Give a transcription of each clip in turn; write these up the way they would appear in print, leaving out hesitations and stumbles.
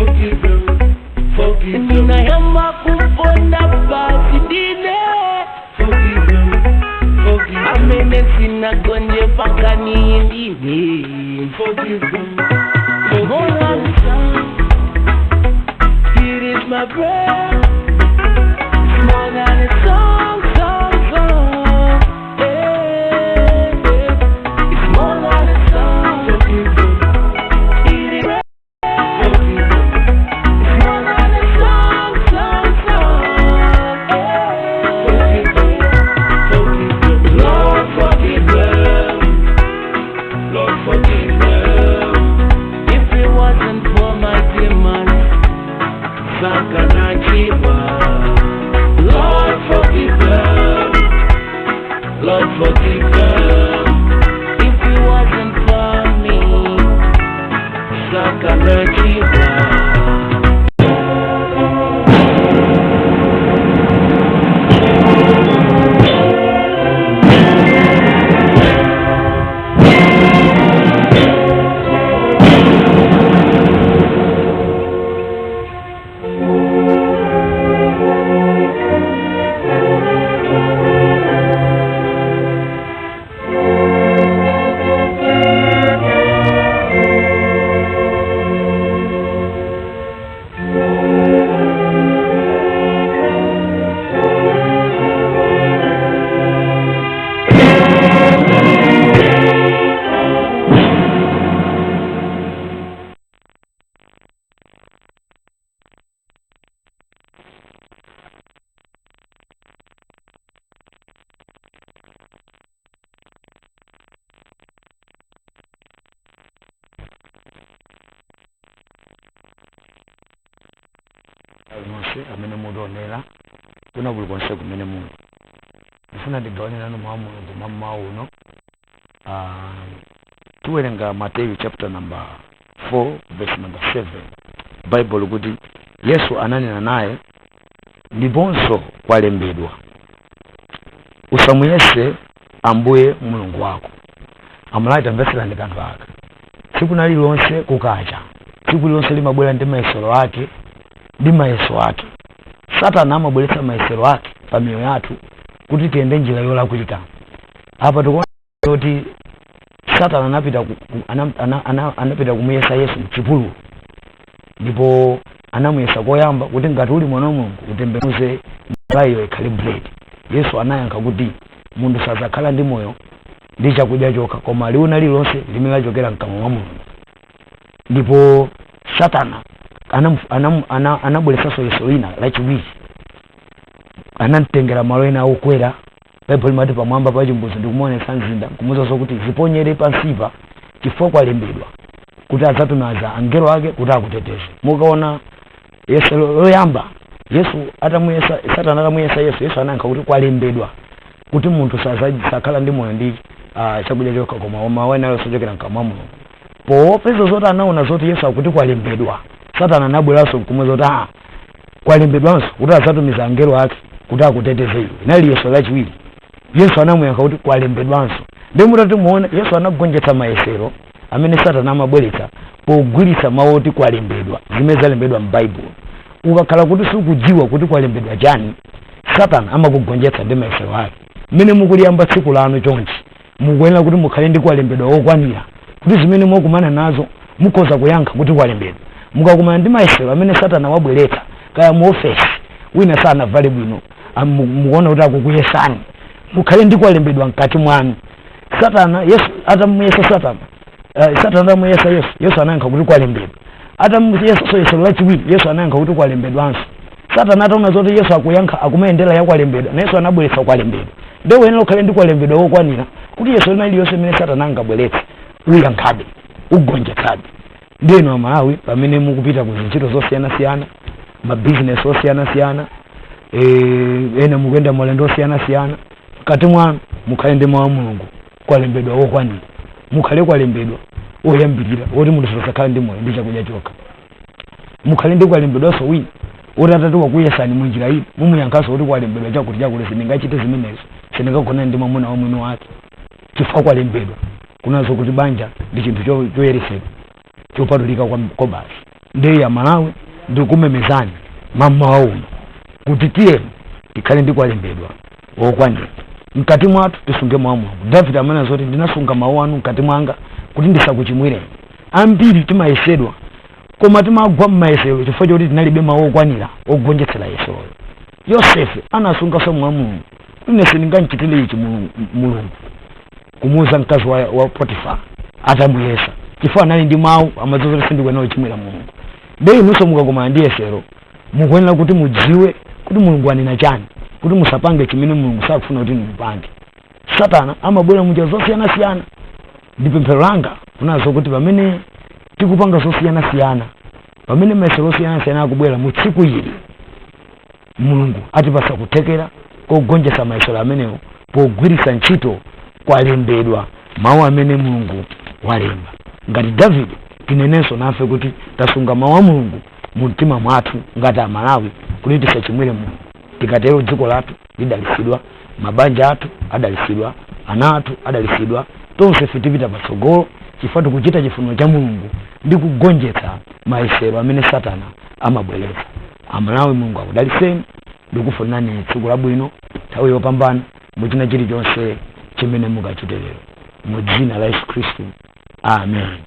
Forgive them. Nina yamba kumponda basi dine. Forgive them. Amene sina gonje pakani indiwe. Forgive them. More than the sun. It is my prayer. It's more than a song, song, song. It's more than a song. Forgive them. It is Lord, forgive them. If it wasn't for me, Sakanachiwa. Amene mudonera kuna buli konse kumene muno ndifuna ndigawanira no mwa Mulungu mamma uno tuwerenga Matthew chapter number 4 verse number 7 Bible kuti Yesu ananena naye ndibonso kwalembedwa usamuyese Ambuye Mulungu wako amulaita mvesera ndi kanthu ake tsiku nali lonse kukacha tsiku lonse limabwera ndi mayesero ake ndi mayeso ake Satana amabweretsa mayesero ake pa miyoyo yathu kuti tiyende njira yolakwika apa tikuona kuti Satana anapita kumuyesa Yesu mchipululu ndipo anamuyesa koyamba kuti ngati uli mwana wa Mulungu utembenuze njirayo ikhale bread. Yesu anayankha kuti munthu sadzakhala ndi moyo ndi chakudya chokha koma liwuna lilonse limene lachokera mkamwa mwa Mulungu. Ndipo Satana anabweretsanso Yesu lina lachiwiri anamtengera malo ena okwera Bible imati pamwamba pa chimbuzi ndikumuonesa mzinda kumuzanso kuti ziponyere pansipa chifukwa kwalembedwa kuti adzatumiza angelo ake kuti akuteteze. Mukaona Yesu loyamba Yesu atamuyesa Satana atamuyesa Yesu anayankha kuti kwalembedwa kuti munthu sadzakhala ndi moyo ndi chakudya chokha koma mawu ena ochokera mkamwa mwa Mulungu. Popeza zoti anaona zoti Yesu akuti kwalembedwa Satana anabweranso kumuza kuti kwalembedwanso kuti adzatumiza angelo ake kuti akuteteze iwe. Nali Yesu lachiwiri Yesu anamuyankha kuti kwalembedwanso. Ndi mutati muone Yesu anagonjetsa mayesero amene Satana amabweretsa pogwiritsa mawu oti kwalembedwa zimene zalembedwa m'Bible. Ukakhala kuti sukudziwa kuti kwalembedwa chani Satana amakugonjetsa ndi mayesero ake. Mmene mukuliyamba tsiku lanu chonchi mukuyenera kuti mukhale ndi kwalembedwa okwanira kuti zimene mukumana nazo mukhoza kuyankha kuti kwalembedwa. Mukakumana ndi mayesero amene Satana wabweretsa kaya mu office wina sana vale bwino mukuona kuti akukuyesani mukhale ndi kwalembedwa mkati mwanu. Satana Yesu atamuyesa Satana atamuyesa Yesu anayankha kuti kwalembedwa. Atamuyesa Yesu lachiwiri Yesu anayankha kuti kwalembedwanso. Satana ataona zoti Yesu akuyankha akumayendera ya kwalembedwa na Yesu anabweretsa kwalembedwa. Ndio wenera ukhale ndi kwalembedwa okwanira kuti Yesu linali yonse imene Satana angabweretsa uyankhabe ugonjetsabe. Ndino Malawi pamene mukupita ku ntchito zosiyana-siyana mabusiness osiyana-siyana ena mukuyenda malendo osiyana-siyana kati mwanu mukhale ndi mawu a Mulungu kwalembedwa okwanira mukhale kwalembedwa oyambirira oti munthu sadzakhala ndi moyo ndi chakudya chokha. Mukhale ndi kwalembedwanso wina oti atati wakuyesani munjira iyi mumuyankhanso kuti kwalembedwa chakuti chakule sindingachite zimenezo sindingagonane ndi mwamuna wa mwini wake chifukwa kwalembedwa. Kunazo kuti banja ndi chinthu choyeretsedwa chopatulika kwa basi ndi ya Malawi ndikumemezani mama wauno kuti tiye tikhale ndi kwalembedwa okwanira mkati mwathu tisunge mawu mwanu. David amene zoti ndinasunga mawu anu mkati mwanga kuti ndisakuchimwire. Ambiri timayesedwa koma timagwa m'mayesero chifukwa choti tinalibe mawu okwanira ogonjetsera yesoyo. Yosefe anasunga mawu a Mulungu kuti ine sindingamchitire ichi Mulungu kumuuza mkazi wa Potifa atamuyesa chifukwa anali ndi mawu amadzozera sindikuyenera kuchimwira Mulungu. Ndi inunso mukakumana ndi yesero mukuyenera kuti mudziwe kuti Mulungu anena chani, kuti musapange chimene Mulungu sakufuna kuti mupange. Satana amabwera munjira zosiyana-siyana. Ndi pemphero langa kunazo kuti pamene tikupanga zosiyana-siyana, pamene mayesero osiyana-siyana akubwera mu tsiku ili, Mulungu atipasa kuthekera kogonjetsa mayesero amenewo pogwiritsa ntchito kwalembedwa mawu amene Mulungu walemba. Ngati David tinenenso nafe kuti tasunga mawu a Mulungu mu mtima mwathu ngati Amalawi kuti tisachimwire Mulungu. Tikatero dziko lathu lidalisidwa, mabanja athu adalisidwa, ana athu adalisidwa, tonse tipita patsogolo chifukwa tikuchita chifuniro cha Mulungu ndi kugonjetsa mayesero amene Satana amabweretsa. Amalawi, Mulungu akudaliseni ndikufunani tsiku labwino, nthawi yopambana muchina chilichonse chimene mukachite lero. Mu dzina la Yesu Khristu, amen.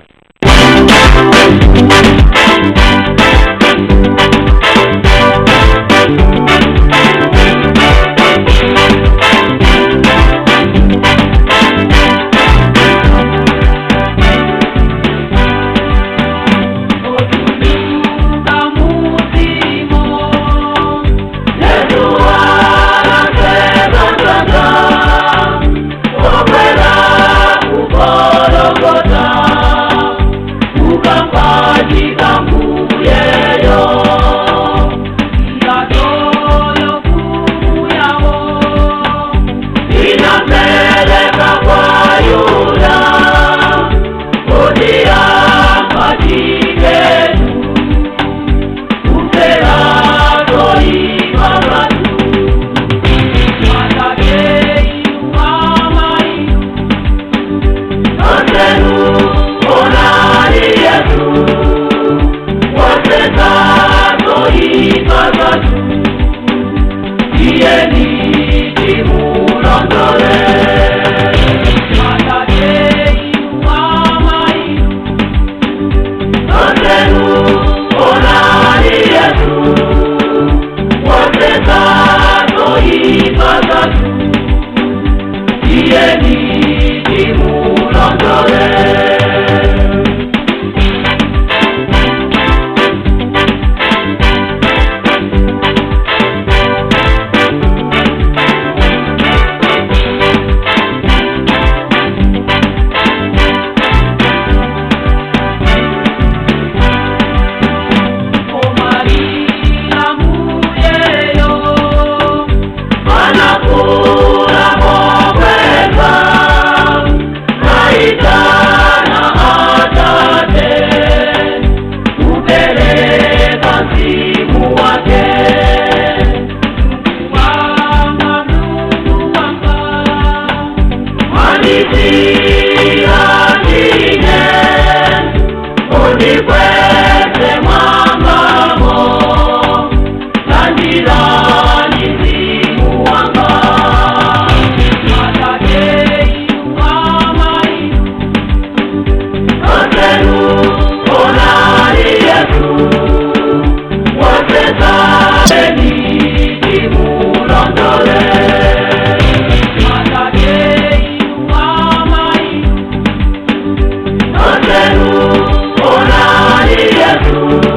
Yesu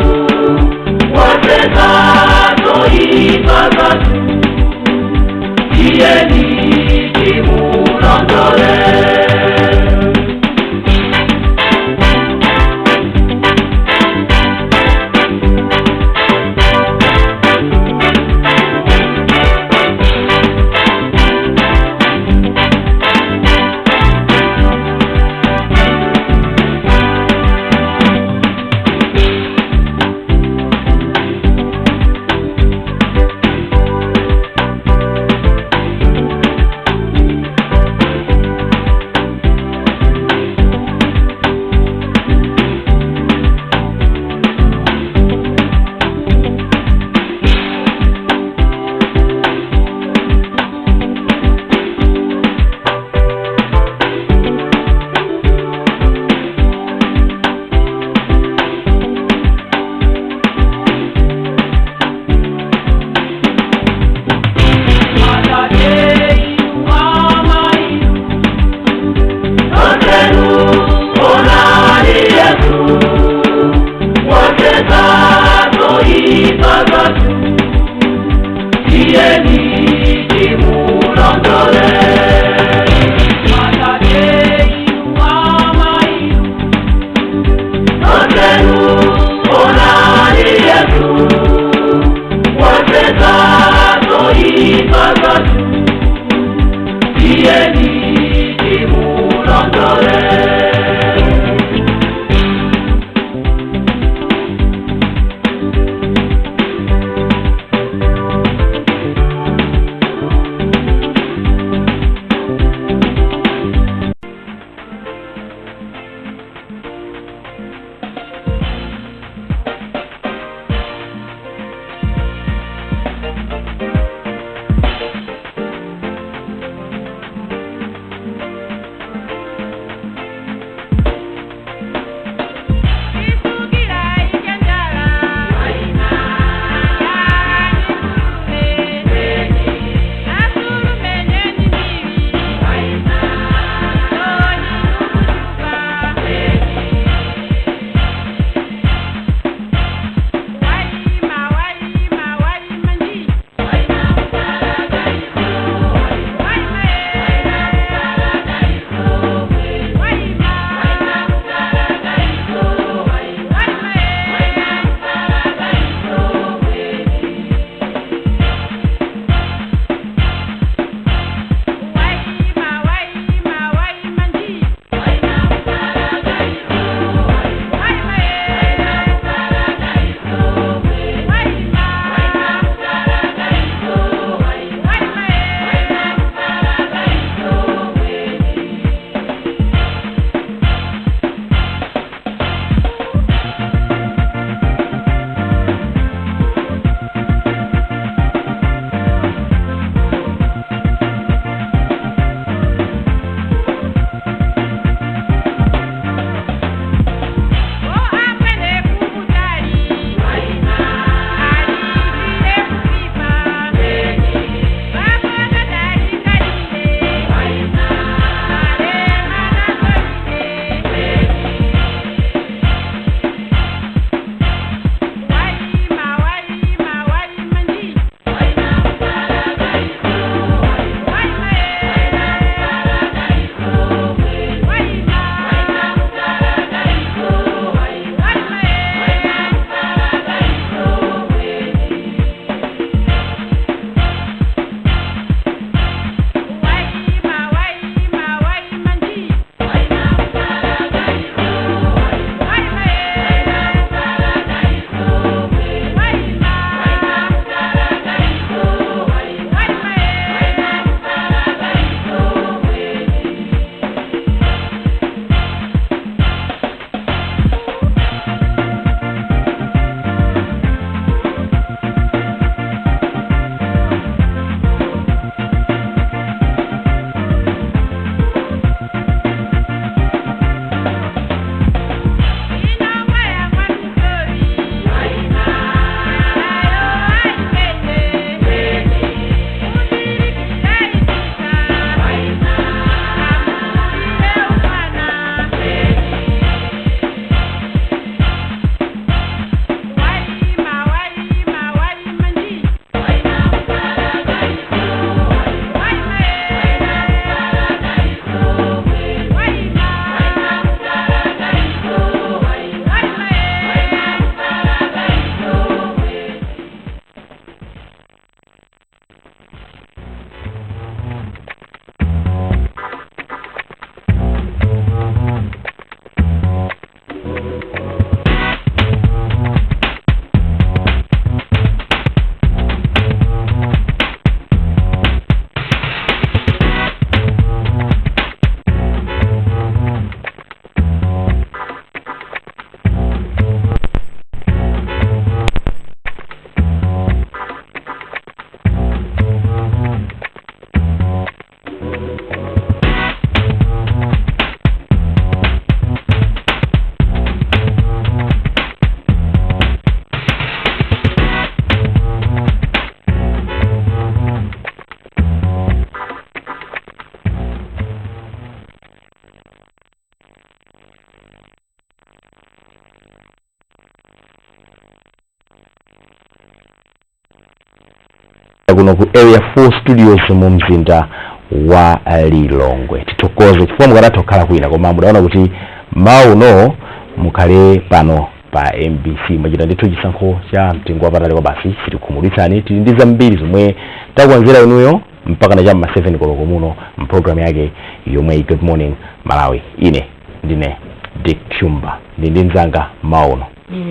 kuno ku area 4 studios mu mzinda wa Lilongwe. Titokoze chifukwa mukanatokhala kwina koma mudaona kuti mauno mukhale pano pa MBC mwachita ndithu chisankho cha mtengo wapatali kwa basi sitikhumulitsani tili ndi zambiri zomwe takukonzera inuyo mpaka na chamma 7 koloko muno mprogram yake yomwe Good Morning Malawi. Ine ndine Dick Chumba ndi mzanga mauno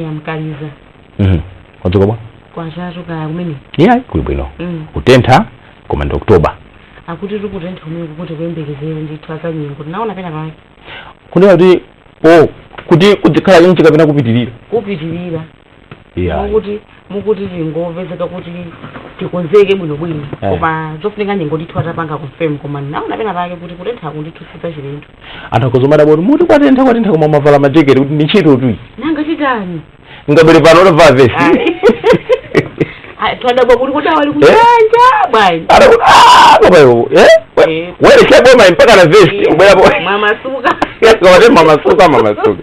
amkaliza kwanzuka bwa kwachatuka kumene kuli bwino kutentha koma ndi Oktoba akuti tikutentha kumene kuti kuyembekezera ndithu azanyengo naona pena pake kunena kuti kudzikhala chonchi kapena kupitirira mukuti tingovezeka kuti tikonzeke bwinobwino koma zofunika nyengo ndithu atapanga confirm koma naona pena pake kuti kutentha ndithu sizachilendo anthu akozomada boti muti kwatentha koma mavala majeketi kuti ndichito tu nanga chitani ngabere pano otovala vesi twadabwa kuti kuti awali kunyanja bwanji wele seboma mpaka na vesti ubwerapo mamasuka mamasuka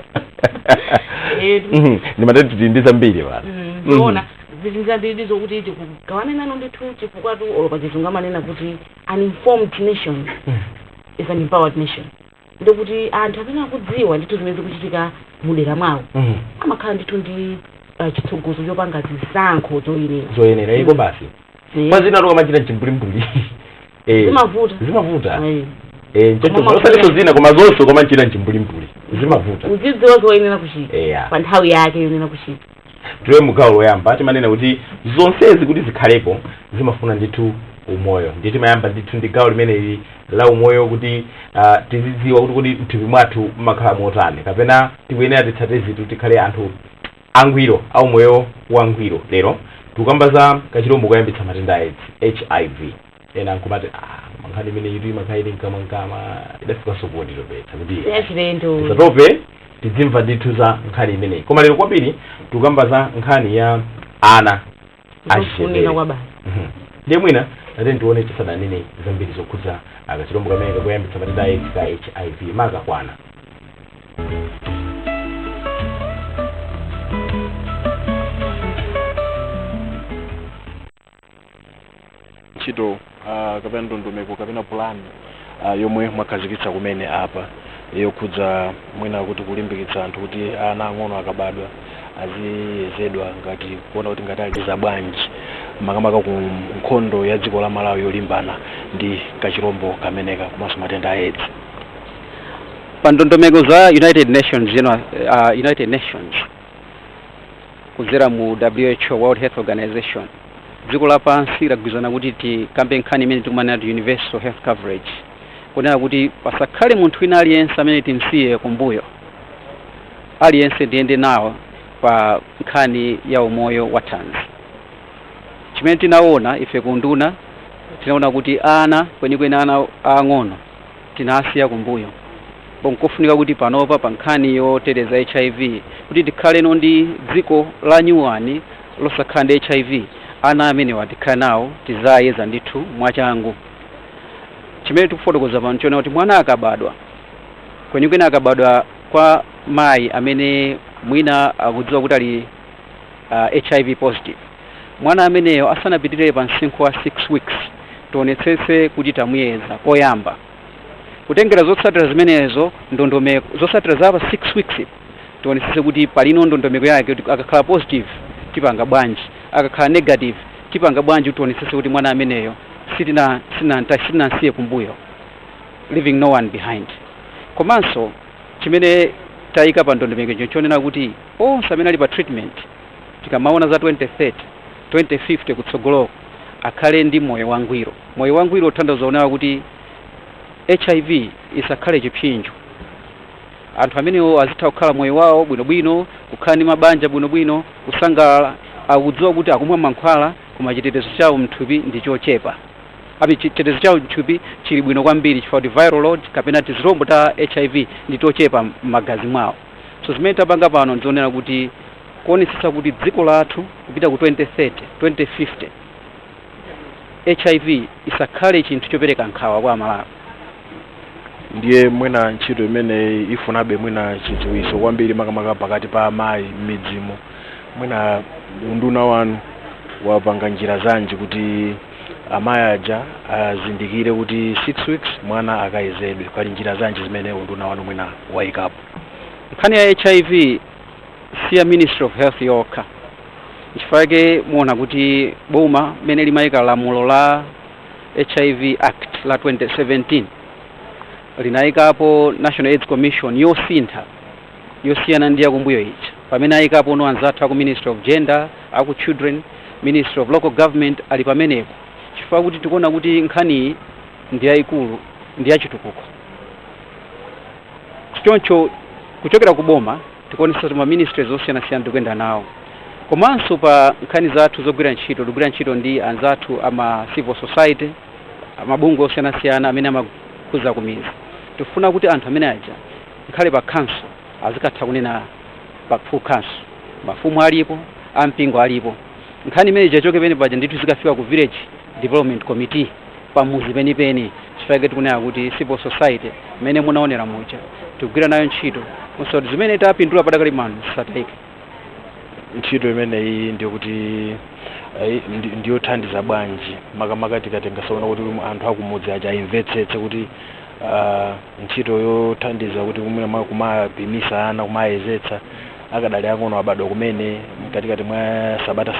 ni matatu tindiza mbili bwana unaona zizinza mbili zokuti kugawana nano ndithu chifukwa tu olopa chitungamanena kuti an informed nation is an empowered nation ndokuti anthu apena kudziwa ndithu zimene zikuchitika mudera mwawo amakhala ndithu ndi chitsogozo chopanga zisankho zoyenera iko basi mazina atoka machita chimbulimbuli zimavuta nchocho zina koma zonse koma nchita chimbulimbuli zimavuta udzidziwa zoyenera kuchita pa nthawi yake yoyenera kuchita tiwe mugawo loyamba atimanena kuti zonsezi kuti zikhalepo zimafuna ndithu umoyo nditi mayamba ndithu ndi gawo limene la umoyo kuti tizidziwa kuti mthupi mwathu makhala motani kapena tikuyenera titsate zinthu tikhale anthu angwiro au moyo wangwiro. Lero tukamba za kachirombo kuyambitsa matenda HIV ena nkumati mankhani imene yitu imakhaili nkama idafika sokoti topetsa kuti yachilendo satope tidzimva ndithu za nkhani imeneyi. Koma lero kwambiri tukamba za nkhani ya ana achifunika kwa basi ndiye mwina nateni tione chisadanene zambiri zokhudza kachirombo kamene kuyambitsa matenda ka HIV maka kwana chito kapena ndondomeko kapena plan yomwe mwakazikitsa kumene apa yokhudza mwina kuti kulimbikitsa anthu kuti ana ang'ono akabadwa aziyezedwa ngati kuona kuti ngati aliza bwanji makamaka ku nkhondo ya dziko la Malawi yolimbana ndi kachirombo kameneka komanso matenda a AIDS. Pa ndondomeko za United Nations kudzera mu WHO World Health Organization dziko lapansi lagwirizana kuti tikambe nkhani imene tikumanena universal health coverage kunena kuti pasakhale munthu wina aliyense amene timsiye kumbuyo aliyense ndiyende nawo pa nkhani ya umoyo wa thanzi. Chimene tinaona ife kunduna tinaona kuti ana kwenikweni ana ang'ono tinasiya kumbuyo bonkufunika kuti panopa pa nkhani yotereza HIV kuti tikhale ndi dziko la nyuwani losakhala ndi HIV ana amene watikhala nawo tizayeza ndithu mwachangu. Chimene tikufotokoza pano chona kuti mwana akabadwa kwenikweni akabadwa kwa mayi amene mwina akudziwa kuti ali HIV positive, mwana ameneyo asanapitirire pa msinkhu wa 6 weeks tionetsetse kuti tamuyeza poyamba kutengera zotsatira zimenezo ndondomeko zotsatira za pa 6 weeks tionetsetse kuti palino ndondomeko yake kuti akakhala positive tipanga bwanji akakhala negative tipanga bwanji tionetsetse kuti mwana ameneyo sitinasiye kumbuyo, leaving no one behind. Komanso chimene tayika pa ndondomeko chonena kuti onse amene ali pa treatment tikamaona za 2030 2050 kutsogoloko akhale ndi moyo wangwiro. Moyo wangwiro uthandiza kuona kuti HIV isakhale chipsinjo, anthu amenewo azitha kukhala moyo wawo bwinobwino, kukhala ndi mabanja bwinobwino, kusangalala, akudziwa kuti akumwa mankhwala koma chitetezo chawo mthupi ndi chochepa. Chitetezo chawo mthupi chili bwino kwambiri chifukwa kuti viral load kapena tizirombo ta HIV ndi tochepa m'magazi mwawo. So zimene tapanga pano ndionera kuti kuonetsetsa kuti dziko lathu kupita ku 2030 2050 HIV isakhale chinthu chopereka nkhawa kwa Malawi. Ndiye mwina ntchito imene ifunabe mwina chidziwiso kwambiri makamaka pakati pa amayi m'midzimo, mwina unduna wanu wapanga njira zanji kuti amayi aja azindikire kuti 6 weeks mwana akayezedwe. Pali njira zanji zimene unduna wanu mwina wayikapo? Nkhani ya HIV siya Ministry of Health yokha. Chifukwa muona kuti boma mene limayika lamulo la HIV Act la 2017 linayikapo National AIDS Commission yosiyana ndi yakumbuyo ichi. Pamene ayikapo no anzathu aku Ministry of Gender, aku Children, Ministry of Local Government ali pamenepo. Chifukwa kuti tikuona kuti nkhani ndi yayikulu ndi yachitukuko. Choncho kuchokera ku boma tikuonesa kuti ma ministries osiyana-siyana tikuyenda nawo. Komanso pa nkhani zathu zogwira ntchito ndi anzathu ama civil society, amabungwe osiyana-siyana amene amakhuza kumizi. Tifuna kuti anthu amene aja nkhale pa council azikatha kunena pa full council. Mafumu alipo, ampingo alipo. Nkhani imene ijachoke pene paja ndithu zikafika ku village development committee pamuzi penipeni. Chifukwa tikunena kuti civil society imene munaonera muja tikugwira nayo ntchito. Musoti zimene tapindula padakali mano satayike. Ntchito imeneyi ndiyo kuti ndiyothandiza bwanji makamaka tikatenga saona kuti anthu akumudzi aja imvetsetse kuti ntchito yothandiza kuti kumwe kumabimisa ana kumayezetsa akadali ang'ono abadwa kumene katikati mwa sabata 6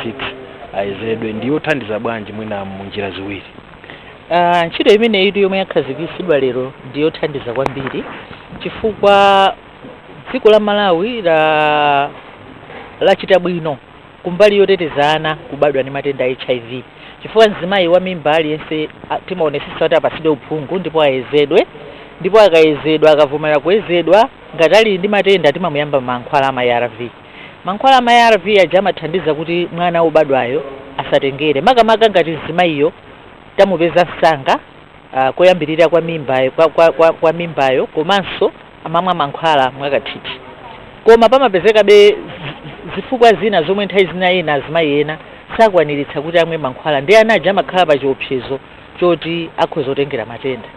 ayezedwe ndiyothandiza bwanji mwina munjira ziwiri? Ntchito imeneyi yomwe yakhazikisidwa lero ndiyothandiza kwambiri chifukwa dziko la Malawi lachita bwino kumbali yoteteza ana kubadwa ndi matenda a HIV. Chifukwa mzimayi wa mimba aliyense timaonesesa kuti apasidwe uphungu ndipo ayezedwe, ndipo akayezedwa akavomera kuyezedwa ngati ali ndi matenda timamuyamba mankhwala ama ARV. Mankhwala ama ARV aja amathandiza kuti mwana ubadwayo asatengere makamaka ngati mzimayiyo tamupeza msanga koyambirira kwa mimbayo komanso amamwa mankhwala mwakathithi. Koma pamapezeka be zifukwa zina zomwe nthawi zina ena azimayi ena sakwaniritsa kuti amwe mankhwala ndi ana aja amakhala pa chiopsezo choti akhoza kutengera matenda.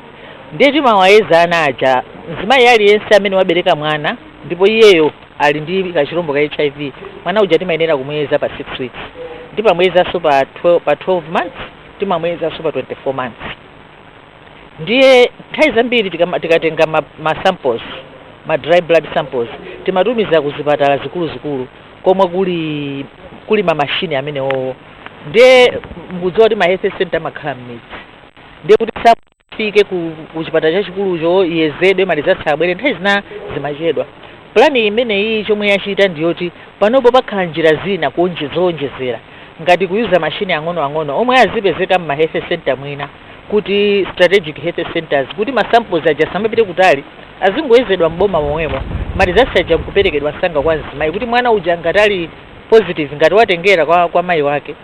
Ndiye timawayeza ana aja mzimayi aliyense amene wabereka mwana ndipo iyeyo ali ndi kachirombo ka HIV, mwana uja timayenera kumuyeza pa 6 weeks. Timamuyezanso pa 12 months, timamuyezanso pa 24 months. Ndiye nthawi zambiri tikatenga ma samples, ma dry blood samples, timatumiza ku zipatala zikuluzikulu komwe kuli ma machine amenewo. Ndiye mbudziwa kuti ma health center makhala m'midzi. Ndiye kuti safike ku chipatala chachikulucho iyezedwe malizatsa abwere nthawi zina zimachedwa. Plani imeneyi chomwe yachita ndiyoti panopo pakhala njira zina kuonjezera ngati kuyuza machine ang'ono omwe azipezeka m'ma health center mwina kuti strategic health centers kuti ma samples aja samapite kutali azingoyezedwa mboma momwemo malizatsa aja kuperekedwa msanga kwa mzimayi kuti mwana uja ngati ali positive ngati watengera kwa mayi wake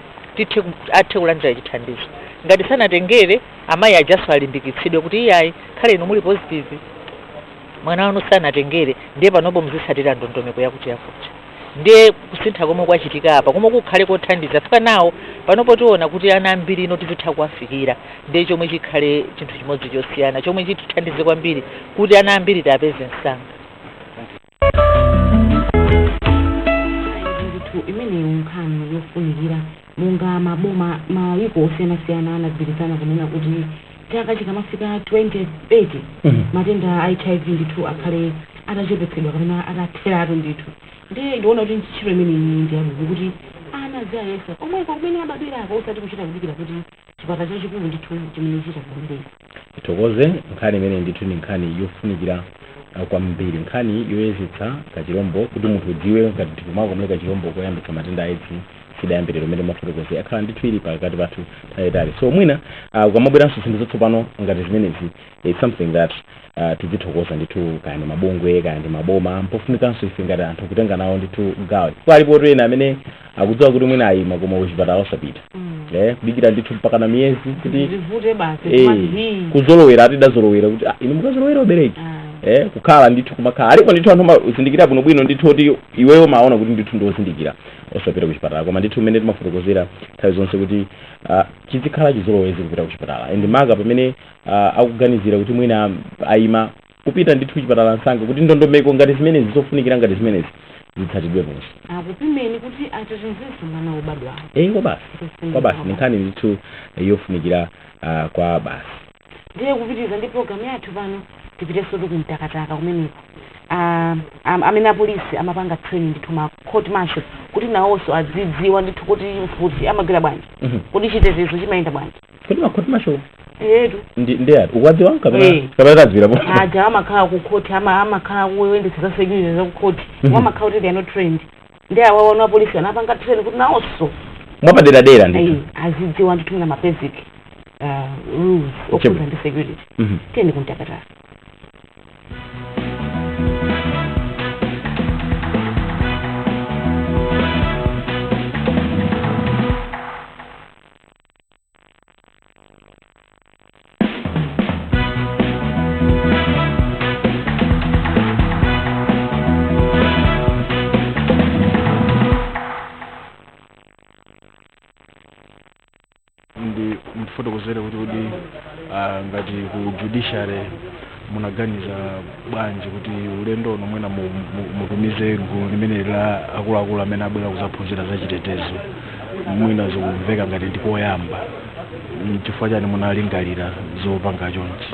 athe kulandira chithandizo. Ngati sanatengere amayi ajaso alimbikitsidwe kuti iyayi khale inu muli positive mwana wanu sanatengere, ndiye panopo muzisatira ndondomeko yakuti yakuti. Ndiye kusintha komwe kwachitika apa komwe kukhale kothandiza fika nawo panopo tiona kuti ana ambiri ino tizitha kuwafikira. Ndiye chomwe chikhale chinthu chimodzi chosiyana chomwe chitithandize kwambiri kuti ana ambiri tapeze msanga. Imeneyo nkhani yofunikira munga maboma mayiko osiyana-siyana anagwirizana kunena kuti chaka chikamafika 2030 matenda a HIV ndithu akhale atachepetsedwa kapena atatheratu ndithu. Ndiye ndiona kuti ntchito imeneyi ndi yabwino kuti ana aziyayesa omweko kumene abadwirako osati kuchita kudikira kuti chipatala chachikulu ndithu chimene chitakumbira. Titokoze nkhani imene ndithu ni nkhani yofunikira kwambiri, nkhani yoyezetsa kachirombo kuti munthu udziwe ngati tikumako mule kachirombo koyambitsa matenda a AIDS sidayambiriro mmene mafotokoze akhala ndithu ili pakati pathu tayitali. So mwina ukamabweranso zinthu zatsopano ngati zimenezi it's something that tizithokoza ndithu kani mabungwe kani maboma mpofunikanso ife ngati anthu kutenga nawo ndithu gawo. Palipo ena amene akudziwa kuti mwina ayima koma kuchipatala osapita kudikira ndithu mpaka na miyezi kuti kuzolowera atidazolowera kuti inu mukazolowera ubereki kukhala ndithu kumakhala alipo ndithu anthu uzindikira bwinobwino ndithu kuti iweyo maona kuti ndithu ndiozindikira osapita kuchipatala. Koma ndithu mmene timafotokozera nthawi zonse kuti chizikhala chizolowezi kupita kuchipatala ende maka pamene akuganizira kuti mwina ayima kupita ndithu kuchipatala msanga kuti ndondomeko ngati zimenezi zofunikira ngati zimenezi zitsatidwe bonse akupimeni kuti atetezese mwana wobadwa kwa basi nikhani ndithu yofunikira kwa basi ndiye kupitiza ndi program yathu pano tipiteso kumtakataka kumeneko amene apolisi amapanga training ndithu ma court martial kuti nawonso adzidziwa ndithu kuti mfuti amagwira bwanji kuti chitetezo chimayenda bwanji kuti ma court martial edu ndiye ukwadziwa kapena kadzira po aja amakhala ku court amakhala kuyendetsa za security za ku court amakhala kuti they are not trained ndiye awaona apolisi anapanga training kuti nawonso mwapadera ndithu azidziwa ndithu na ma basic rules okhuza ndi security tiyeni kumtakataka. ndifotokozera kuti ngati ku judiciary munaganiza bwanji kuti ulendo ono mwina mutumize gulu limene la akuluakulu amene abwera kuzaphunzira za chitetezo mwina zikumveka ngati ndikoyamba chifukwa chani munalingalira zopanga chonchi?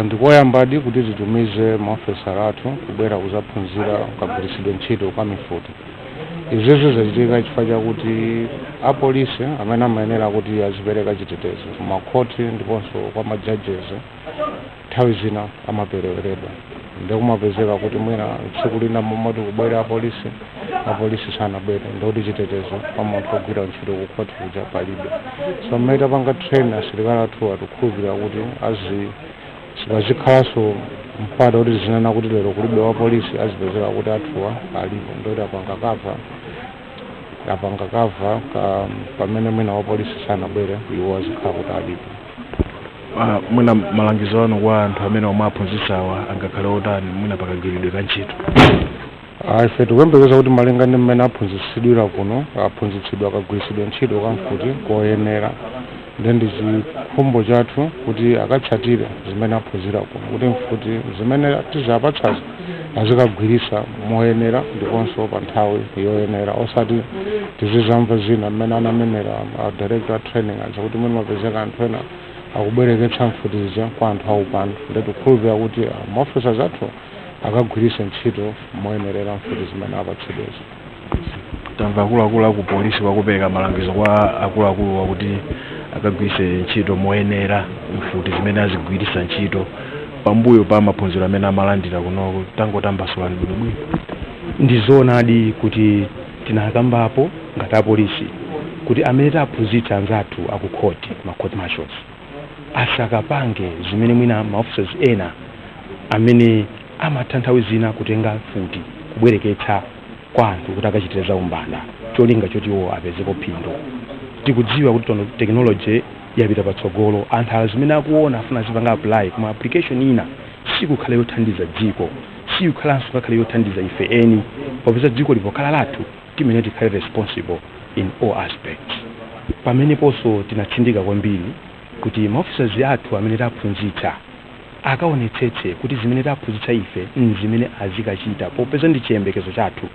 Ndikoyambadi kuti titumize maofesala athu kubwera kuzaphunzira kugwiritsidwa ntchito kwa mifuti. Izizi zachitika chifukwa chakuti apolisi amene amayenera kuti azipereka chitetezo makhoti ndiponso kwa majajezi nthawi zina amapereredwa ndikumapezeka kuti mwina tsiku lina momoti kubwera apolisi sanabwere ndikuti chitetezo kwa munthu ogwira ntchito ku khoti kuja palibe. So mmene tapanga train asilikali athu atikhulupirira kuti azikhalanso mpata kuti zinena kuti lero kulibe wa polisi azipezeka kuti athuwa alipo ndikuti apanga kava pamene mwina wa polisi sanabwere iwo azikhala kuti alipo. Mwina malangizo anu kwa anthu amene omwaphunzitsawa angakhale otani mwina pakagwiridwe ka ntchito? Ife tikuyembekeza kuti malinga ndi mmene aphunzitsidwira kuno aphunzitsidwa akagwiritsidwa ntchito kwa mfuti koyenera ndi chikhumbo chathu kuti akatsatire zimene aphunzira kuno kuti mfuti zimene tizapatsazi azikagwirisa moyenera ndiponso pa nthawi yoyenera osati tizizamva zina mmene anamenera director training aza kuti mwina mapezeka anthu ena akubwereketsa mfutiza kwa anthu aupandu ndi tikhulupirira kuti maofficers athu akagwirise ntchito moyenerera mfuti zimene apatsidwezi. Tamva akuluakulu aku polisi wakupereka malangizo kwa akuluakulu wakuti akagwirise ntchito moyenera mfuti zimene azigwirisa ntchito pambuyo pa maphunziro amene amalandira kunoko tangotambasulani bwinobwino. Ndizoonadi kuti tinakambapo ngati apolisi kuti amene taphunzitsa anzathu akukhoti ma court martials asakapange zimene mwina maofficers ena amene amatanthawi zina kutenga futi kubwereketsa kwa anthu kuti akachitire za umbanda cholinga choti iwo apezepo phindu. Tikudziwa kuti tono technology yapita patsogolo anthu zimene akuona afuna zipanga apply kuma application ina sikukhala yothandiza dziko sikukhalanso ngakhale yothandiza ife eni popeza dziko lipokhala lathu timene tikhale responsible in all aspects. Pameneponso tinatsindika kwambiri kuti maofficers athu amene taphunzitsa akaonetsetse kuti zimene taphunzitsa ife zimene azikachita popeza ndi chiyembekezo chathu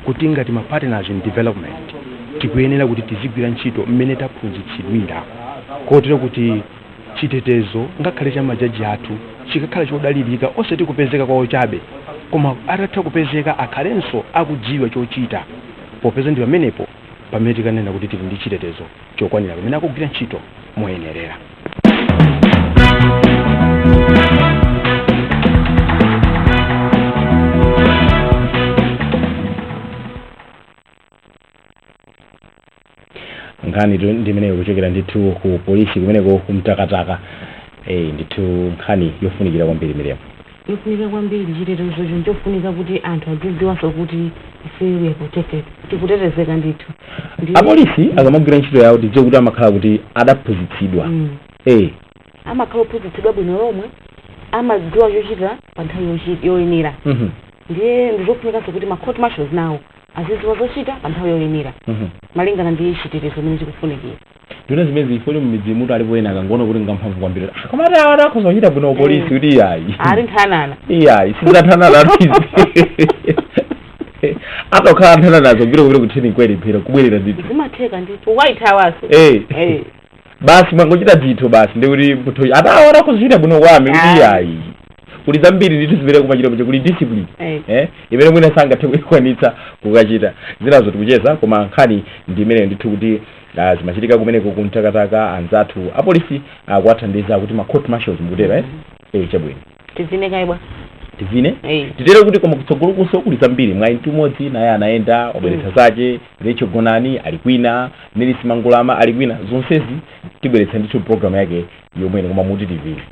kuti ngati ma partners in development tikuyenera kuti tizigwira ntchito mmene taphunzitsidwira kotero kuti chitetezo ngakhale cha majaji athu chikakhala chodalirika osati kupezeka kwawo chabe koma atatha kupezeka akhalenso akudziwa chochita popeza ndi pamenepo pamene tikanena kuti tili ndi chitetezo chokwanira pamene akugwira ntchito moyenerera. nkhani ndimeneyo kuchokera ndithu ku polisi kumeneko kumtakataka ndithu nkhani yofunikira kwambiri Miriam. Yofunika kwambiri chitetezo chofunika kuti anthu adzidziwanso kuti ife we are protected tikutetezeka ndithu. Apolisi akamagwira ntchito yawo tidziwe kuti amakhala kuti adaphunzitsidwa. Amakhala ophunzitsidwa bwino lomwe amadziwa chochita pa nthawi yoyenera. Ndiye ndizofunikanso kuti ma court martials nawo azidziwa zochita pa nthawi yoyenera malingana ndi chitetezo chimene chikufunikira. Nduna zimene zifuni mmidzi mutu alipoena akangoona kuti ngamphamvu kwambiri koma ati akhoza kuchita bwino polisi kuti iyayi ali nthanana iyayi sizathanana atokhala nthana nazo kupita kutheni kweli phera kubwerera ndithu zimatheka ndithu waithawaso basi mwangochita zitho basi ndikuti mutho ataona kuzichita bwino kwami kuti yayi kuti zambiri ndithu zimene kumachita mche kuli discipline imene mwina sangathe kuyikwanitsa kukachita zinazo tikucheza koma nkhani ndi imene ndithu kuti zimachitika kumeneko kumtakataka anzathu apolisi akuwathandiza kuti ma court martials mukutera chabwino tivine kaibwa tivine titere kuti koma kutsogolo kunso kuli zambiri mwa imodzi naye anaenda wabweretsa zake Rachel Gonani ali kwina Nelisi Mangulama ali kwina zonsezi tibweretsa ndithu program yake yomwene koma muti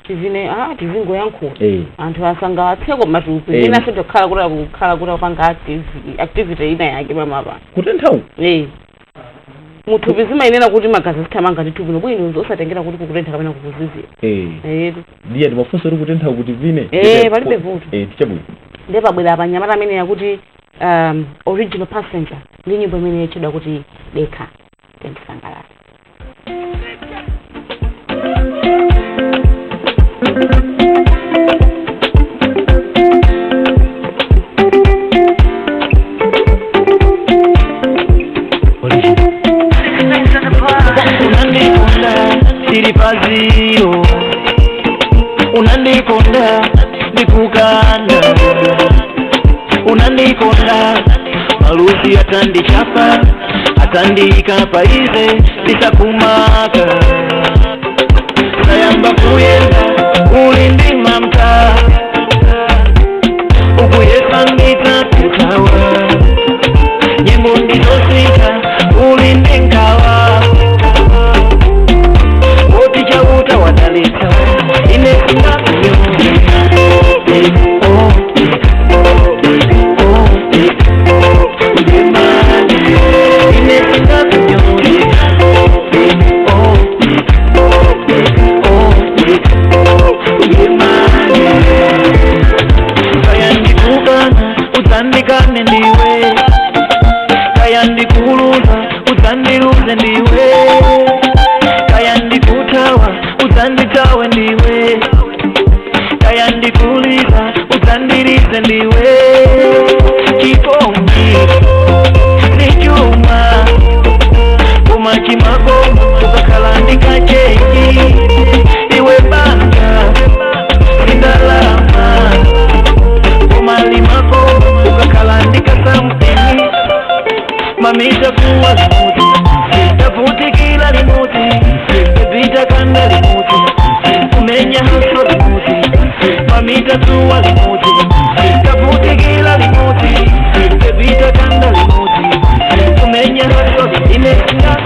tivine tivingo yankho anthu asanga atseko matupi ina soto khala kuti panga activity ina yake pamapa kutenthawu muthupi zimayenera kuti magazi sithamanga ndithupi nobwino uzosatengera kuti kukutentha kapena kukuzizira ndiye timafunso kuti kutentha kuti vine palibe vuto tichabwino ndiye pabwera apanyamata amene yakuti original passenger ndi nyimbo imene yachedwa kuti Dekha tendisangalala Siripaziro unandikonda ndikukanda unandikonda maluzi atandichapa atandika paize bisakumaka sayamba kuyenda ulindima mta ukuyesangita kutawa nyimbo ndizosita ulindinkawa Chauta wadalita inesinga kayandikukana utandikane ndiwe kayandikuluza utandiluze ndiwe kayandikutawa utanditawe ndiwe kayandikuliza utandirize ndiwe chikongi nichuma umachimako ukakalandika chengi iwe banga indalama umalimako ukakalandika samtini mamita kuwa limuti tafuti kila limuti Vita kanda limuti umenya haso limuti mamita tuwa limuti tafuti kila limuti Vita kanda limuti umenya haso inesinga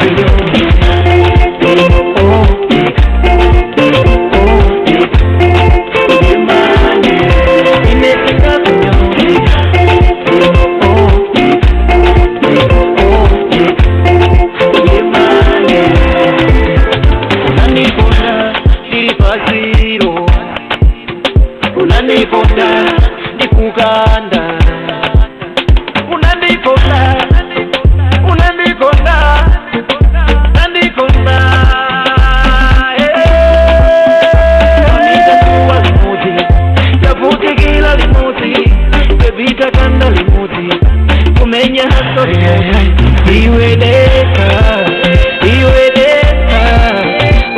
unandikonda ndikukanda unandikonda mamita limuti yavutikila limuti bebita kanda limuti umenya haso limuti iwe Dekha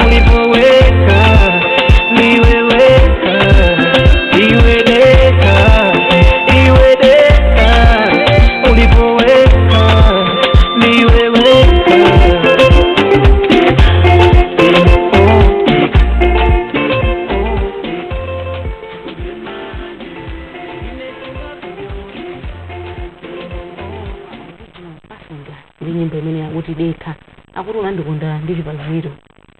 ulipoweka niweweka iwe Dekha ulipoweka niweweka ndi nyimbo imene yakuti Dekha akuti unandikonda ndili paziro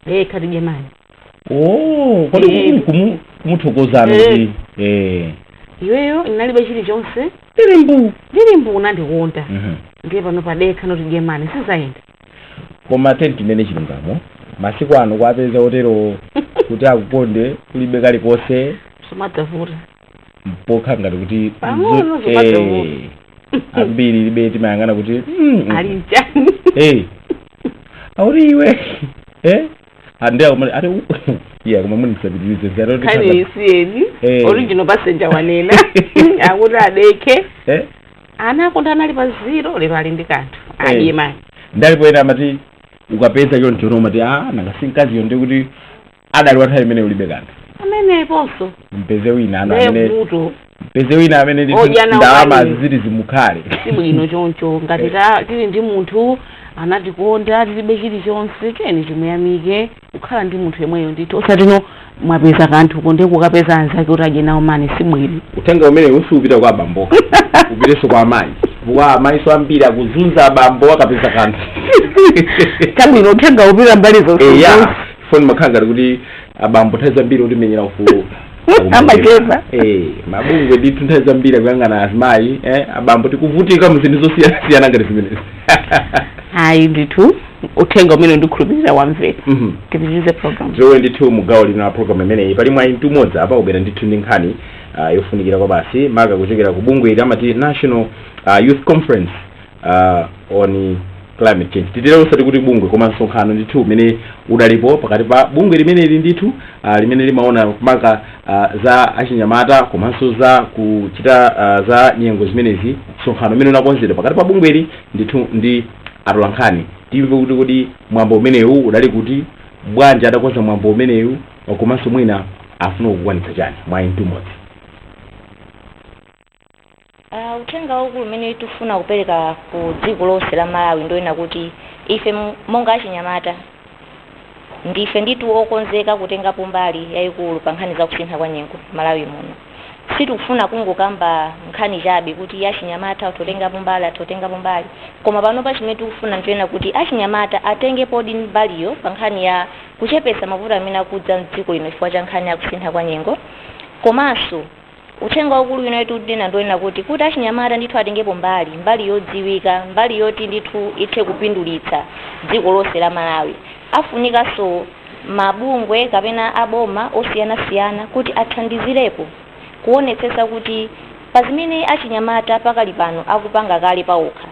Dekha tigemani kodi kumuthokozana kuti iweyo inalibe chilichonse ndili mbu unandikonda ndiye pano pa Dekha notigemani sizayenda koma tinene chilungamo masiku ano kwapeza otero kuti akukonde kulibe kalikonse somadzavuta mpokha ngati kuti somadzavuta ambiri libe timayang'ana kuti ali mchani auti iwe andea ati iya koma munisabirize zero kani isiyeni original passenger wanena akuti Adekhe anakonda anali pa 0 lero ali ndi kanthu adye mayi ndalipoenda amati ukapeza choncho chino mati nanga sinkaziyo ndi kuti adali wathayi imene ulibe kanthu ameneponso mpeze wina amene mutu mpeze wina amene ndalama ziti zimukhale si bwino choncho ngati tili ndi munthu anatikonda tilibe chilichonse cheni chimuyamike kukhala ndi munthu yemweyo ndithu osatino mwapeza kanthu konde kukapeza anzake kuti adye nawo mane si bwino uthenga umene usupita kwa abambo upiteso kwa amayi wa amayi so ambiri akuzunza abambo akapeza kanthu chabwino uthenga upita mbali zonse foni makhanga kuti abambo nthawi zambiri utimenyera ufulu amacheza mabungwe ndithu nthawi zambiri akuyang'ana azimayi abambo tikuvutika mu zinthu zosiyana ngati zimenezi hayi ndithu uthenga umene ndikhulupirira wamvera tipitirize program zowe ndithu mugawo lino la program imeneyi pali mwayi mtumodzi apa ubera ndithu ndi nkhani yofunikira kwa basi maka kuchokera ku bungwe ili amati National Youth Conference on Climate Change titira usati kuti bungwe koma msonkhano ndithu umene udalipo pakati pa bungwe limene ili ndithu limene limaona maka za achinyamata komanso za kuchita za nyengo zimenezi msonkhano umene unakonzedwa pakati pa bungwe ili ndithu ndi atolankhani timve kuti mwambo umenewu udali kuti bwanji adakonza mwambo umenewu komanso mwina afuna kukwanitsa chani mwayi mtumodzi uthenga waukulu umene tifuna kupereka ku dziko lonse la Malawi ndoyena kuti ife monga achinyamata ndife nditu okonzeka kutengapo mbali yayikulu pa nkhani za kusintha kwa nyengo Malawi muno sitikufuna kungokamba nkhani chabe kuti achinyamata totengapo mbali koma pano pa chimene tikufuna ndoyena kuti achinyamata atengepo mbaliyo pa nkhani ya kuchepesa mavuto amene akudza mdziko lino chifukwa cha nkhani ya kusintha kwa nyengo komanso uthenga waukulu wetu ndina ndoyena kuti achinyamata ndithu atengepo mbali yodziwika mbali yoti ndithu ithe kupindulitsa dziko lonse la Malawi afunikanso mabungwe kapena aboma osiyanasiyana kuti athandizirepo kuonetsetsa kuti pa zimene achinyamata pakali pano akupanga kale paokha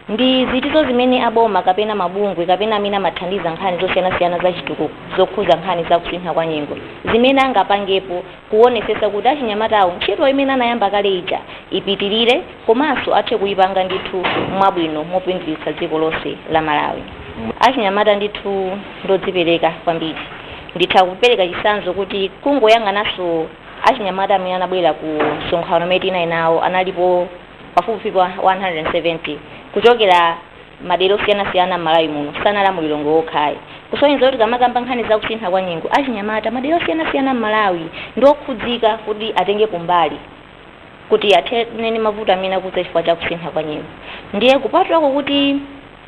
ndi zitizo zimene aboma kapena mabungwe kapena amene amathandiza nkhani zosiyanasiyana za chitukuko zokhuza nkhani za kusintha kwa nyengo zimene angapangepo kuonetsetsa kuti achinyamatawo ntchito imene anayamba kale ija ipitirire komanso athe kuyipanga ndithu mwabwino mopindulitsa dziko lonse la Malawi achinyamata ndithu ndodzipereka kwambiri nditha kupereka chitsanzo kuti kungoyang'ananso achinyamata amene anabwera ku msonkhano umene tinali nawo analipo pafupifupi 170 kuchokera madera osiyanasiyana Malawi muno sanalamuliro okhayi kusonyeza kuti kamakamba nkhani za kusintha kwa nyengo achinyamata madera osiyanasiyana Malawi ndokhudzika kuti atengepo mbali kuti athane mavuto amene akudza chifukwa cha kusintha kwa nyengo ndiye kupatulako kuti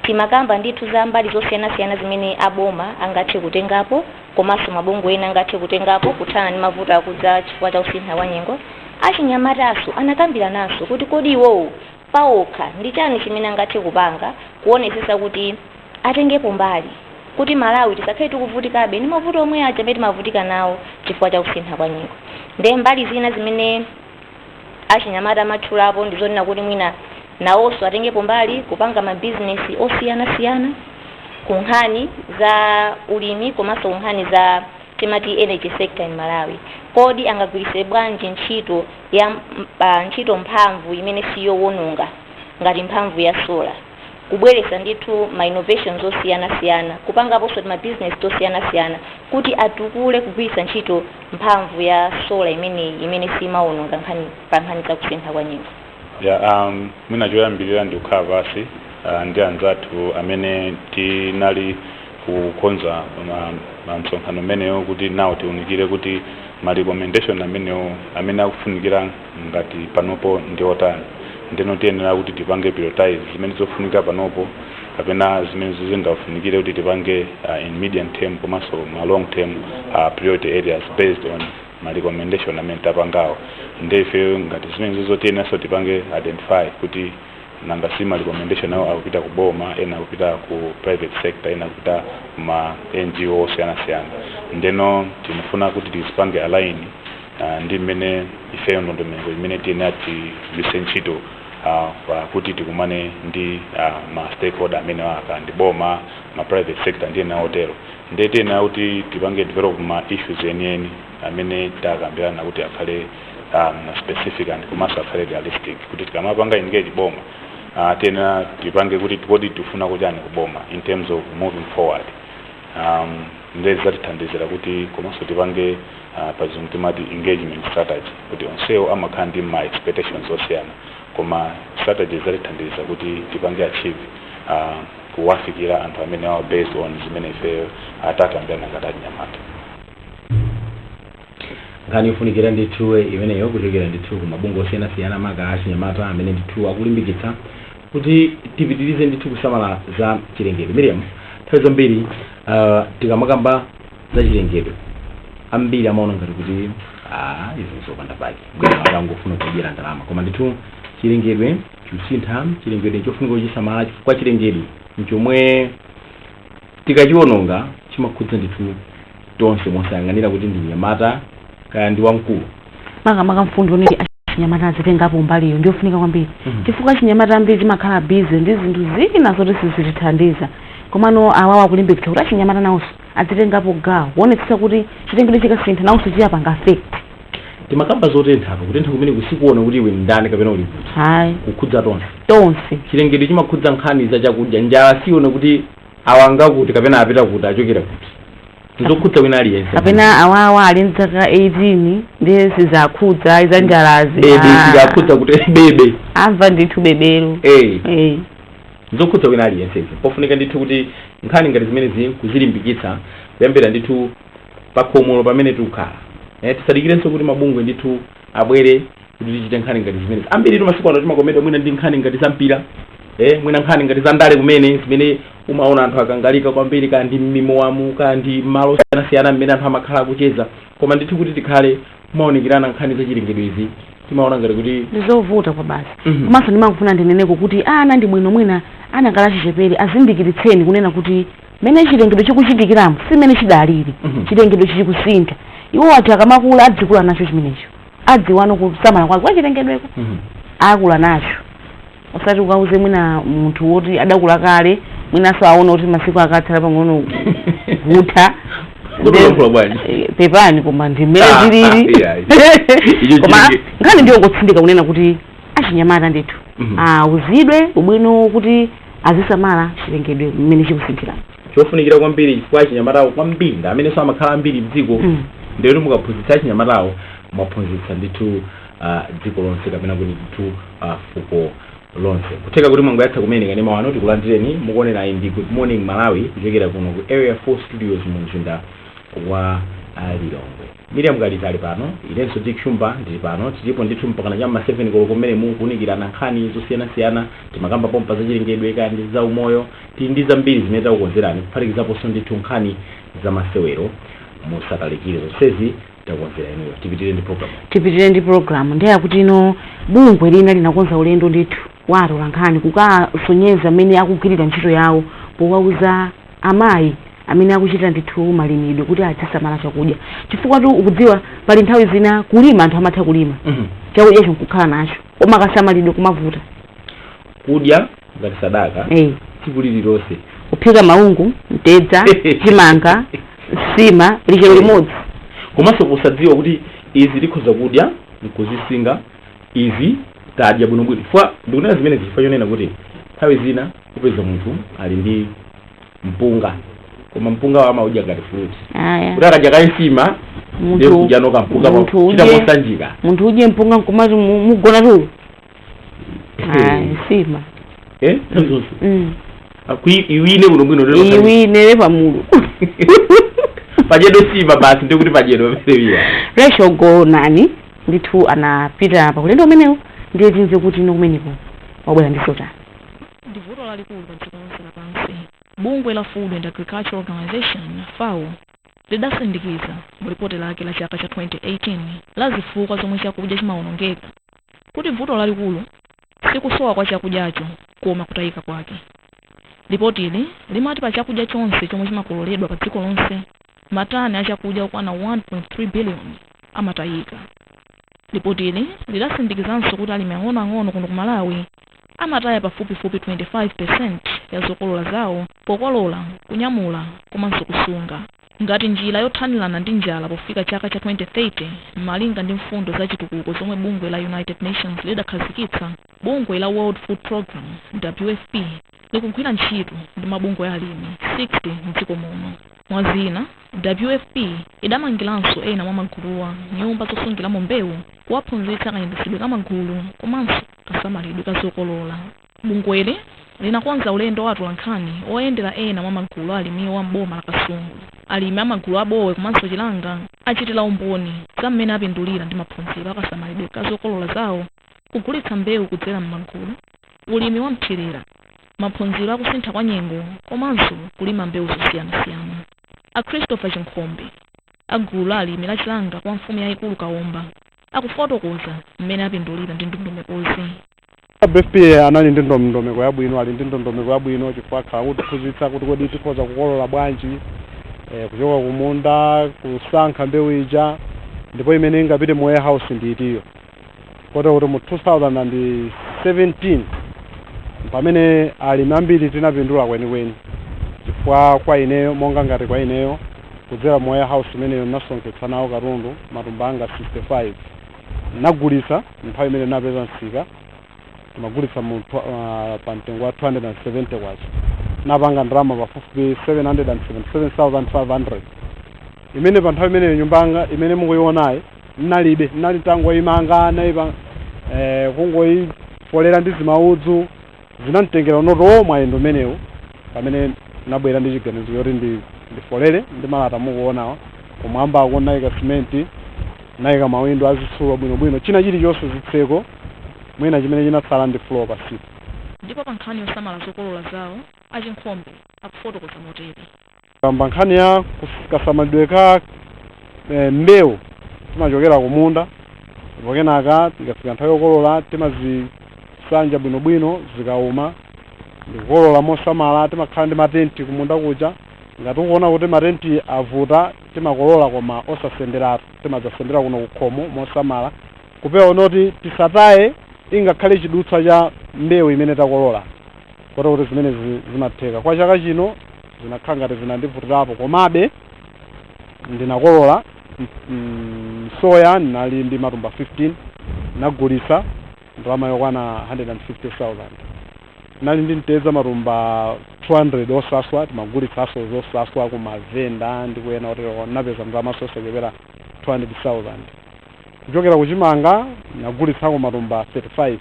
timakamba ndithu za mbali zosiyanasiyana zimene aboma angathe kutengapo komanso mabungwe ena angathe kutengapo kuthana ndi mavuto akudza chifukwa cha kusintha kwa nyengo achinyamataso anakambira naso kuti kodi iwowo paokha ndi chani chimene angathe kupanga kuonetsetsa kuti atengepo mbali kuti Malawi tisakhale tikuvutikabe ndi mavuto omwe aja amene timavutika nawo chifukwa cha kusintha kwa nyengo ndiye mbali zina zimene achinyamata amathulapo ndizonena kuti mwina nawonso atengepo mbali kupanga mabizinesi osiyanasiyana ku nkhani za ulimi komanso nkhani za timati energy sector in Malawi kodi angagwiritse bwanji ntchito ya ntchito mphamvu imene siyowononga ngati mphamvu ya solar kubweretsa ndithu ma innovations osiyanasiyana kupangaponso ma business osiyanasiyana kuti atukule kugwiritsa ntchito mphamvu ya solar imene simawononga nkhani za kusintha kwa nyengo mwina choyambirira ndi kukhala pasi ndi anzathu amene tinali kukonza msonkhano umenewo kuti nawo tiunikire kuti ma recommendation amenewo amene akufunikira ngati panopo ndi otani ndeno tiyenera kuti tipange prioritize zimene zofunika panopo kapena zimene zingafunikire kuti tipange in medium term komanso ma long term priority areas based on ma recommendation amene tapangawo ndefe ngati zimene zotiyeneranso tipange identify kuti nanga sima recommendation awo akupita ku boma ena akupita ku private sector ena akupita ma NGO osiyanasiyana ndeno tinafuna kuti tizipange align ndi mmene ifeyo ndondomeko imene tiyenera tigwiritse ntchito kuti tikumane ndi ma stakeholder amene waka ndi boma ma private sector ndi ena otero ndiye tiyenera kuti tipange develop ma issues enieni amene takambirana kuti akhale specific and komanso akhale realistic kuti tikamapanga engage boma tena tipange kuti kodi tifuna kuchani kuboma in terms of moving forward ndezi zatithandizira kuti komanso tipange pazungu timati engagement strategy kuti onsewo amakhala ndi ma expectations osiyana koma strategy zatithandiza kuti tipange achieve kuwafikira anthu amene awa based on zimene ife atakambirana ngati anyamata. Ngani ufunikira ndithu imeneyo kuchokera ndithu kumabungwe osiyana-siyana maka achinyamata amene ndithu akulimbikitsa kuti tipitirize ndithu kusamala za chilengedwe. Miriam, nthawi zambiri tikamakamba za chilengedwe ambiri amaona ngati kuti izo zopanda pake bwera angangofuna kudyera ndalama, koma ndithu chilengedwe chusintha, chilengedwe chofunika kuchisamala chifukwa chilengedwe nchomwe tikachiwononga chimakhudza ndithu tonse mosayang'anira kuti ndi nyamata kaya ndi wamkulu. Maka mfundo niti achinyamata azitengapo mbaliyo ndiofunika kwambiri chifukwa achinyamata ambiri timakhala busy ndi zinthu zina zoti sizitithandiza, komano awawa kulimbikitsa kuti achinyamata nawonso azitengapo gawo kuonetsetsa kuti chilengedwe chikasintha nawonso chiyapanga affect. Timakamba zotenthapo kutentha kumene kusikuona kuti iwe ndani kapena uli kuti hayi kukhudza tonse chilengedwe chimakhudza nkhani za chakudya, njala siona kuti awanga kuti kapena apita kuti achokera kuti tizokhudza wina aliyense kapena awawa ali mzaka 18 ndiye sizakhudza iza njalazi bebe sizakhudza kuti bebe amva ndithu bebero tizokhudza wina aliyense pofunika ndithu kuti nkhani ngati zimenezi kuzilimbikitsa kuyambira ndithu pakhomo pamene tikukhala tisadikirenso kuti mabungwe ndithu abwere kuti tichite nkhani ngati zimenezi. Ambiri masiku ano timakomedwa mwina ndi nkhani ngati za mpira mwina nkhani ngati za ndale kumene zimene umaona anthu akangalika kwambiri kandi mmimo wamu kandi malo osiyana-siyana mmene anthu amakhala akucheza, koma ndithu kuti tikhale kumaonekirana nkhani za chilengedwe izi timaona ngati kuti ndizovuta kwa basi. Komanso ndimangofuna ndineneko kuti ana ndi bwino mwina anakala chichepere azindikiritseni kunena kuti mene chilengedwe chikuchitikiramo si mene chidaliri chilengedwe chichikusintha. Iwo ati akamakula adzikula nacho chimenecho adziwano kusamala kwake kwa chilengedweko akula nacho, osati ukauze mwina munthu woti adakula kale mwina so aona kuti masiku akatsala pang'ono vuta pepani koma ndimene zilili koma nkhani ndiyo ngotsindika kunena kuti achinyamata ndithu uzidwe ubwino kuti azisamala chilengedwe mmene chikusinthiramo. chofunikira kwambiri chifukwa achinyamatawo kwambiri amene so amakhala ambiri mdziko ndero mukaphunzitsa achinyamatawo mwaphunzitsa ndithu dziko lonse kapena kuti ndithu fuko lonse. Kutheka kuti mwangoyatsa kumene kane mawano tikulandireni mukuonera ndi Good Morning Malawi kuchokera kuno ku Area 4 Studios mu mzinda wa Lilongwe. Miriam Galiza ali pano, inenso Dikhumba ndili pano, tilipo ndithu mpakana chamma 7 koloko kumene mukuunikirana nkhani zosiyana-siyana, timakamba pompa za chilengedwe kandi za umoyo, tili ndi zambiri zimene takukonzerani kuphatikizaponso ndithu nkhani za masewero musatalikire zonsezi takukonzera inuyo. Tipitire ndi program ndiye kuti ino bungwe lina linakonza ulendo ndithu watola nkhani kukasonyeza amene akugwirira ntchito yawo powauza amayi amene akuchita ndithu malimidwe kuti azisamala chakudya, chifukwa tu ukudziwa pali nthawi zina kulima anthu amatha kulima chakudya chikukhala nacho koma akasamalidwe kumavuta kudya ngati sadaka tsiku lililonse kuphika maungu, mtedza, chimanga, sima lichero limodzi. Komanso kusadziwa kuti izi likhoza kudya nkuzisinga izi tadya bwinobwino, chifukwa ndikunena zimene zifukwa chonena kuti nthawi zina kupeza munthu ali ndi mpunga koma mpunga wa amaudya ngati fruit kuti akadya kansima ndiye kudya noka mpunga chitamosanjika munthu udye mpunga nkumati mugona tu sima iwine bwinobwino iwine pamulu pajedo sima basi ndikuti pajedo perewiya resho go nani ndithu anapita pakulendo umenewo ndiye tinze kuti ino kumeneko wabwera ndisota ndivuto lalikulu pa dziko lonse lapansi. Bungwe la Food and Agricultural Organization FAO lidasindikiza mu ripoti lake la chaka cha 2018 la zifukwa zomwe chakudya chimawonongeka kuti vuto lalikulu sikusowa kwa chakudyacho koma kutayika kwake. Ripoti ili limati pa chakudya chonse chomwe chimakololedwa pa dziko lonse matani a chakudya okwana 1.3 billion amatayika. Ripoti ili lidasindikizanso kuti alimi ang'ono kuno ku Malawi amataya pafupifupi 25% ya zokolola zawo pokolola, kunyamula komanso kusunga. ngati njira yothanirana ndi njala pofika chaka cha 2030 malinga ndi mfundo za chitukuko zomwe bungwe la United Nations lidakhazikitsa. Bungwe la World Food Program WFP likugwira ntchito ndi mabungwe alimi 60 mdziko muno. Mwazina WFP idamangiranso ena mwa maguluwa nyumba zosungiramo mbewu kuwaphunzitsa kayendetsedwe ka magulu komanso kasamalidwe ka zokolola. Bungweli linakonza ulendo wa atolankhani oyendera ena mwa magulu alimiwo wa mboma la Kasungu. Alimi amagulu abowe komanso chilanga achitira umboni za mmene apindulira ndi maphunziro akasamalidwe ka zokolola zawo, kugulitsa mbewu kudzera m'magulu, ulimi wa mthirira, maphunziro akusintha kwa nyengo komanso kulima mbewu zosiyanasiyana. A Christopher Chinkhombe agulu alimi la chilanga kwa mfumu yayikulu Kaomba akufotokoza mmene apindulira ndi ndondomekozi. WFP anali ndi ndondomeko yabwino, ali ndi ndondomeko yabwino chifukwa akhala kutiphunzitsa kuti kodi tikhoza kukolola bwanji, kuchoka kumunda, kusankha mbewu ija, ndipo imene ingapite mu warehouse ndi itiyo. Kotero kuti mu 2017 pamene alimi ambiri tinapindula kwenikweni chifukwa kwa ineyo monga ngati kwa ineyo kudzera mu warehouse imeneyo nasonkhetsa nawo katundu matumba anga 65 nagulitsa nthawi imene napeza msika timagulitsa pa mtengo wa 270 kwacha napanga ndalama pafupi 777,500 imene pa nthawi imeneyo nyumbanga imene mukuyionayi nali tango imanga naipa kungoyifolera ndi zimaudzu zinamtengera unoto mwayendo umenewu pamene nabwera ndi chiganizo yoti ndifolere ndi malata mukuonawa kumwambako nayika simenti nayika mawindo azitsulo bwinobwino china chilichonse zitseko mwina chimene chinatsala ndi floor pasipo. Ndipo pa nkhani yosamala zokolola zawo Chinkhombe akufotokoza motere. Kamba nkhani ya kasamalidwe ka mbewu timachokera kumunda ndipo kenaka tikafika nthawi yokolola timazisanja bwinobwino zikauma ndikukolola mosamala. Timakhala ndi matenti kumunda kuja ngati ukuona kuti matenti avuta timakolola koma osasenderatu timadzasendera kuno kukhomo mosamala kupewa unoti tisataye ingakhale chidutswa cha mbewu imene takolola. Kotero kuti zimene zimatheka kwa chaka chino zinakhala ngati zinandivutirapo komabe ndinakolola soya nali ndi matumba 15 nagulitsa ndalama yokwana 150,000. Nali ndi mtedza matumba 200 osaswa timagulitsaso zosaswa kumavenda ndi kuyena kotero napeza ndalama zosachepera 200,000. Kuchokera kuchimanga nagulitsako matumba 35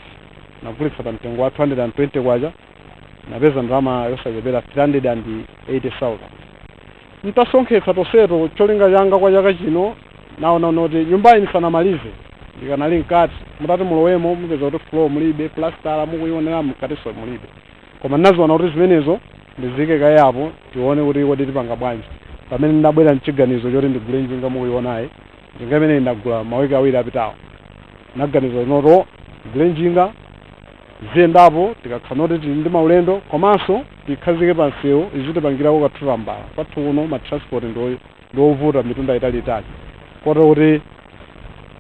nagulitsa pa mtengo wa 220 kwacha napeza ndalama yosachepera 380,000. Ntasonkhetsa toseto cholinga changa kwa chaka chino naona kuti nyumbayi nisanamalize ndikanali mkati mutati mulowemo mupeza kuti floor mulibe, plastala mukuyionera mkatinso mulibe, koma naziona kuti zimenezo ndizike kayapo tione kuti kodi tipanga bwanji. Pamene ndabwera mchiganizo choti ndigule njinga mukuyionayi njinga imene ndagula mawiki awiri apitawo naganizo inoto ndigule njinga ziyendapo tikakhala kuti tili ndi maulendo komanso tikhazike pa msewu izitipangirako kathuta mbala kwathu kuno matransport ndiovuta mitunda italiitali. Kotero kuti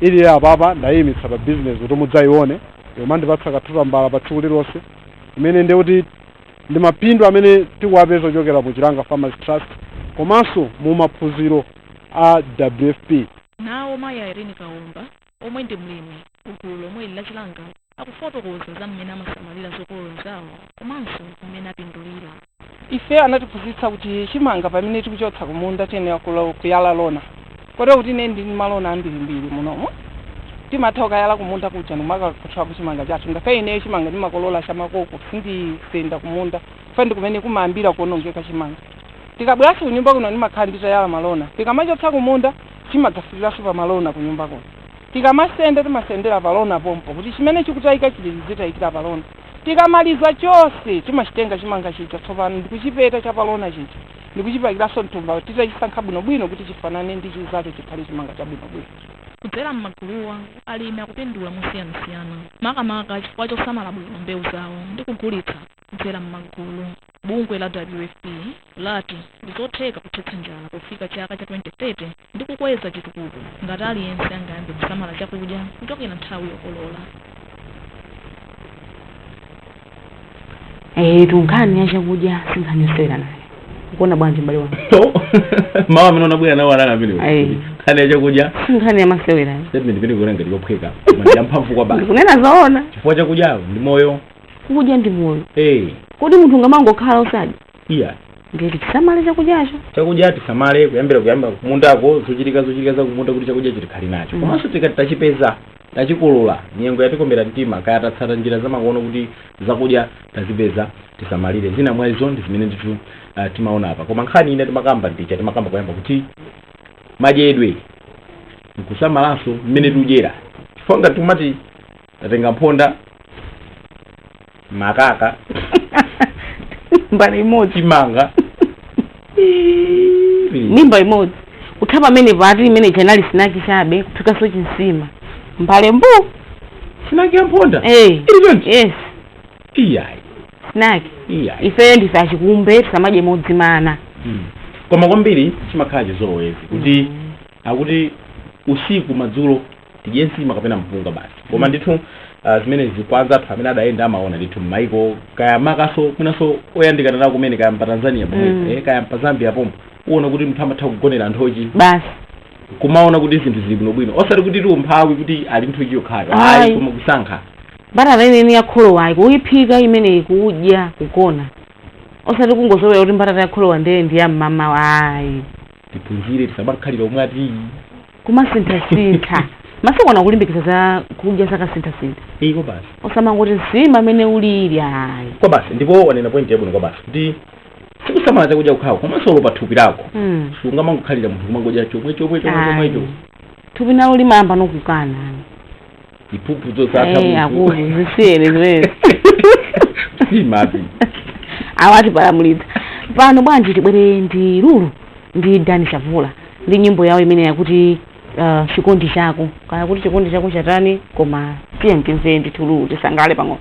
ili apapa ndayimitsa pa business kuti mudzayione yomwe ndipatsa kathuta mbala pa tsiku lilonse imene ndi kuti ndi mapindu amene tikuwapeza ochokera mu Chilanga Farmers Trust komanso mu maphunziro a WFP. Nawo mayi Irene Kaomba omwe ndi mlimi ugulu lomwe la Chilanga akufotokoza za mmene amasamalira zokolola zawo komanso mmene apindulira. Ife anatiphunzitsa kuti chimanga pamene tikuchotsa kumunda tiyenera kuyala lona. Kotero kuti ine ndi malona ambirimbiri munomo timatha kuyala kumunda kuja ndimakakutha kuchimanga chathu ngakhale ineyo chimanga ndimakolola chamakoko sindisenda kumunda fa ndi kumene kumayambira kuonongeka chimanga. Tikabweranso kunyumba kuno ndimakhala nditayala malona tikamachotsa kumunda chimadzafiriranso pa malona kunyumba kuno. Tikamasenda timasendera palona pompo kuti chimene chikutayika chili zitayikira palona. Tikamaliza chose timachitenga chimanga chija tsopano ndikuchipeta cha palona chija ndikuchipakiraso mtumba titachisankha bwinobwino kuti chifanane ndi chizake chikhale chimanga cha bwinobwino. Kudzera m'maguluwa alimi akupindula mosiyanasiyana makamaka chifukwa chosamala bwino mbewu zawo ndi kugulitsa kudzera m'magulu. Bungwe la WFP lati ndizotheka kuthetsa njala kufika chaka cha 2030 ndi kukweza chitukuko ngati aliyense angayambe kusamala chakudya kuchokera nthawi yokolola. Tunkhani ya chakudya sinkhani yosewera nayo kuona bwanji mbali wangu mawa mino nabwera nawo alala amene khani ya chakudya nkhani ya masewera statement vini kulenga ndikophweka ya mphamvu kwa basi kunena zoona chifukwa chakudya ndi moyo kudya ndi moyo kodi munthu ngamangokhala usadi iya ngeti tisamale chakudya tisamale kuyamba kumundako zochitika za kumunda kuti chakudya chitikhali nacho komanso tikati tachipeza tachikolola nyengo yatikombera mtima kaya tatsata njira zamakono kuti zakudya tazipeza tisamalire zina mwazo ndi zimene ndithu timaona apa koma nkhani ine timakamba kuyamba kuti madyedwe nkusamalanso mmene tudyera chifukwa tumati tatenga mphonda makaka mbali imodzi chimanga mimba imodzi uthapa amene pati imene chanali sinaki chabe kuphikaso chinsima mbale mbu sinaki ya mphonda yes iyayi sinaki ife ndife achikumbe tisamadye modzimana koma kwambiri chimakhala chizolowezi kuti akuti usiku madzulo tidye nsima kapena mpunga basi koma ndithu zimene zikwanza athu amene adayenda amaona ndithu m'maiko kaya makaso kunaso oyandikana nawo kumene kaya mpa Tanzania pomwe kaya mpa Zambia pomwe uwona kuti munthu amatha kugonera anthochi basi kumaona kuti zinthu zili bwinobwino osati kuti umphawi kuti ali nthochi yokhala ayi koma kusankha mbatata ineni yakholowa ayi kuyiphika imeneyi kudya kugona osati kungozolera kuti mbatata yakholowa ndi ya mmama ayi tiphunzire tisamakhalira omwe ati kumasintha masokona kulimbikitsa za kudya zakasintha-sintha iko basi osamangoti nsima amene ulili ayi kwa basi ndipo wanena point yabwino kwa basi kuti sikusamala chakudya kukhawa komanso pa thupi lako sungamangokhalira munthu kumangodya chomwecho thupi nawo limayamba nokukana iphuphu zosatha akulu zisiyene ziwezi simapi awati palamulitsa pano bwanji tibwere ndi Lulu ndi Dani Chavula ndi nyimbo yawo imene yakuti chikondi chako kana kuti chikondi chako chatani koma tiye mtimve ndithu Lulu tisangale pang'ono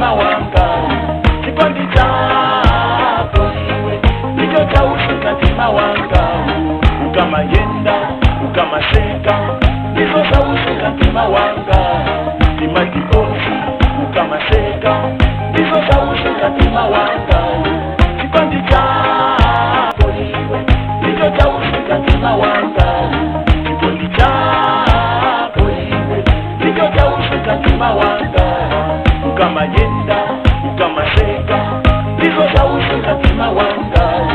mtima wanga chikondi chako iwe ndicho chausunga mtima wanga ukamayenda ukamaseka ndizo chausunga mtima wanga timatibosi ukamaseka ndizo chausunga mtima wanga chikondi chako iwe ndicho chausunga mtima wanga chikondi chako iwe ndicho chausunga mtima wanga ukamayenda ukamaseka ndizo chausunga mtima wanga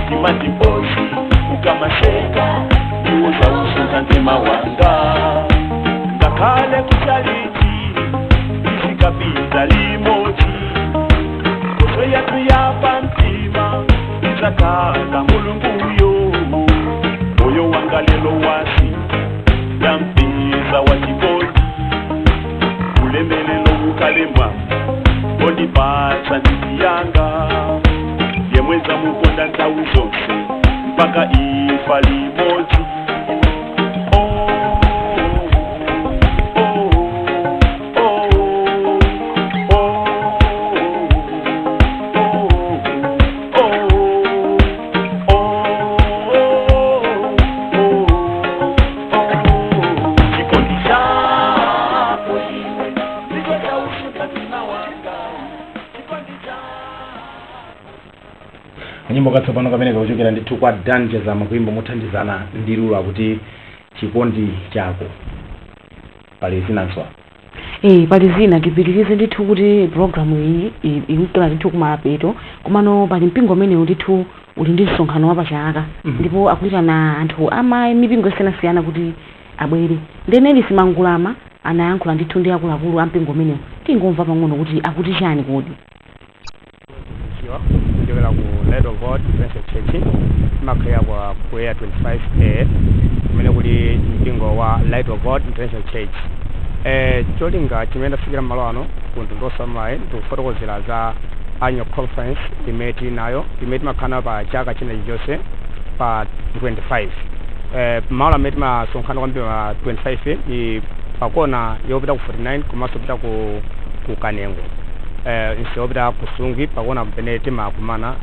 timatibosi ukamaseka ndizo chausunga mtima wanga ngakhale kuchaliti isikapita limoti koso yatu yapa mtima izakala mulunguyo moyo wanga lelo wasi yampiza wachikoti ulemelelo ukalemwa ondipatsa ndiyanga yemweza mukonda nthawi zonse mpaka ifa limodzi. nyimbo katsopano kamene kakuchokera ndithu kwa danje za makuimbo mothandizana ndi Lulu akuti chikondi chako pali zinanso pali zina tipitirize ndithu kuti programu iyi ikukhala ndithu kumapeto komano pali mpingo umene ndithu uli ndi msonkhano wa pachaka ndipo akuyitana anthu ama mipingo isiyanasiyana kuti abwere ndeneli simangulama anayankhula ndithu ndi akuluakulu a mpingo umenewu tingomva pang'ono kuti akuti chani kodi kuchokera ku Light of God Adventist Church makhaya kwa Kuya 25A kumene kuli mpingo wa Light of God Adventist Church. Cholinga chimene tafikira malo ano kunthu ndosamai ndikufotokozera za annual conference imeti nayo imeti makhana pa chaka china chonse pa 25 malo ameti masonkhana kwambiri pa 25 ni pakona yopita ku 49 komanso pita ku Kanengo insiopita kusungi pakona pene timakumana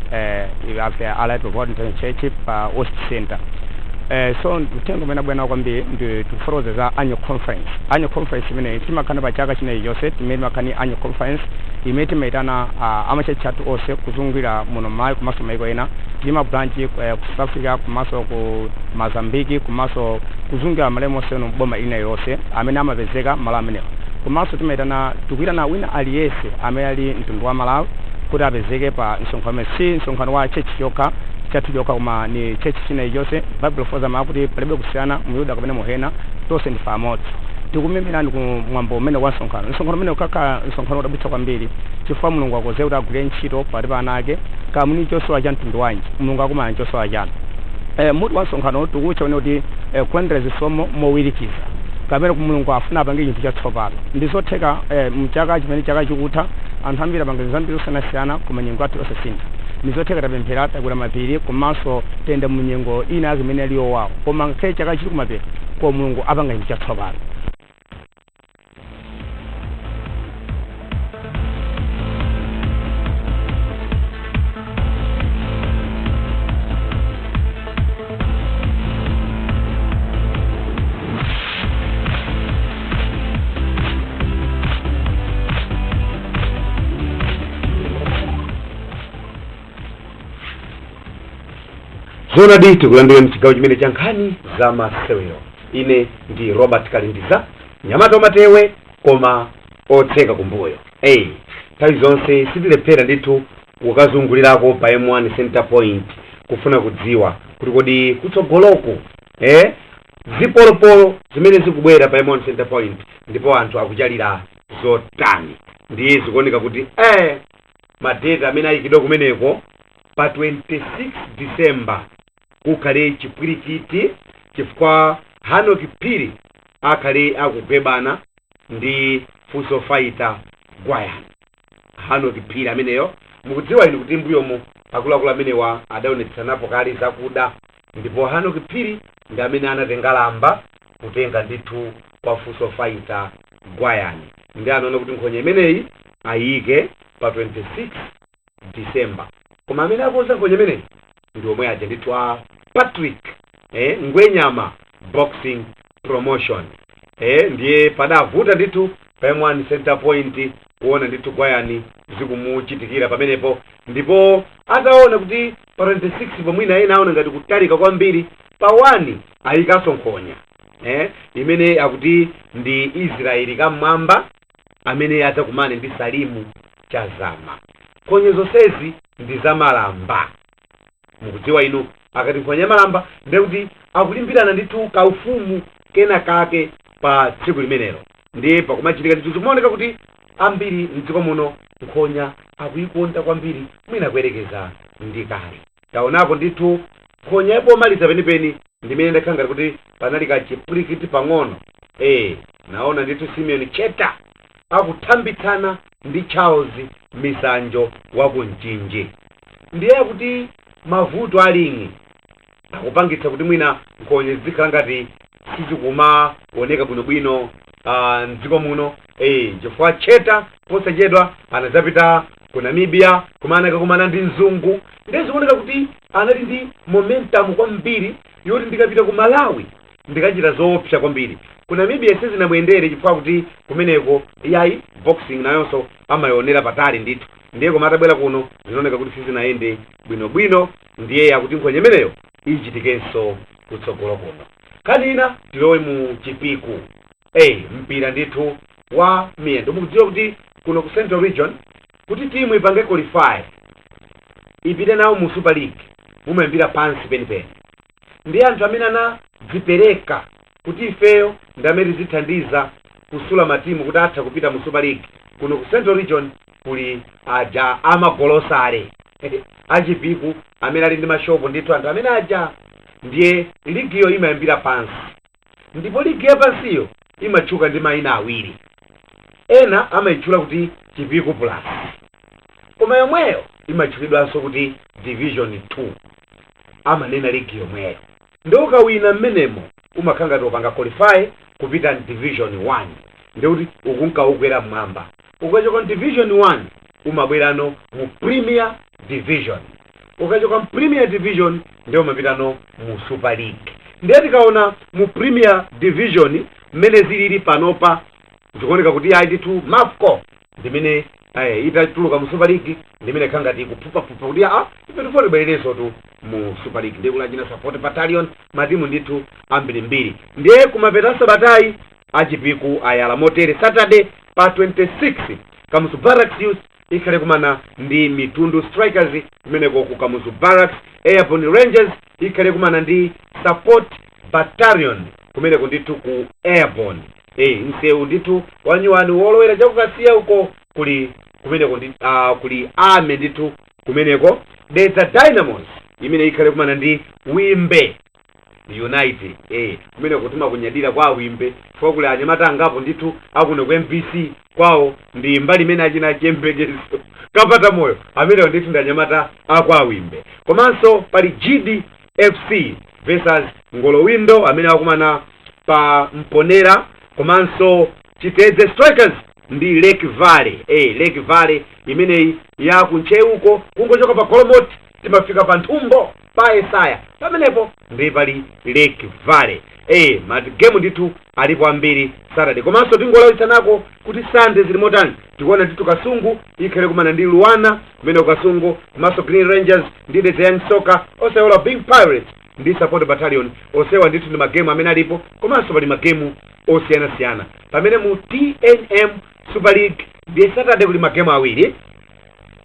after Light of God Church pa Host Center. So mtengo mena bwana kwambiri ndi tufotokoza za annual conference imene timakhana pa chaka china chonse timene makhani annual conference imeti maitana amachechi athu onse kuzungulira muno mai komanso maiko ena ndima branch ku South Africa komanso ku Mozambique komanso kuzungulira malemo onse no boma ina yonse amene amapezeka malo amenewo komanso timaitana tikuyitana wina aliyese amene ali mtundu wa Malawi kuti apezeke pa msonkhano si msonkhano wa church yokha chathu yokha koma ni church china yonse Bible for zama kuti palibe kusiyana muyuda kapena muhena tonse ndi pamodzi tikumemera ndi kumwambo umene wa msonkhano umene ukakhala msonkhano udabwitsa kwambiri chifukwa Mulungu akoze kuti agwire ntchito pakati pa ana ake kamuni chosowa cha mtundu wanji Mulungu akumana chosowa chanu muti wa msonkhano tikutcha kuti kulandira zisomo mowirikiza kapena Mulungu afuna apange chinthu chatsopano ndizotheka mchaka chimene chaka chikutha anthu ambiri apange zambiri zosiyanasiyana koma nyengo athu osasintha ndizotheka tapemphera takwera mapiri komanso tende mu nyengo ina imene aliyo wawo koma ngakhale chaka chili kumapeto kwa Mulungu apanga chinthu chatsopano. Zona ditu kulandira mchigawo chimene cha nkhani za masewero ine ndi Robert Kalindiza nyamata matewe koma otseka kumbuyo nthawi zonse sitilephera ndithu kukazungulirako pa M1 Center Point kufuna kudziwa kuti kodi kutsogoloko zipolopolo zimene zikubwera pa M1 Center Point ndipo anthu akuchalira zotani ndiye zikuoneka kuti madeta amene ayikidwa kumeneko pa 26 December kukhale chipwirikiti chifukwa Hanoki Phiri akhale akugwebana ndi Fuso Fighter Gwayana. Hanoki Phiri ameneyo mukudziwa inu kuti mbuyomo akuluakulu amenewa adaonetsanapo kale zakuda ndipo Hanoki Phiri ndi amene anatenga lamba kutenga ndithu kwa Fuso Fighter Gwayana ndi anaona kuti nkhonya imeneyi ayike pa 26 December. Koma amene akonza nkhonya imeneyi ndi omwe aja ndithu a Patrick Ngwenyama Boxing Promotion. Ndiye padavuta ndithu pa center point kuona ndithu kwayani zikumuchitikira pamenepo, ndipo ataona kuti pa 26 pomwina ena aona ngati kutalika kwambiri, pa 1 ayikaso nkhonya imene akuti ndi Israeli kamwamba amene adzakumane ndi Salimu Chazama. Nkhonya zonsezi ndi za malamba, mukudziwa inu akati nkhonya malamba ndiye kuti akulimbirana ndithu kaufumu kena kake pa tsiku limenelo. Ndiye pakumachitika ndithu zimaoneka kuti ambiri mdziko muno nkhonya akuyikonda kwambiri, mwina kuyerekeza ndi kale. Taonapo ndithu nkhonya yapomaliza penipeni ndimene ndakhanga kuti panali kachipwirikiti pang'ono. Naona ndithu Simeon Cheta akuthambitsana ndi Charles Misanjo wa Kunjinji. Ndiye kuti mavuto alingi akupangitsa kuti mwina nkhonya zikhala ngati sizikumaoneka bwinobwino mdziko muno. Chifukwa Cheta posachedwa anadzapita ku Namibia kumana ndi mzungu, ndiye zikuoneka kuti anali ndi momentum kwambiri yoti ndikapita ku Malawi ndikachita zoopsa kwambiri. Ku Namibia sizinamuyendere chifukwa kuti kumeneko yayi boxing nayonso amayionera patali ndithu. Ndiye koma atabwera kuno zinaoneka kuti sizinayende bwinobwino, ndiye akuti nkhonya imeneyo ichitikenso kutsogolo kuno. Kanina tilowe mu chipiku mpira ndithu wa miyendo. Mukudziwa kuti kuno ku Central Region kuti timu ipange qualify ipite nawo mu Super League mumayambira pansi penipeni. Ndiye anthu amene anadzipereka kuti ifeyo ndamene zithandiza kusula matimu kuti atha kupita mu Super League. Kuno ku Central Region kuli aja amagolosale achipiku amene ali ndi mashopo ndithu anthu amene aja. Ndiye ligiyo imayambira pansi, ndipo ligi ya pansiyo imatchuka ndi mayina awiri. Ena amayitchula kuti Chipiku Plus, koma yomweyo imatchulidwanso kuti Division 2, amanena ligi yomweyo. Ndiye ukawina mmenemo umakhanga topanga qualify kupita Division 1, ndiye kuti ukunkakwera mmwamba. Ukachoka Division 1 umabwerano mu Premier Division, ukachoka mu Premier Division ndiye umapitano mu Super League. Ndiye tikaona mu Premier Division mmene zilili panopa zikuoneka kuti ndithu Mafco ndimene itatuluka mu Super League, ndimene khanga tikuphupa kuti ife tifoti bwerereso tu mu Super League. Ndiye kulachina support battalion matimu ndithu ambirimbiri. Ndiye kumapeta sabatayi achipiku ayala motere Saturday pa 26 Kamuzu Barracks Youth ikhale kumana ndi Mitundu Strikers, kumeneko ku Kamuzu Barracks. Airborne Rangers ikhale kumana ndi Support Battalion, kumeneko ndithu ku Airborne. Msewu ndithu wanyuwani wolowera chakukasiya uko kuli kumeneko kuli Army ndithu kumeneko. Dedza Dynamos imene ikhale kumana ndi Wimbe United. Kumeneko timakunyadira kwa Wimbe chifukwa kuli anyamata angapo ndithu akuno ku MBC kwawo ndi mbali imene achina chembekezo kapata moyo amene ndithu ndi anyamata akwa Wimbe. Komanso pali GDFC versus Ngolowindo amene akumana pa Mponera. Komanso Chitedze Strikers ndi Lake Valley. Lake Valley imeneyi ya kuncheuko kungochoka pa Kolomoti timafika pa Nthumbo pa Esaya pamenepo ndi pali Lake Valley. Game ndithu alipo ambiri Saturday. Komanso tingolawitsanako kuti Sunday zili motani. Tikuona ndithu Kasungu ikhale kumana ndi Luwana kumene Kasungu, komanso Green Rangers ndi the Young Soccer, osewa Big Pirates ndi Support Battalion. Osewa ndithu ndi magemu amene alipo, komanso pali magemu osiyana-siyana. Pamene mu TNM Super League ndiye Saturday kuli magemu awiri,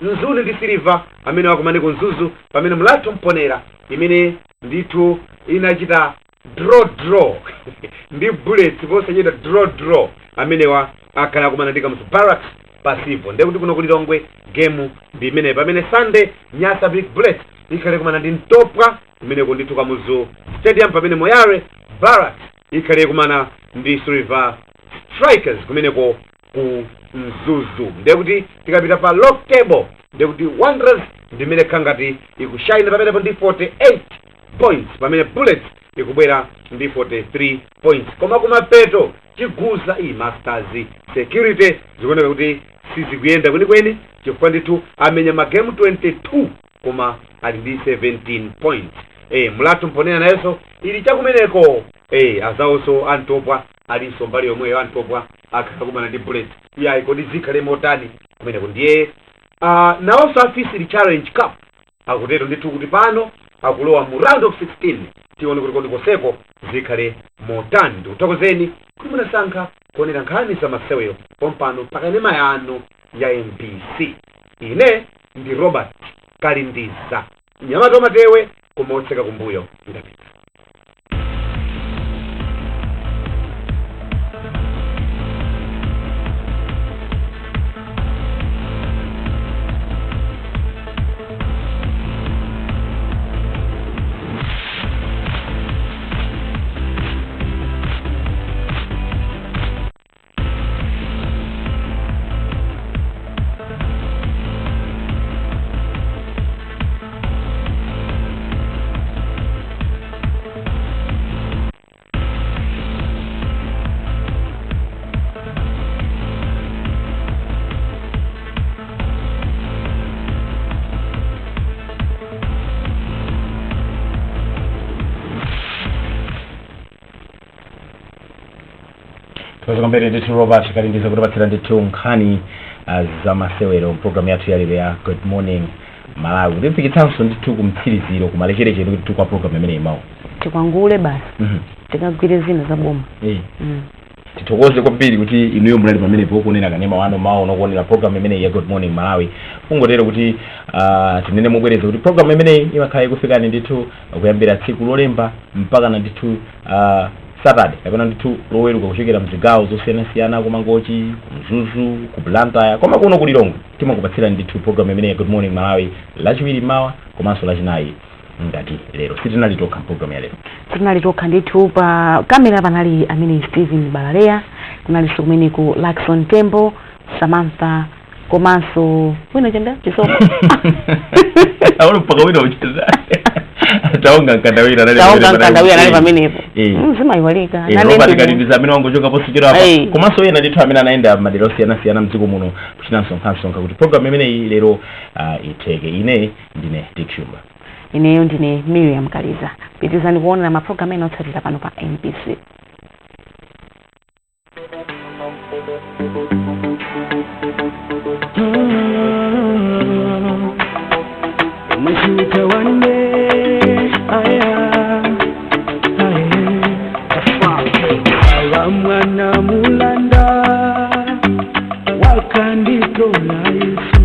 Nzuni ndi Silver amene wakumane ku Nzuzu, pamene Mlatho Mponera imene ndithu inachita draw ndi Bullets posachita draw amene wa akhala kumana ndi Kamuzu Barracks pasivo. Ndiye kuti kuno kulilongwe game ndi imene. Pamene Sunday Nyasa Big Bullets ikhale kumana ndi Ntopwa imene ndithu Kamuzu Stadium, pamene Moyale Barracks ikhale kumana ndi Silver Strikers kumeneko ku Nzuzu. Ndiye kuti tikapita pa log table ndiye kuti Wanderers ndimene khangati ikushine pamenepo ndi 48 points, pamene Bullets ikubwera ndi 43 points. Koma kumapeto Chiguza Masters Security zikuoneka kuti sizikuyenda kwenikweni chifukwa ndithu amenya magemu 22 koma ali ndi 17 points. Mulatu mponena nayenso ili chakumeneko azawonso Antopwa alinso mbali yomweyo Antopwa akhala kumana ndi Bullet yayi kodi zikhale motani kumeneko ndiye nawonso afisiri Challenge Cup akutero ndithu kuti pano akulowa mu round of 16 tione kuti kodi koseko zikhale motani. Ndikuthokozeni kuti munasankha kuonera nkhani za masewero pompano pakanema yanu ya MBC. Ine ndi Robert Kalindiza Nyamata Matewe kumotseka kumbuyo ndapita. Tukazombere ndithu Robert Kalindiza kuti patsira ndithu nkhani za masewero program yathu ya lero ya Good Morning Malawi. Ndipikitsanso ndithu kumtsiriziro kumalechereche kuti kwa program imene imawo. Tikwangule basi. Tikagwire zina za boma. Tithokoze kwambiri kuti inuyo mulali pamenepo kuonera kanema wano mawu nokuonera program imene ya Good Morning Malawi. Kungotero kuti tinene mubwereza kuti program imene imakhala ikufikani ndithu kuyambira tsiku lolemba mpaka na ndithu Saturday kapena ndithu loweruka kuchokera mzigawo zosiyanasiyana kumangochi kumzuzu kupulantaya koma kuno kulilongo timakupatsira ndithu program imene ya Good Morning Malawi lachiwiri mawa komanso lachinayi ngati lero. Sitinalitokha program ya lero, tinalitokha ndithu pa kamera panali amene Steven Balaleya, kunalinso kumene ku Lakson Tembo, Samantha komanso wina chenda chisomo awolo mpaka wina ucheza taonga nkandawira nali pamenepo mzima iwalika Robert Kalindiza amene wangochoka posikira hapa komanso yena ndithu amene anaenda madera osiyana mdziko muno kuchinanso nkhansonga kuti program imene iyi lero iteke. Ine ndine Dikshumba. Ineyo ndine Miriam Kaliza. Pitizani kuona maprogram ena otsatira pano pa MBC. Mashuta wande aya mwana mulanda wakandito na Yesu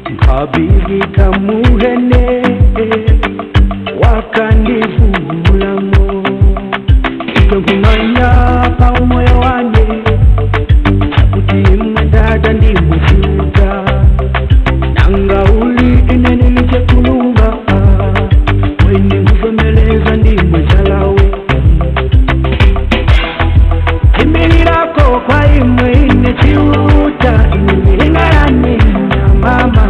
nkabirika muhene wakandivulamo kumanya pa umoyo wanje kuti mdada ndi mushuta nanga uli inene lichekulunga wende nguzomeleza ndi mwezalawe imirako kwa imwe ine chiuta imilingarani na mama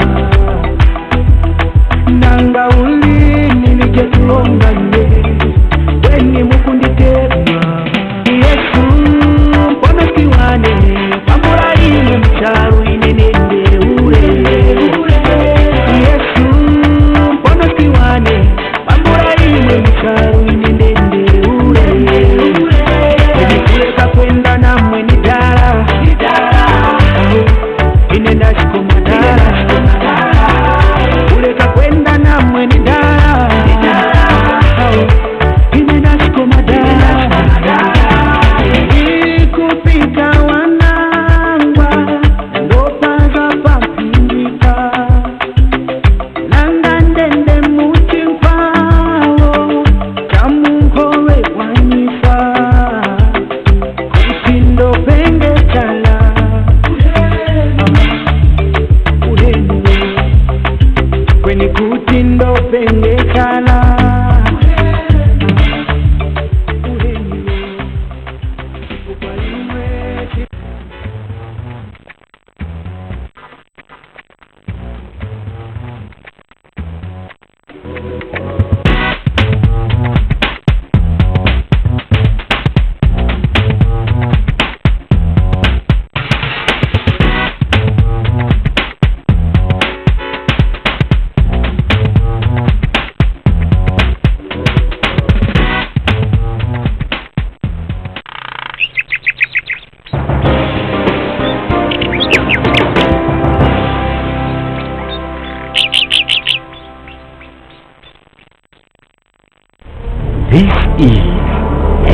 This is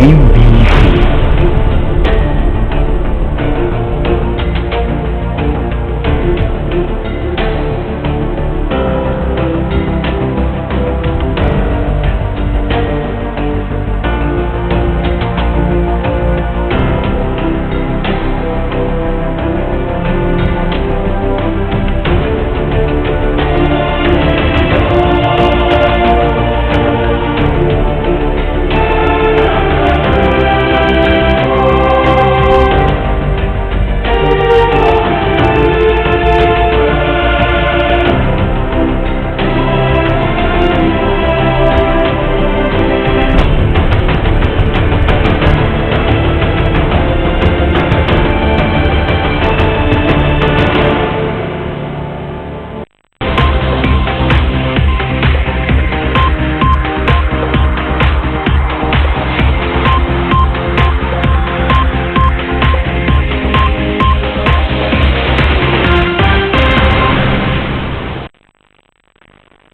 MBC.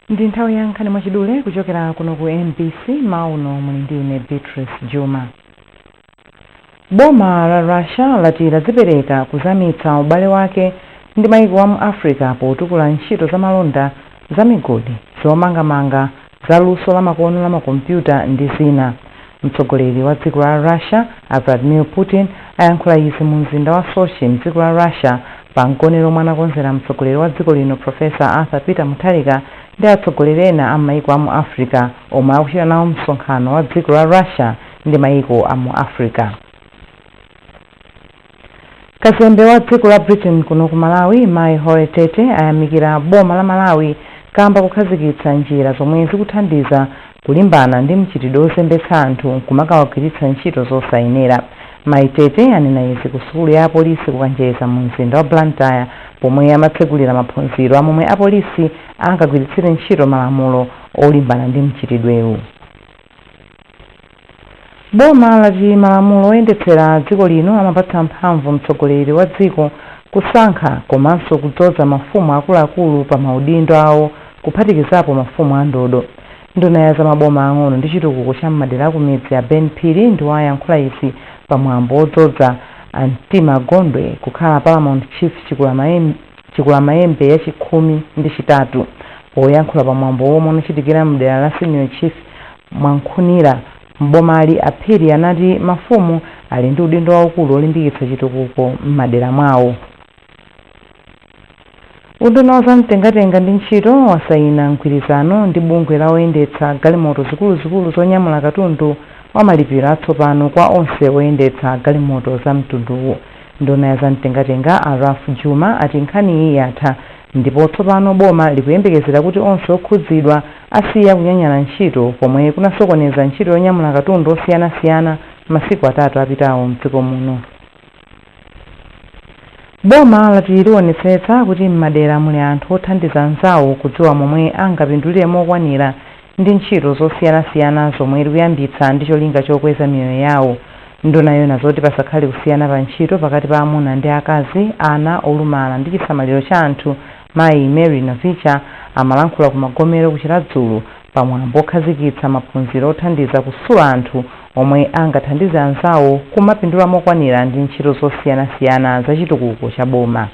Ndi nthawi ya nkhani mwachidule kuchokera kuno ku MBC mauno muli ndine Beatrice Juma. Boma la Russia lati ladzipereka kuzamitsa ubale wake ndi maiko a mu Africa potukula ntchito za malonda za migodi zomangamanga za luso la makono la makompyuta ndi zina. Mtsogoleri wa dziko la Russia Vladimir Putin ayankhula izi mu mzinda wa Sochi mdziko la Russia pa mgonero omwe anakonzera mtsogoleri wa dziko lino Profesa Arthur Peter Mutharika ndi atsogoleri ena a maiko a mu Africa omwe akuchita nawo msonkhano wa dziko la Russia ndi maiko a mu Africa. Kazembe wa dziko la Britain kuno ku Malawi Mai Hore Tete ayamikira boma la Malawi kamba kukhazikitsa njira zomwe zikuthandiza kulimbana ndi mchitidwe ozembetsa anthu kumakawagwiritsa ntchito zosayenera. Mai Tete anena izi ku sukulu ya apolisi kukanjeza mu mzinda wa Blantyre pomwe amatsegulira maphunziro amomwe apolisi angagwiritsire ntchito malamulo olimbana ndi mchitidwewu. Boma lati malamulo oyendetsera dziko lino amapatsa mphamvu mtsogoleri wa dziko kusankha komanso kudzoza mafumu akuluakulu pa maudindo awo kuphatikizapo mafumu andodo. Nduna ya zamaboma ang'ono ndi chitukuko cha m'madera ku midzi ya Ben Phiri ndi wayankhula izi pamwambo odzoza Antima Gondwe kukhala Paramount Chief Chikula Mayembe ya chikhumi ndi chitatu. Poyankhula pamwambo omwe unachitikira mdera la Senior Chief Mwankhunira mbomali aphiri anati mafumu ali ndi udindo waukulu olimbikitsa chitukuko m'madera mwawo. Unduna wa mtengatenga ndi ntchito wasayina mgwirizano ndi bungwe la oyendetsa galimoto zikuluzikulu zonyamula katundu wa malipiro atsopano kwa onse oyendetsa galimoto za mtunduwu. Nduna ya mtengatenga Arafu Juma ati nkhani iyi yatha ndipo tsopano boma likuyembekezera kuti onse okhudzidwa asiya kunyanyala ntchito pomwe kunasokoneza ntchito yonyamula katundu osiyanasiyana masiku atatu apitawo mdziko muno. Boma lati liwonetsetsa kuti m'madera muli anthu othandiza anzawo kudziwa momwe angapindulire mokwanira ndi ntchito zosiyanasiyana zomwe likuyambitsa ndi cholinga chokweza miyoyo yawo. Ndunayo nazoti pasakhale kusiyana pa ntchito pakati pa amuna ndi akazi, ana olumala ndi chisamaliro cha anthu. Mayi Mary Navicha amalankhula ku magomero kuchita dzulo pamwambo okhazikitsa maphunziro othandiza kusula anthu omwe angathandize anzawo kumapindula mokwanira ndi ntchito zosiyanasiyana za chitukuko cha boma.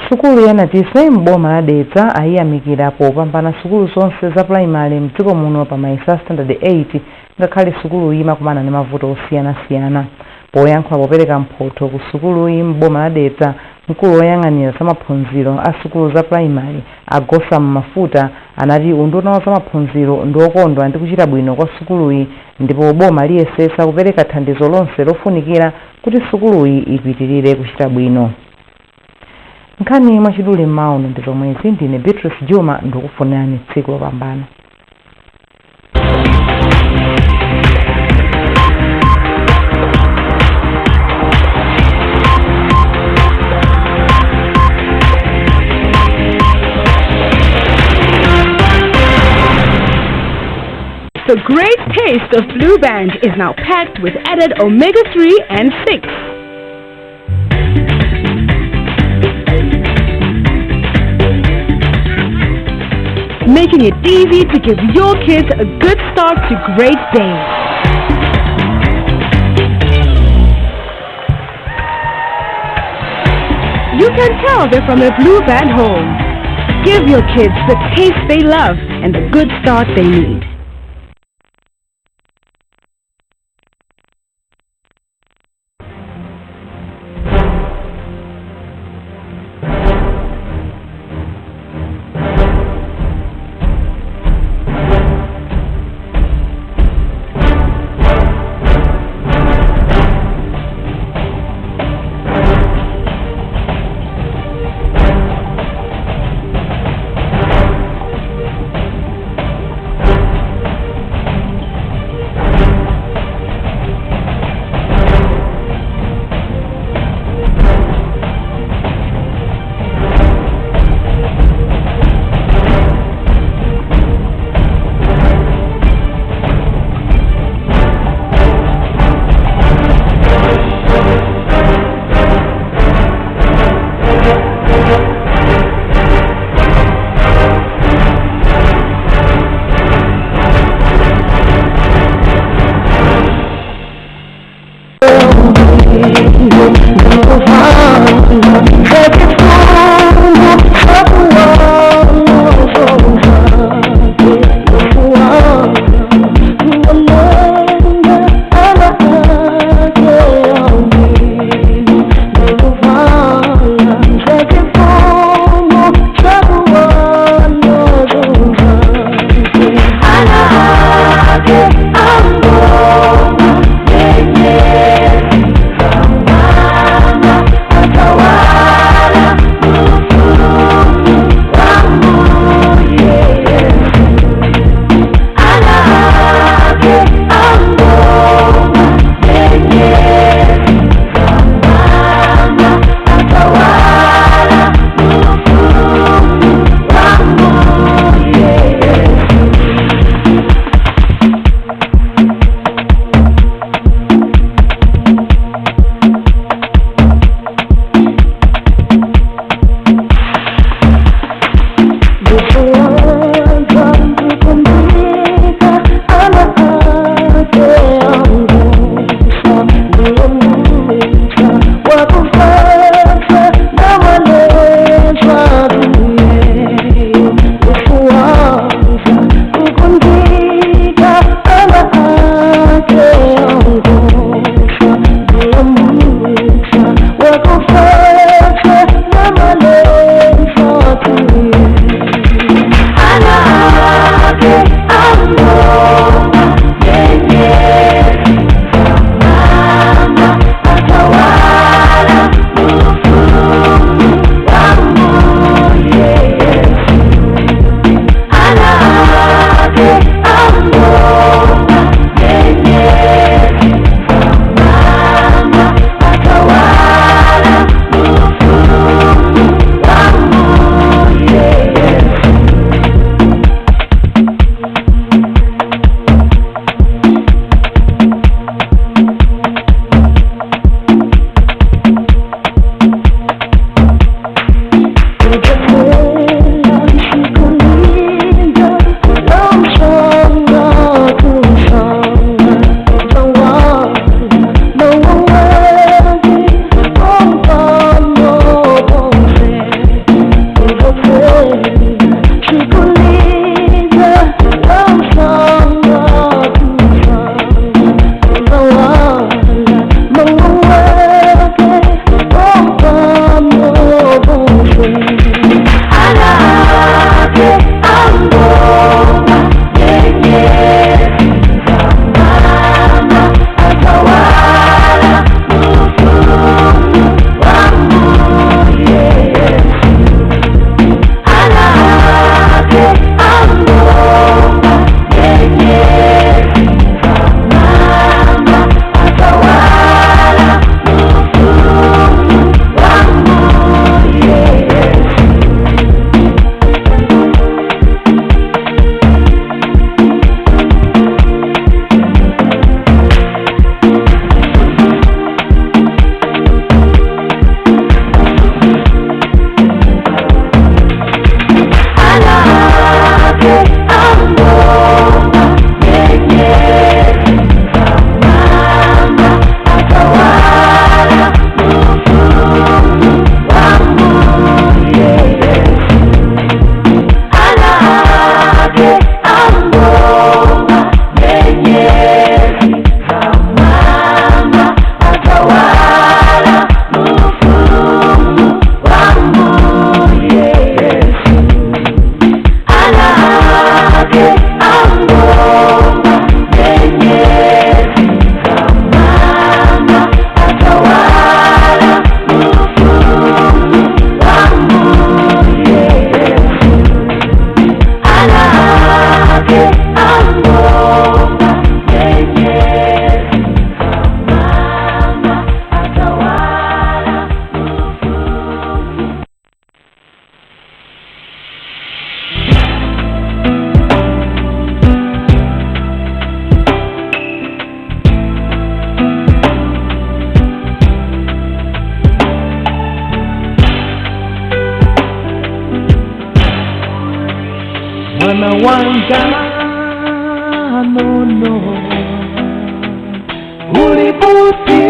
Sukulu ya Natiswe m'boma la Dedza ayiyamikira popambana sukulu zonse za primary mdziko muno pa maisa standard 8 ngakhale sukulu imakumana ndi mavuto osiyanasiyana. Poyankhula popereka mphotho ku sukulu m'boma la Dedza, mkulu woyang'anira za maphunziro a sukulu za primary Agosa Mafuta anati unduna wa za maphunziro ndi okondwa ndi kuchita bwino kwa sukuluyi ndipo boma liyesetsa kupereka thandizo lonse lofunikira kuti sukuluyi ipitirire kuchita bwino. Nkhani mwachidule m'mauno ndi zomwezi. Ndine Beatrice Juma ndikufunirani tsiku lopambana. The great taste of Blue Band is now packed with added omega-3 and 6. making it easy to give your kids a good start to great days. You can tell they're from a Blue Band home. Give your kids the taste they love and the good start they need. mwana wanga nono ulibuti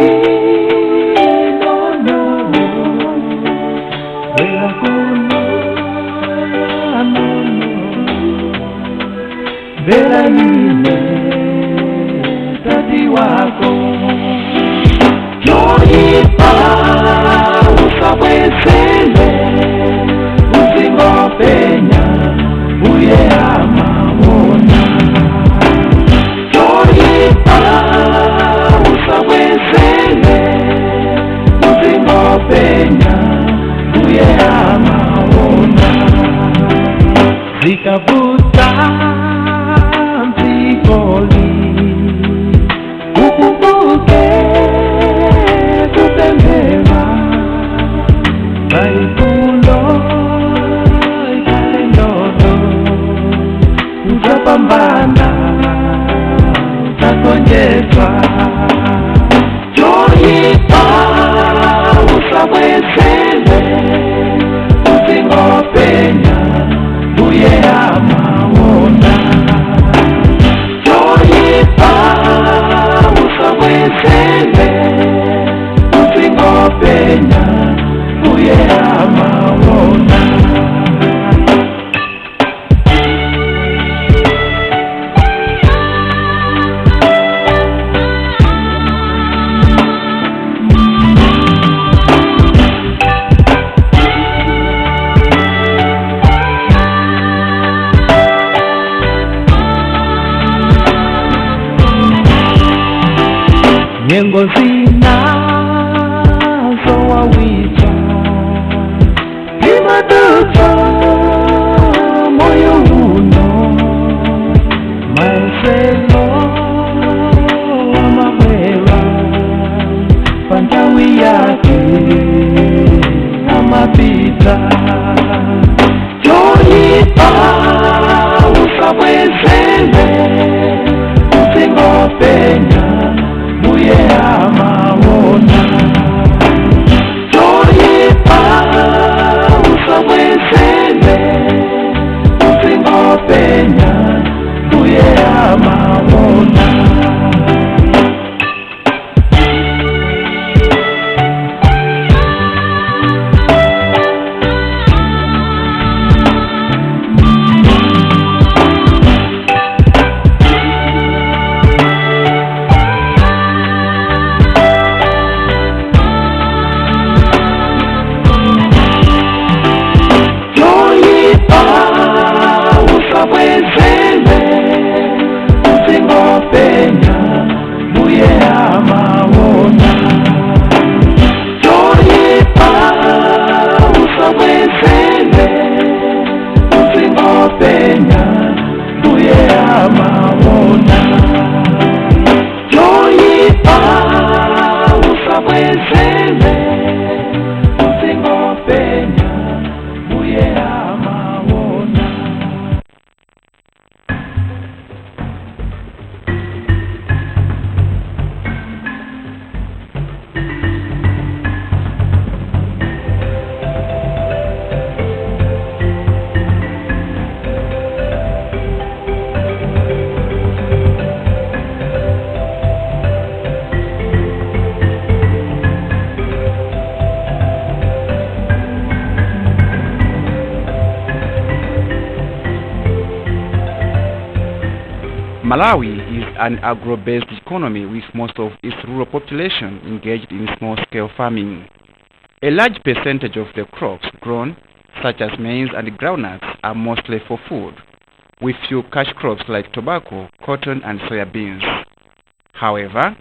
nono wela kono nono bela yine tati wako yoipa usabwezele uzingopenya uye amawona yoipa usabwezele uzingopenya uye amawona zikavuta mpikoli ukubuke kupembela baikulo ikalendodo utapambana utagonjezwa joipa usabwezele uzingopenya uye amawona joipa usabwezele uzingopenya uye amawona nyengo zinazo wawita imaduta moyo uno maeselo amabwela pantawi yake amapita joipa usabwezele uzingopenya uye amawona joipa usabwezele uzingopenya uye amawona usabwezele uzingopenya uye amawona joipa usabwezele uzingopenya uye amawona joipa usabwezele uzingopenya uye amawona. Malawi is an agro-based economy with most of its rural population engaged in small-scale farming. A large percentage of the crops grown, such as maize and groundnuts, are mostly for food, with few cash crops like tobacco, cotton and soya beans. However,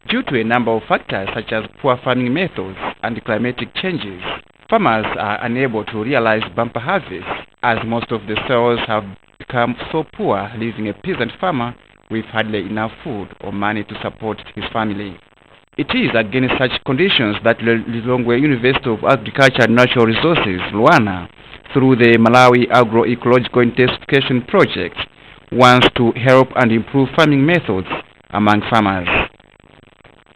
due to a number of factors such as poor farming methods and climatic changes, farmers are unable to realize bumper harvests as most of the soils have become so poor, leaving a peasant farmer with hardly enough food or money to support his family. It is against such conditions that Lilongwe University of Agriculture and Natural Resources, Luana, through the Malawi Agroecological Intensification Project, wants to help and improve farming methods among farmers.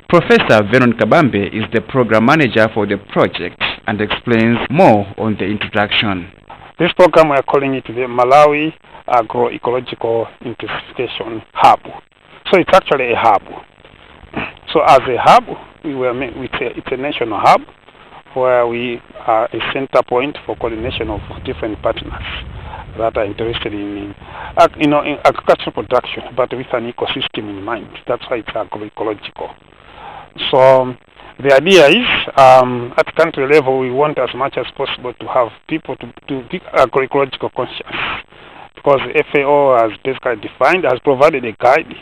Professor Vernon Kabambe is the program manager for the project and explains more on the introduction. This program we are calling it the Malawi Agroecological Intensification Hub. So it's actually a hub. So as a hub, it's a national hub where we are a center point for coordination of different partners that are interested in agricultural production, but with an ecosystem in mind. That's why it's agroecological. So the idea is, at country level, we want as much as possible to have people to be agroecological conscious, because the FAO has basically has provided a guide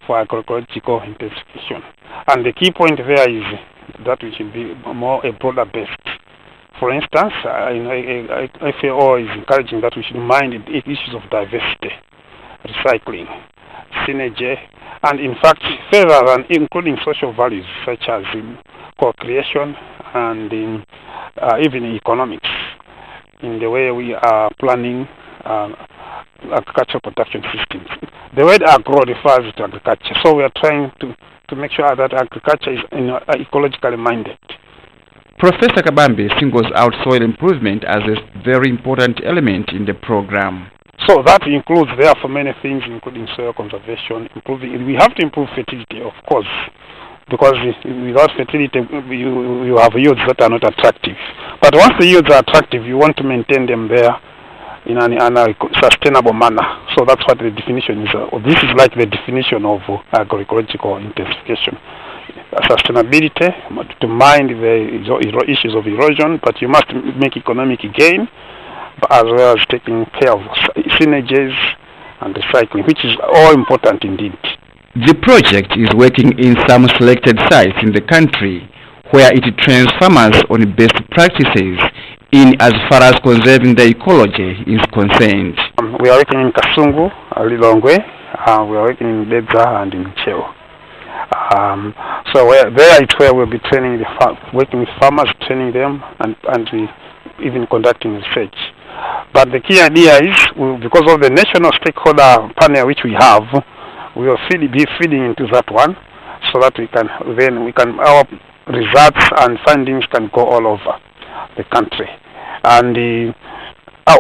for agroecological intensification. And the key point there is that we should be more a broader based. For instance, FAO is encouraging that we should mind the issues of diversity, recycling, synergy, and in fact, further than including social values such as co-creation and even economics in the way we are planning agricultural production systems. The word agro refers to agriculture, so we are trying to make sure that agriculture is ecologically minded. Professor Kabambe singles out soil improvement as a very important element in the program. So that includes therefore many things, including soil conservation, we have to improve fertility, of course, because without fertility you have yields that are not attractive. But once the yields are attractive, you want to maintain them there in a sustainable manner. So that's what the definition is. This is like the definition of agroecological intensification. Sustainability, to mind the issues of erosion, but you must make economic gain, as well as taking care of synergies and recycling, which is all important indeed. The project is working in some selected sites in the country where it trains farmers on best practices in as far as conserving the ecology is concerned. We are working in Kasungu, Lilongwe, we are working in Bedza and in Cheo. So there it's where we'll be training working with farmers, training them, and even conducting research. But the key idea is, because of the national stakeholder panel which we have, we will be feeding into that one, so that our results and findings can go all over the country. And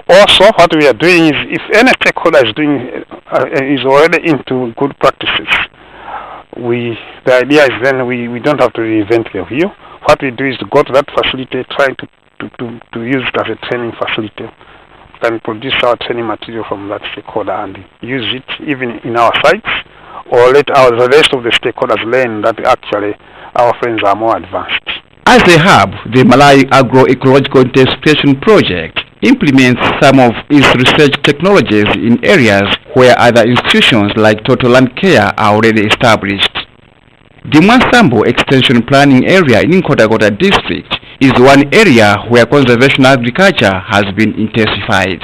also what we are doing is, if any stakeholder is already into good practices, the idea is then we don't have to reinvent the wheel. What we do is to go to that facility, try to use it as a training facility, and produce our training material from that stakeholder and use it even in our sites, or let the rest of the stakeholders learn that actually our friends are more advanced. As a hub, the Malawi Agroecological Intensification Project implements some of its research technologies in areas where other institutions like Total Land Care are already established. The Mwansambo Extension Planning Area in Nkhotakota District is one area where conservation agriculture has been intensified.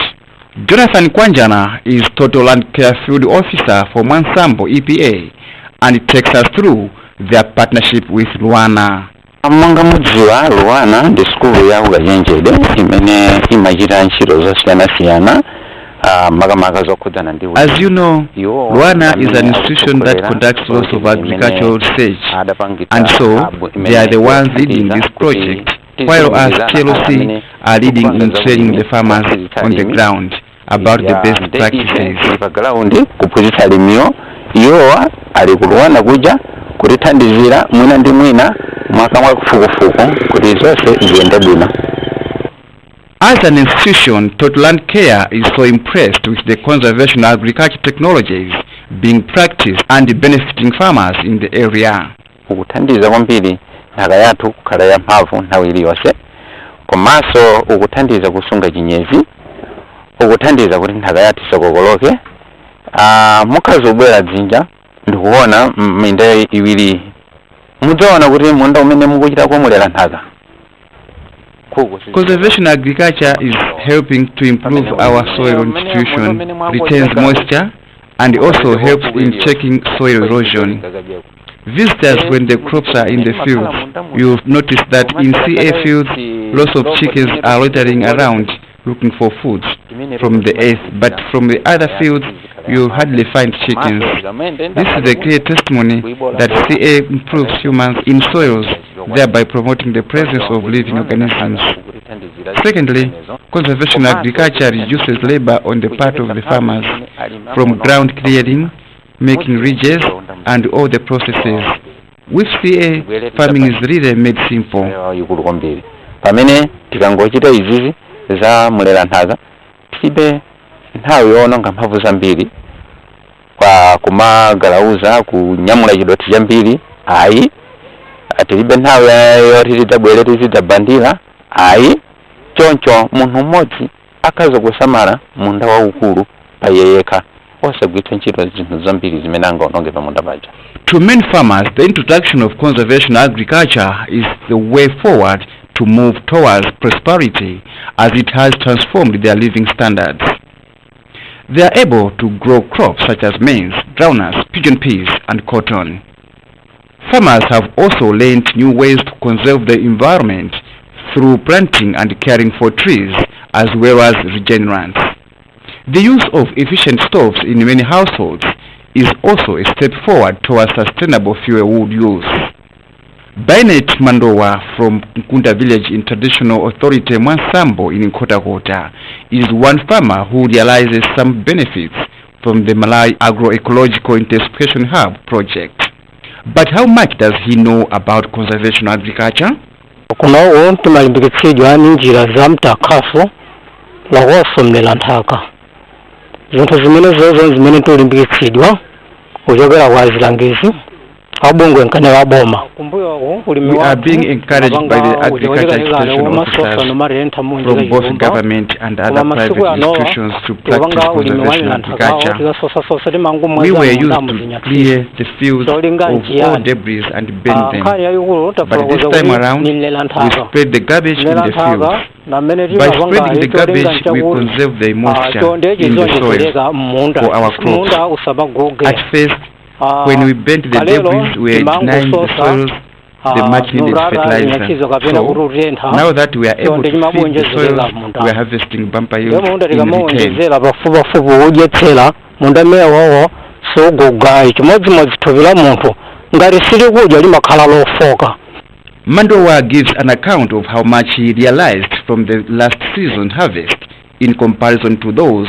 Jonathan Kwanjana is Total Land Care Field Officer for Mwansambo EPA, and it takes us through their partnership with Luana. Amanga mudziwa Luana ndi skulu ya ugayenjede imene imachita ntchito zosiyana-siyana makamaka zokhudzana ndi. As you know, Luana is an institution that conducts lots of agricultural research, and so they are the ones leading this project, while us TLC are leading in training the farmers on the ground about the best practices. Kuphunzitsa alimiwo iwowa ali ku Luana kuja kutithandizira mwina ndi mwina mwaka mwa kufukufuku kuti zonse ziyende bwino. As an institution, Total Land Care is so impressed with the conservation agriculture technologies being practiced and benefiting farmers in the area. Ukuthandiza kwambiri nthaka yathu kukhala ya mphamvu nthawi iliyonse, komanso ukuthandiza kusunga chinyezi, ukuthandiza kuti nthaka yathu isakokoloke. Mukhazi ubwera dzinja ndikuona minda iwiri mudzaona kuti munda umene mukuchita komulera nthaka. Conservation agriculture is helping to improve our soil constitution, retains moisture, and also helps in checking soil erosion. Visitors, when the crops are in the fields, you'll notice that in CA fields, lots of chickens are loitering around looking for food from the earth, but from the other fields, you hardly find chickens. This is a clear testimony that CA improves humans in soils, thereby promoting the presence of living organisms. Secondly, conservation agriculture reduces labor on the part of the farmers from ground clearing, making ridges, and all the processes. With CA, farming is really made simple. Pamene tikangochita izizi za mulera nthaza tibe nthawi yononga mphamvu zambiri kwa kumagalauza kunyamula chidoti chambiri ayi atilibe nthawi yoti tidzabwere tizidzabandira ayi choncho munthu mmodzi akaza kusamala munda waukulu pa yeyekha osagwiritsa ntchito zinthu zambiri zimene angaononge pa munda paja. To many farmers, the introduction of conservation agriculture is the way forward to move towards prosperity as it has transformed their living standards. They are able to grow crops such as maize, groundnuts, pigeon peas, and cotton. Farmers have also learned new ways to conserve the environment through planting and caring for trees as well as regenerants. The use of efficient stoves in many households is also a step forward towards sustainable fuel wood use. Bainet Mandowa from Nkunda village in traditional authority Mwansambo in Nkota is one farmer who realizes some benefits from the Malawi Agroecological Intensification Hub project. But how much does he know about conservation agriculture? Kuno tumalimbikitsidwa n'injira za mtakafu lawosomera nthaka. Zinthu zimene zozo zimene tulimbikitsidwa kuchokera kwa zilangizi We are being encouraged by the agriculture extension officers from both government and other private institutions to practice conservation agriculture. We were used to clear the fields of all debris and burn them, but this time around we spread the garbage in the fields. By spreading the garbage, we conserve the moisture in the soil for our crops. At first, when we burnt the debris, we are denying the soils the much needed fertilizer. So, now that we are able to feed the soils, we are harvesting bumper yield in return. Mandowa gives an account of how much he realized from the last season's harvest in comparison to those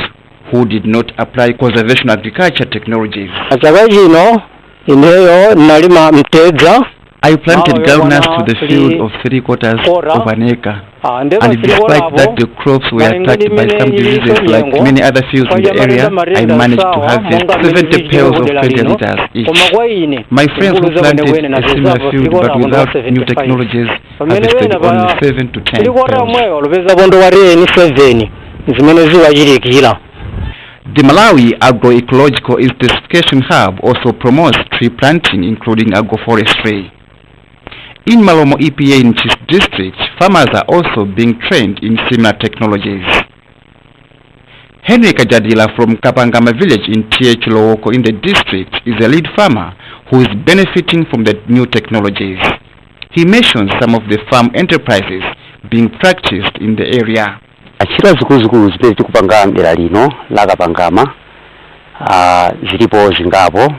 who did not apply conservation agriculture technologies. I planted groundnuts to the field of 3/4 of an acre, and despite that the crops were attacked by some diseases like many other fields in the area, I managed to harvest 70 pails of 20 liters each. My friends who planted a similar field but without new technologies harvested only 7 to 10 pails. The Malawi Agroecological Intensification Hub also promotes tree planting, including agroforestry. In Malomo EPA in Chis district, farmers are also being trained in similar technologies. Henry Kajadila from Kapangama village in TH Lowoko in the district is a lead farmer who is benefiting from the new technologies. He mentions some of the farm enterprises being practiced in the area. Achira zikuzikulu zimene tikupanga dera lino la Kapangama zilipo zingapo.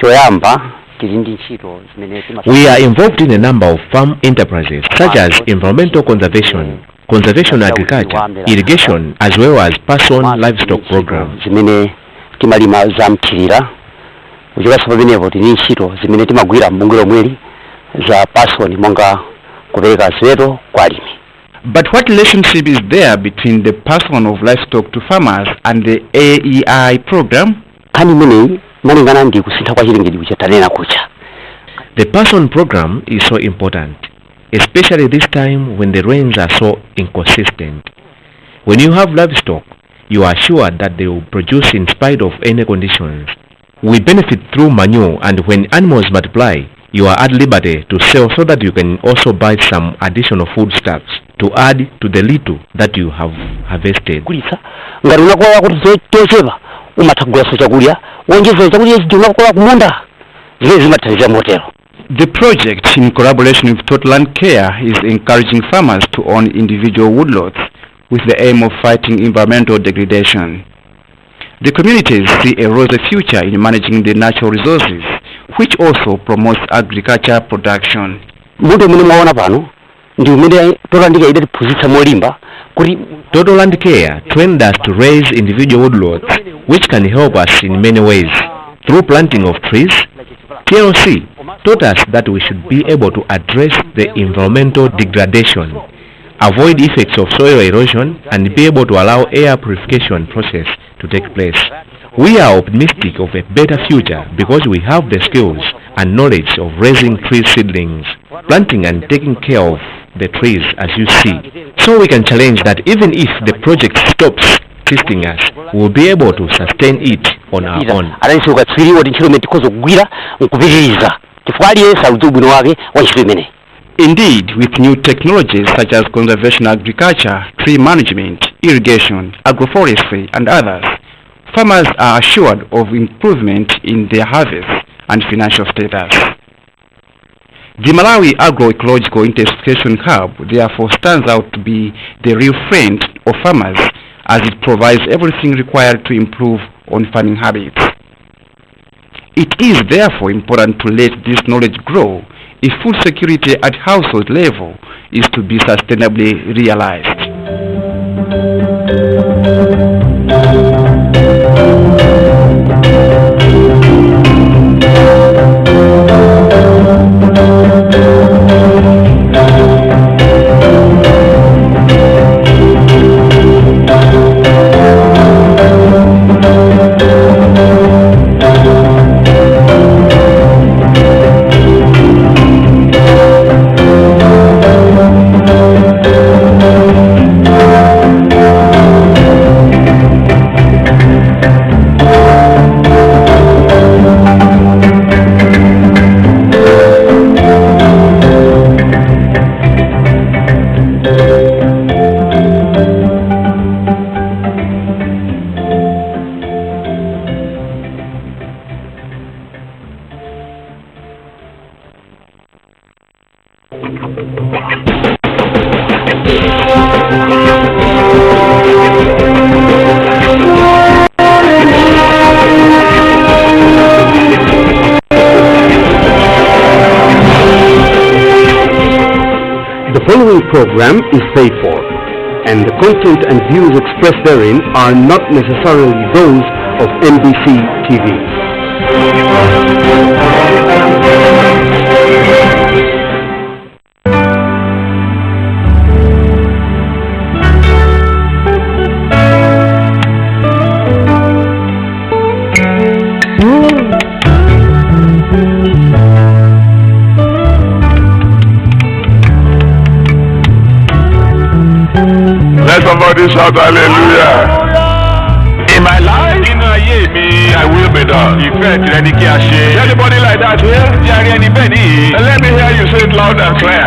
Choyamba tili ndi ntchito zimene We are involved in a number of farm enterprises such as environmental conservation, conservation agriculture, irrigation, as well as person livestock programs. Zimene timalima zamthirira kuchokera pamenepo tili ntchito zimene timagwira mbungiro mweli za person monga kupereka ziweto kwa alimi. But what relationship is there between the person of livestock to farmers and the AEI program? The person program is so important, especially this time when the rains are so inconsistent. When you have livestock, you are sure that they will produce in spite of any conditions. We benefit through manure, and when animals multiply, you are at liberty to sell so that you can also buy some additional foodstuffs to add to the little that you have harvested. The project, in collaboration with Total Land Care, is encouraging farmers to own individual woodlots with the aim of fighting environmental degradation. The communities see a rosy future in managing the natural resources, which also promotes agriculture production. ndi umene tolandika ide tiphunzitsa molimba kuti Total Land Care trained us to raise individual woodlots, which can help us in many ways. Through planting of trees, TLC taught us that we should be able to address the environmental degradation, avoid effects of soil erosion, and be able to allow air purification process to take place. We are optimistic of a better future because we have the skills and knowledge of raising tree seedlings, planting and taking care of the trees as you see. So we can challenge that even if the project stops assisting us, we will be able to sustain it on our own. Indeed, with new technologies such as conservation agriculture, tree management, irrigation, agroforestry, and others, farmers are assured of improvement in their harvest and financial status. The Malawi Agroecological Intensification Hub therefore stands out to be the real friend of farmers as it provides everything required to improve on farming habits. It is therefore important to let this knowledge grow if food security at household level is to be sustainably realized. The following program is paid for, and the content and views expressed therein are not necessarily those of MBC TV. Let somebody shout hallelujah. In my life, I will be done. Anybody like that here? Let me hear you say it loud and clear.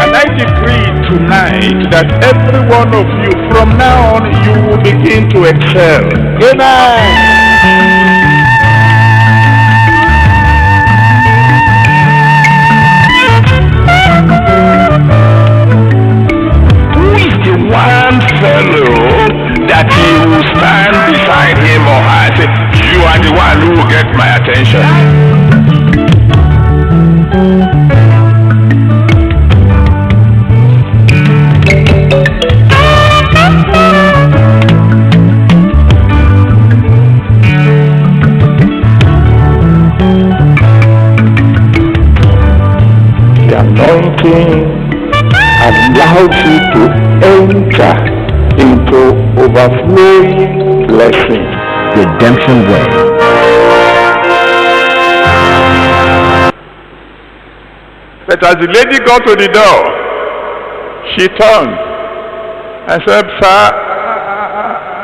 And I decree tonight that every one of you from now on you will begin to excel. Amen. Who is the one fellow that he will stand beside him or her? Say, you are the one who will get my attention. Anointing allows you to enter into overflowing blessing. Redemption Way. But as the lady got to the door, she turned and said, "Sir,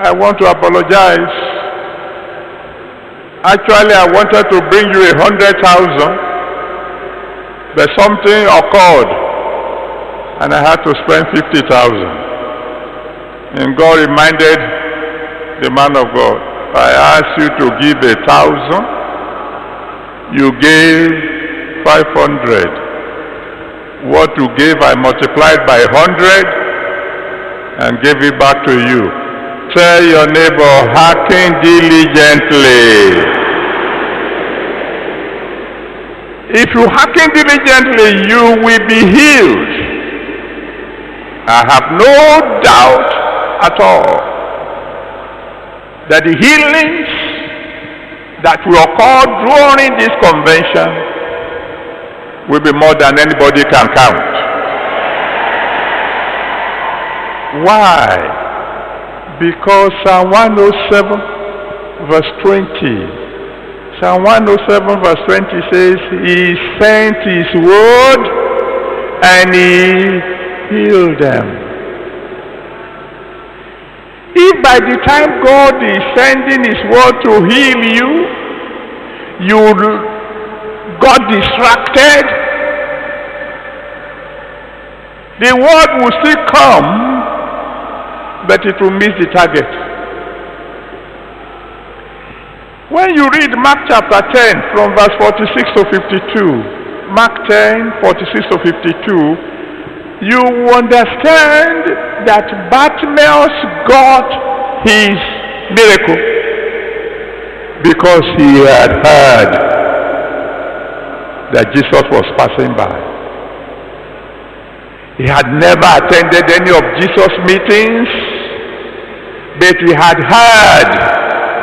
I want to apologize. Actually, I wanted to bring you 100,000. But something occurred and I had to spend 50,000. And God reminded the man of God, I asked you to give 1,000, you gave 500. What you gave I multiplied by 100 and gave it back to you. Tell your neighbor, hearken diligently. If you hearken diligently, you will be healed. I have no doubt at all that the healings that will occur during this convention will be more than anybody can count. Why? Because Psalm 107 verse 20. Psalm 107 verse 20 says, He sent His word and He healed them. If by the time God is sending His word to heal you, you got distracted, the word will still come, but it will miss the target. When you read Mark chapter 10 from verse 46 to 52, Mark 10, 46 to 52, you understand that Bartimaeus got his miracle because he had heard that Jesus was passing by. He had never attended any of Jesus' meetings, but he had heard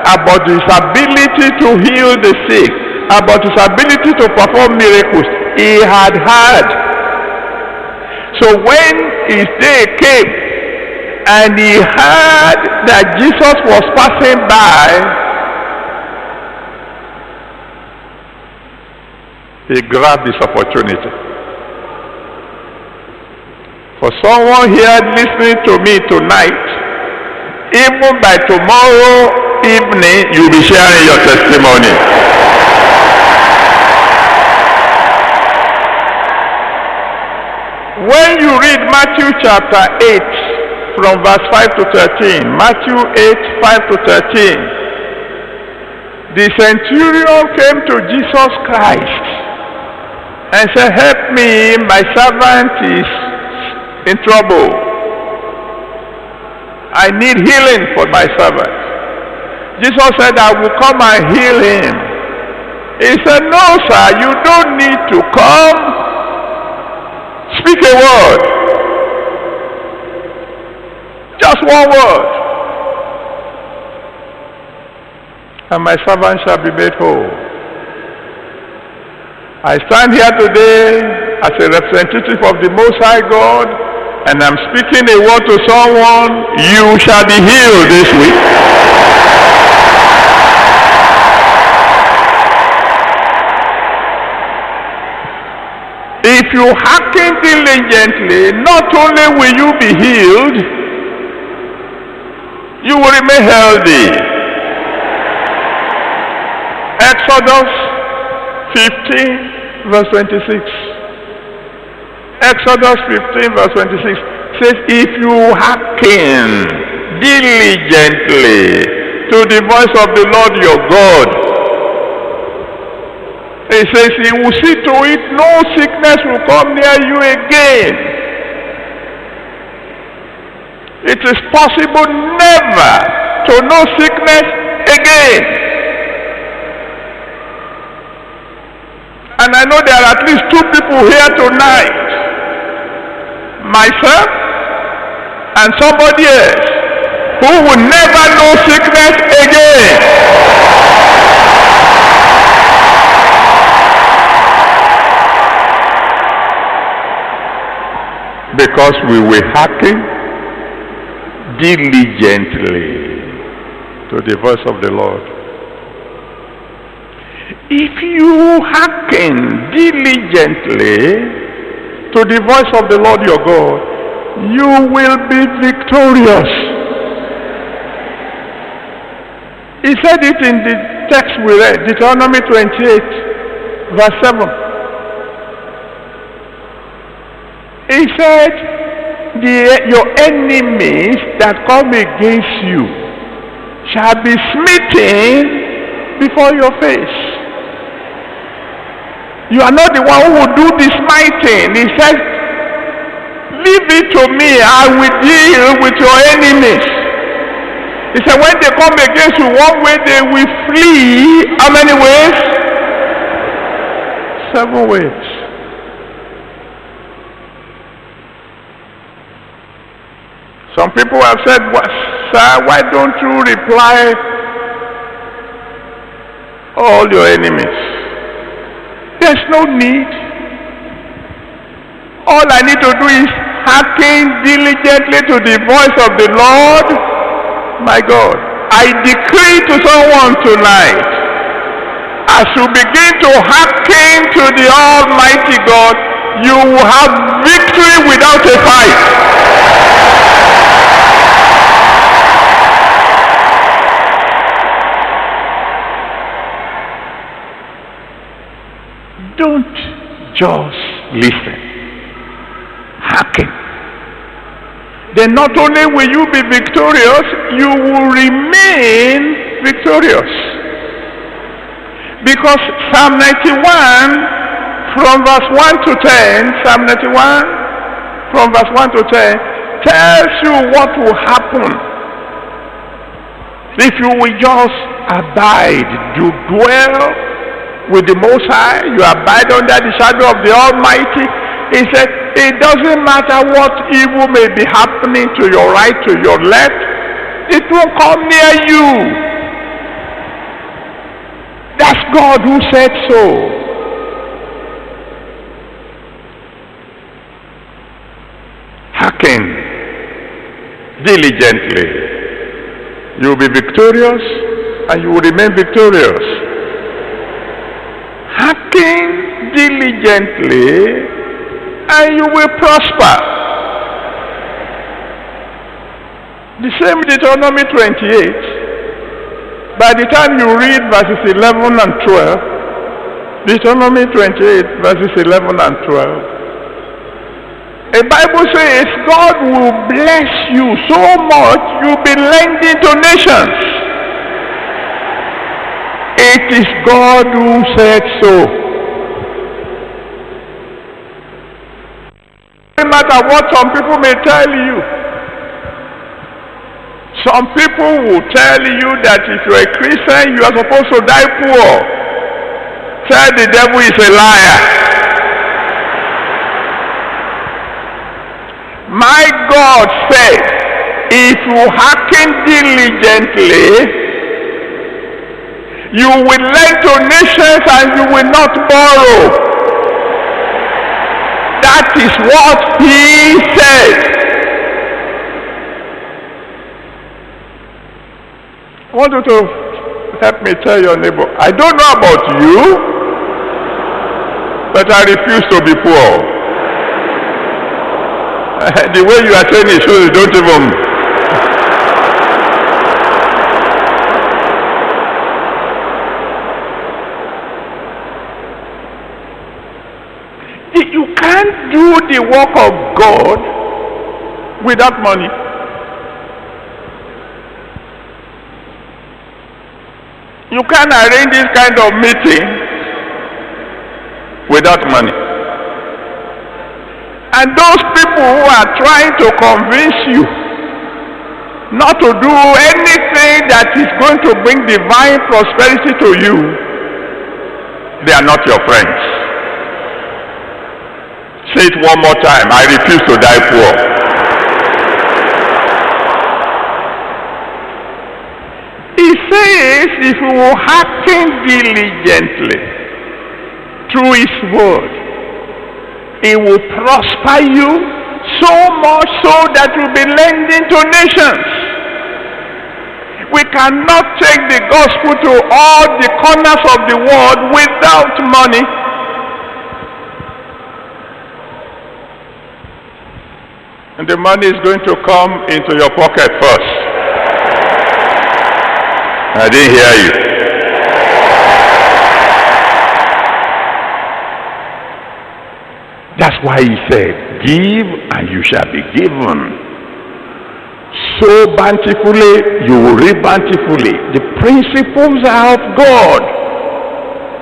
about his ability to heal the sick, about his ability to perform miracles. He had heard. So when his day came and he heard that Jesus was passing by, he grabbed this opportunity. For someone here listening to me tonight, even by tomorrow evening, you'll be sharing your testimony. When you read Matthew chapter 8 from verse 5 to 13, Matthew 8, 5 to 13, the centurion came to Jesus Christ and said, help me, my servant is in trouble. I need healing for my servant. Jesus said, I will come and heal him. He said, no sir, you don't need to come. Speak a word. Just one word. And my servant shall be made whole. I stand here today as a representative of the Most High God, and I'm speaking a word to someone. You shall be healed this week. If you hearken diligently, not only will you be healed, you will remain healthy. Exodus 15 verse 26. Exodus 15 verse 26 says, if you hearken diligently to the voice of the Lord your God, he says he will see to it no sickness will come near you again. It is possible never to know sickness again. And I know there are at least two people here tonight, myself and somebody else, who will never know sickness again. Because we will hearken diligently to the voice of the Lord. If you hearken diligently to the voice of the Lord your God, you will be victorious. He said it in the text we read, Deuteronomy 28, verse 7. He said, your enemies that come against you shall be smitten before your face. You are not the one who will do the smiting. He said, Leave it to me. I will deal with your enemies. He said, when they come against you one way, they will flee. How many ways? 7 ways. Some people have said, sir, why don't you reply all your enemies? There's no need. All I need to do is hearken diligently to the voice of the Lord, my God. I decree to someone tonight, as you begin to hearken to the Almighty God, you will have victory without a fight. Don't just listen. Hearken. Then not only will you be victorious, you will remain victorious. Because Psalm 91 from verse 1 to 10, Psalm 91 from verse 1 to 10 tells you what will happen if you will just abide, you dwell with the Most High, you abide under the shadow of the Almighty. He said, it doesn't matter what evil may be happening to your right, to your left, it won't come near you. That's God who said so. Hearken diligently. You will be victorious and you will remain victorious. Hearken diligently and you will prosper. The same Deuteronomy 28. By the time you read verses 11 and 12, Deuteronomy 28 verses 11 and 12, the Bible says God will bless you so much you'll be lending to nations. It is God who said so. No matter what some people may tell you. Some people will tell you that if you're a Christian, you are supposed to die poor. Tell the devil is a liar. My God said, if you hearken diligently, you will lend to nations and you will not borrow. That is what he said. I want you to help me tell your neighbor, I don't know about you, but I refuse to be poor. The way you are saying it shows you don't even. You can't do the work of God without money. You can't arrange this kind of meeting without money. And those people who are trying to convince you not to do anything that is going to bring divine prosperity to you, they are not your friends. Say it one more time. I refuse to die poor. He says if you will hearken diligently through his word, he will prosper you so much so that you'll be lending to nations. We cannot take the gospel to all the corners of the world without money. And the money is going to come into your pocket first. I didn't hear you. That's why he said, give and you shall be given. Sow bountifully, you will reap bountifully. The principles are of God.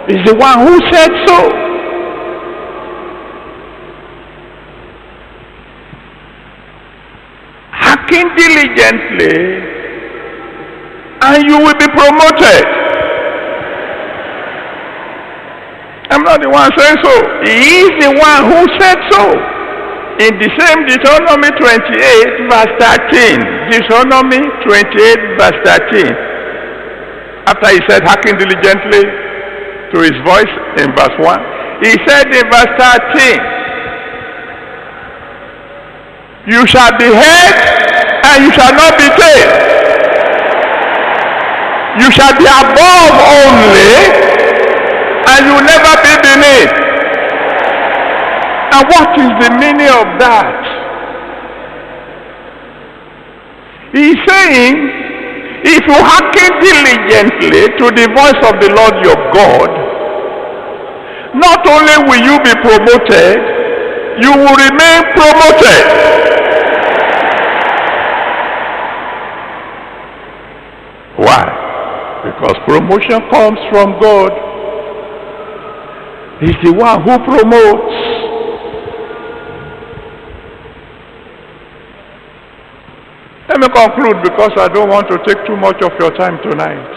He's the one who said so. hearken diligently, and you will be promoted. I'm not the one saying so. He is the one who said so. In the same Deuteronomy 28 verse 13. Deuteronomy 28 verse 13. After he said, hearken diligently to his voice in verse 1, he said in verse 13, you shall be head and you shall not be tail. You shall be above only and you will never be beneath. And what is the meaning of that? He's saying, if you hearken diligently to the voice of the Lord your God, not only will you be promoted, you will remain promoted. Why? Because promotion comes from God. He's the one who promotes. Let me conclude because I don't want to take too much of your time tonight.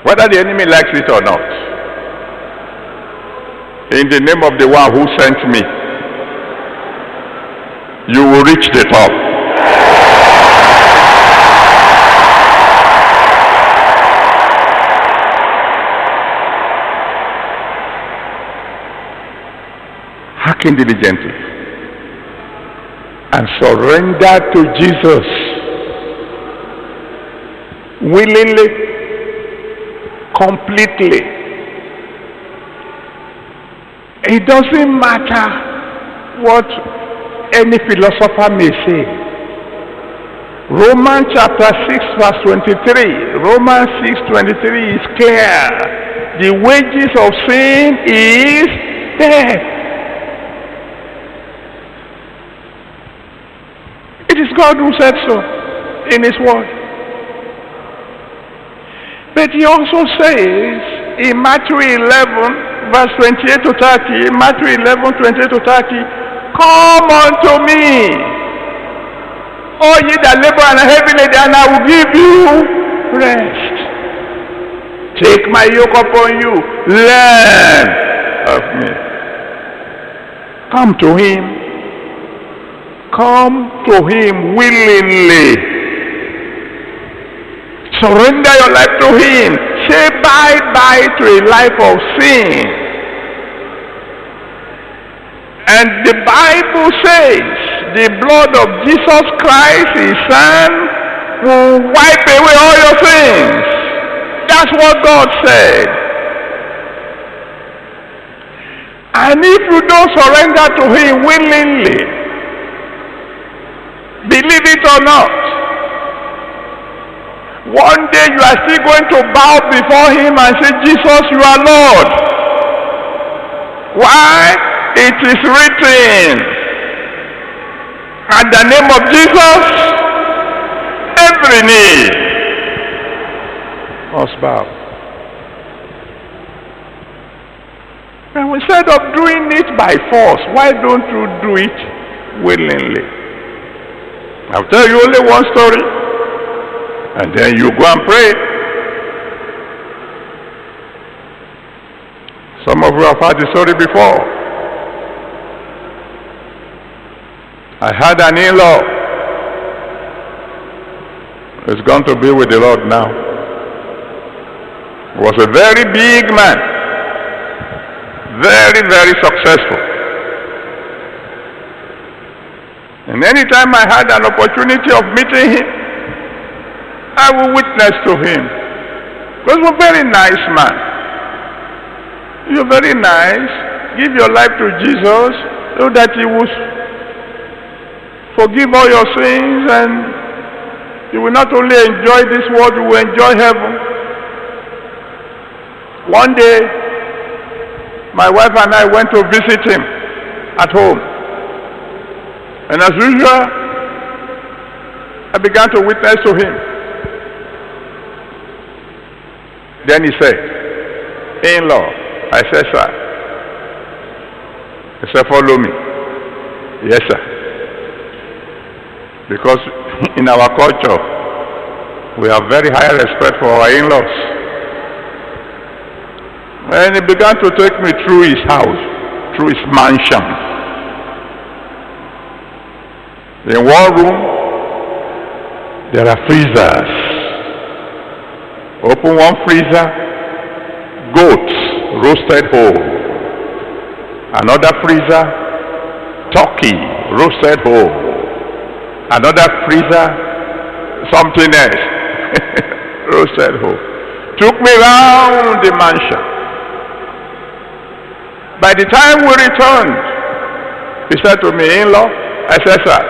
Whether the enemy likes it or not, in the name of the one who sent me, you will reach the top. Hearken diligently and surrender to Jesus willingly, completely. It doesn't matter what any philosopher may say. Romans chapter 6 verse 23. Romans 6:23 is clear. The wages of sin is death. It is God who said so in his word. But he also says in Matthew 11 verse 28 to 30, Matthew 11, 28 to 30, come unto me, all ye that labor and are heavy laden, and I will give you rest. Take my yoke upon you, learn of me. Come to him. Come to him willingly. Surrender your life to him. Say bye-bye to a life of sin. And the Bible says the blood of Jesus Christ, his son, will wipe away all your sins. That's what God said. And if you don't surrender to him willingly, believe it or not, one day you are still going to bow before him and say, Jesus, you are Lord. Why? It is written, at the name of Jesus, every knee must bow. And instead of doing it by force, why don't you do it willingly? I'll tell you only one story, and then you go and pray. Some of you have heard the story before. I had an in-law. He's gone to be with the Lord now. He was a very big man. Very, very successful. And anytime I had an opportunity of meeting him, I will witness to him. He was a very nice man. You're very nice. Give your life to Jesus so that he will forgive all your sins, and you will not only enjoy this world, you will enjoy heaven. One day, my wife and I went to visit him at home. And as usual, I began to witness to him. Then he said, in-law, I said, sir, He said, follow me. Yes, sir. Because in our culture, we have very high respect for our in-laws. And he began to take me through his house, through his mansion. In one room, there are freezers. Open one freezer, goats roasted whole. Another freezer, turkey roasted whole. Another freezer, something else roasted whole. Took me round the mansion. By the time we returned, he said to me, in-law, I said, sir,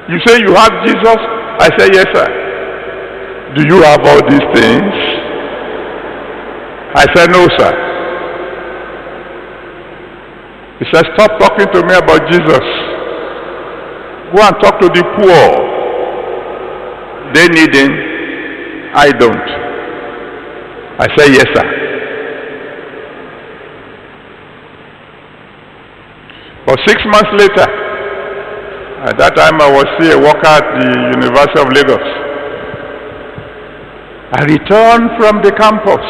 you say you have Jesus? I said, yes, sir. Do you have all these things? I said, no, sir. He said, stop talking to me about Jesus. Go and talk to the poor. They need him. I don't. I said, yes, sir. For 6 months later, at that time I was still a worker at the University of Lagos. I returned from the campus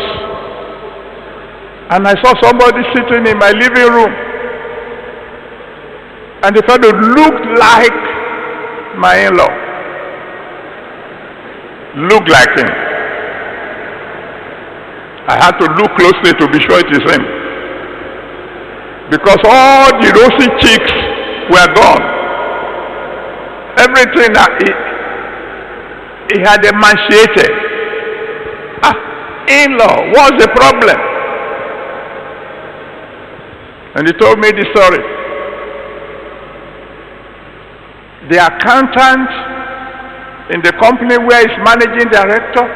and I saw somebody sitting in my living room, and the fellow looked like my in-law. Looked like him. I had to look closely to be sure it is him, because all the rosy cheeks were gone. Everything that he had emaciated. In-law, what's the problem? And he told me the story. The accountant in the company where he's managing director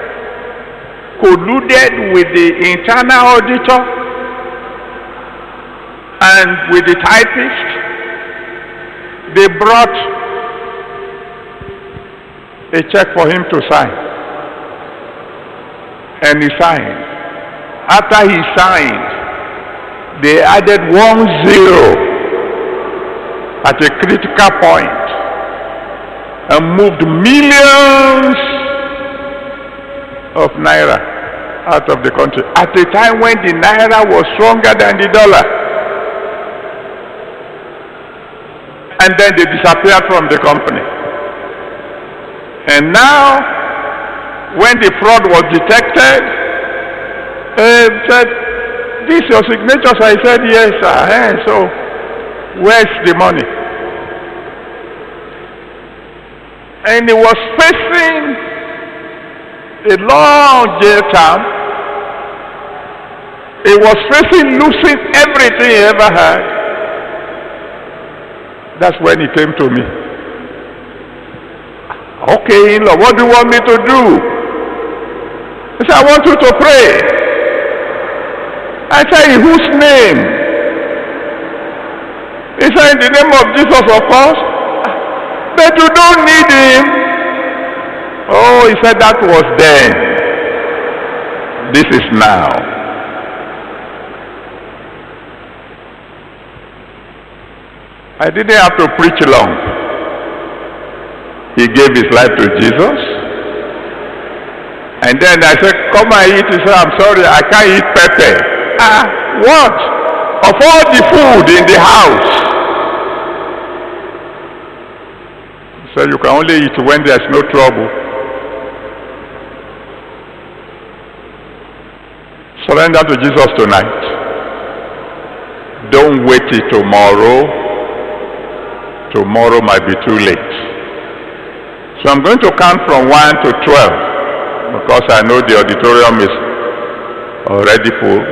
colluded with the internal auditor and with the typist. They brought a check for him to sign, and he signed. After he signed, they added 1 0 at a critical point and moved millions of naira out of the country at a time when the naira was stronger than the dollar. And then they disappeared from the company. And now, when the fraud was detected, said, "This your signature?" I said, "Yes, sir." So, where's the money? And he was facing a long jail term. He was facing losing everything he ever had. That's when he came to me. "Okay, in-law, what do you want me to do?" He said, "I want you to pray." I said, "In whose name?" He said, "In the name of Jesus, of course." "But you don't need him." Oh, he said, "That was then. This is now." I didn't have to preach long. He gave his life to Jesus. And then I said, "Come and eat." He said, "I'm sorry, I can't eat pepper." What? Of all the food in the house. He said, "You can only eat when there's no trouble." Surrender to Jesus tonight. Don't wait till tomorrow. Tomorrow might be too late. So I'm going to count from 1 to 12, because I know the auditorium is already full.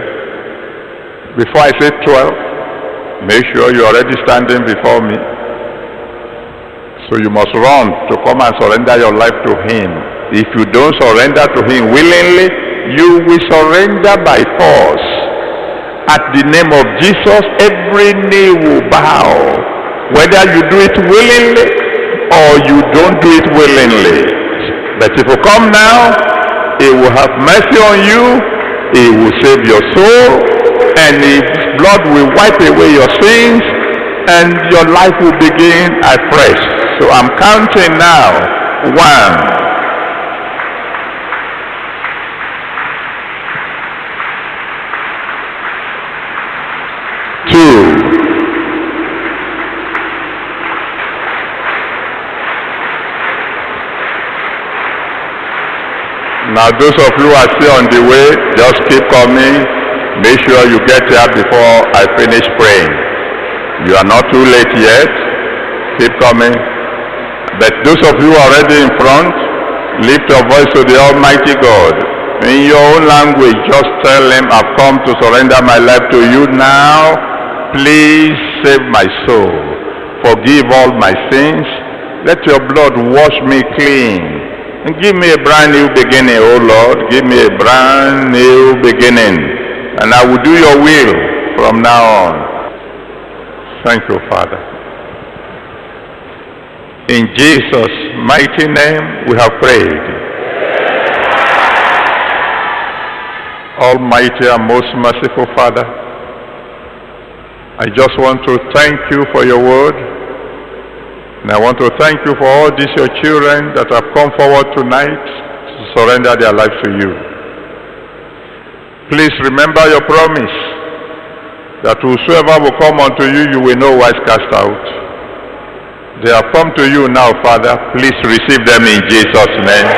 Before I say 12, make sure you're already standing before me. So you must run to come and surrender your life to him. If you don't surrender to him willingly, you will surrender by force. At the name of Jesus, every knee will bow, whether you do it willingly or you don't do it willingly. But if you come now, he will have mercy on you, he will save your soul, and his blood will wipe away your sins and your life will begin afresh. So I'm counting now. 1. Now those of you who are still on the way, just keep coming. Make sure you get here before I finish praying. You are not too late yet. Keep coming. But those of you already in front, lift your voice to the Almighty God. In your own language, just tell him, I've come to surrender my life to you now. Please save my soul. Forgive all my sins. Let your blood wash me clean. And give me a brand new beginning, oh Lord. Give me a brand new beginning. And I will do your will from now on. Thank you, Father. In Jesus' mighty name we have prayed. Almighty and most merciful Father, I just want to thank you for your word. And I want to thank you for all these your children that have come forward tonight to surrender their lives to you. Please remember your promise that whosoever will come unto you, you will no wise cast out. They have come to you now, Father. Please receive them in Jesus' name.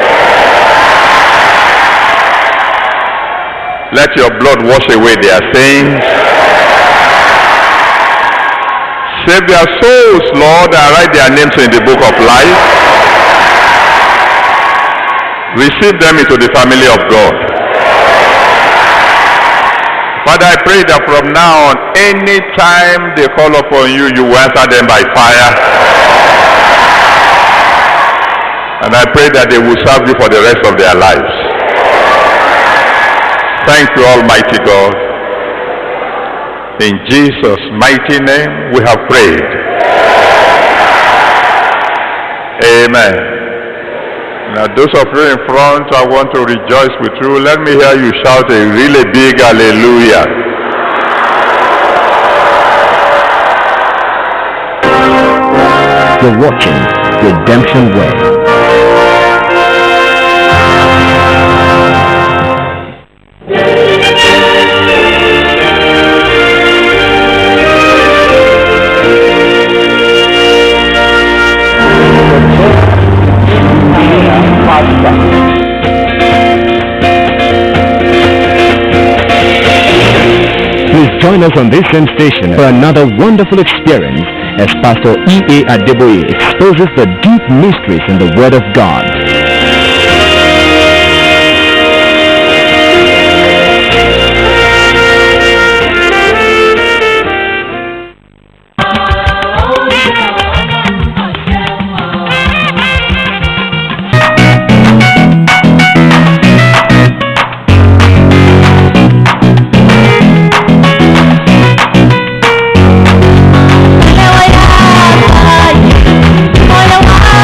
Let your blood wash away their sins. Save their souls, Lord, and write their names in the book of life. Receive them into the family of God. Father, I pray that from now on, any time they call upon you, you will answer them by fire. And I pray that they will serve you for the rest of their lives. Thank you, Almighty God. In Jesus' mighty name we have prayed. Amen. Now those of you in front, I want to rejoice with you. Let me hear you shout a really big hallelujah. You're watching Redemption Way. Please join us on this same station for another wonderful experience as Pastor E.A. Adeboye exposes the deep mysteries in the Word of God. Moyo wangu,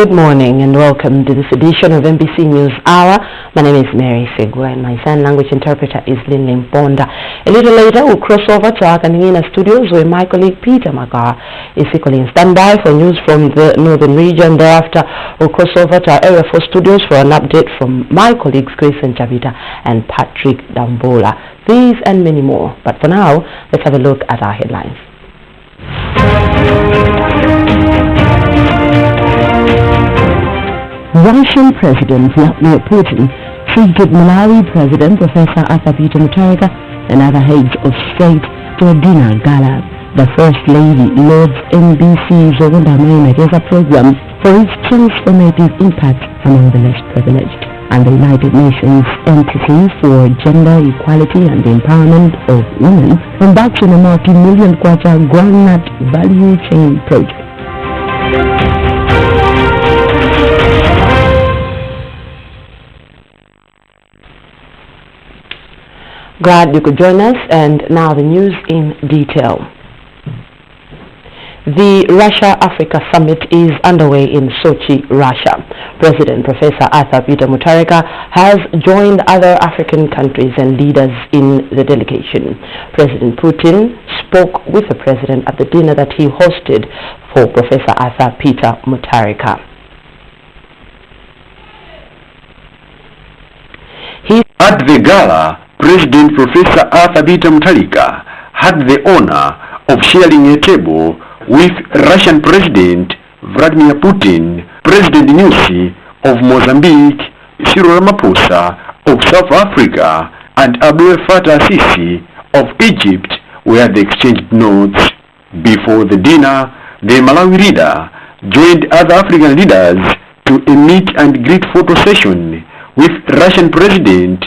Good morning and welcome to this edition of MBC News Hour. My name is Mary Segura and my sign language interpreter is Lynn Ponda. A little later we'll cross over to our Kaningina studios where my colleague Peter Magar is equally in standby for news from the northern region. Thereafter we'll cross over to our Area 4 studios for an update from my colleagues Grayson Chabita and Patrick Dambola. These and many more. But for now, let's have a look at our headlines. Russian President Vladimir Putin treated Malawi President Professor Arthur Peter Mutharika and other heads of state to a dinner gala. The First Lady lauds MBC's Ogunda Mageza program for its transformative impact among the less privileged. And the United Nations entity for gender equality and empowerment of women embarks on a multi-million kwacha groundnut value chain project. Glad you could join us, and now the news in detail. The Russia-Africa Summit is underway in Sochi, Russia. President Professor Arthur Peter Mutharika has joined other African countries and leaders in the delegation. President Putin spoke with the president at the dinner that he hosted for Professor Arthur Peter Mutharika. At the gala, President Professor Arthur Peter Mutharika had the honor of sharing a table with Russian President Vladimir Putin, President Nyusi of Mozambique, Cyril Ramaphosa of South Africa, and Abdel Fattah Sisi of Egypt, where they exchanged notes. Before the dinner, the Malawi leader joined other African leaders to a meet and greet photo session with Russian President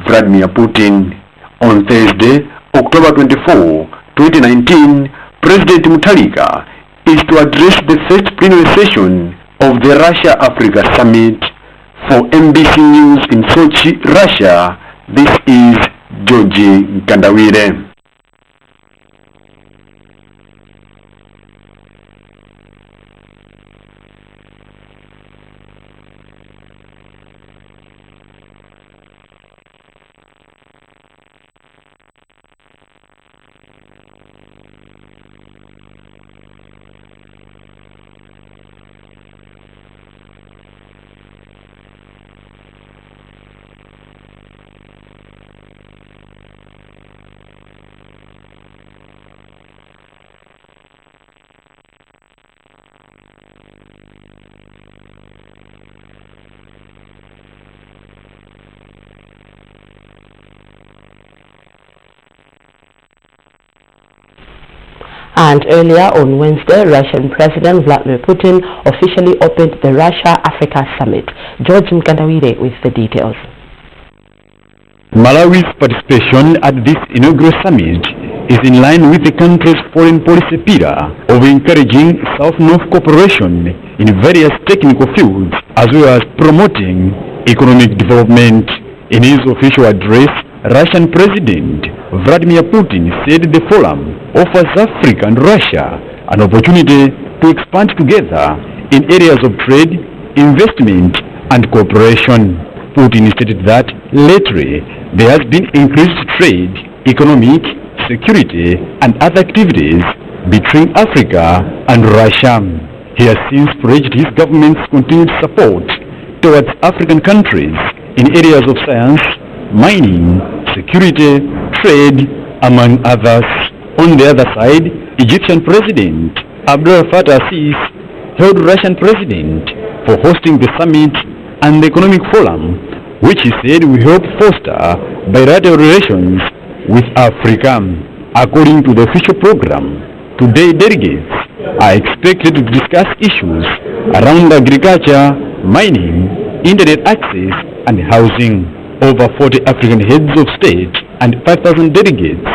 Vladimir Putin. On Thursday, October 24, 2019, President Mutharika is to address the first plenary session of the Russia-Africa Summit. For MBC News in Sochi, Russia, this is Georgie Nkandawire. And earlier on Wednesday, Russian President Vladimir Putin officially opened the Russia-Africa Summit. George Nkandawire with the details. Malawi's participation at this inaugural summit is in line with the country's foreign policy pillar of encouraging South-North cooperation in various technical fields as well as promoting economic development. In his official address, Russian President Vladimir Putin said the forum offers Africa and Russia an opportunity to expand together in areas of trade, investment and cooperation. Putin stated that lately there has been increased trade, economic, security and other activities between Africa and Russia. He has since praised his government's continued support towards African countries in areas of science, mining, security, trade, among others. On the other side, Egyptian President Abdel Fattah Sisi hailed Russian President for hosting the summit and the economic forum, which he said will help foster bilateral relations with Africa. According to the official program, today delegates are expected to discuss issues around agriculture, mining, internet access and housing. Over 40 African heads of state and 5,000 delegates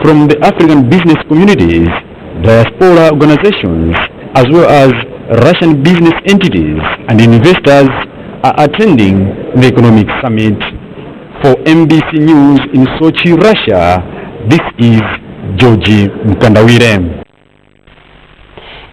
from the African business communities, diaspora organizations, as well as Russian business entities and investors are attending the economic summit. For MBC News in Sochi, Russia, this is Georgie Nkandawire.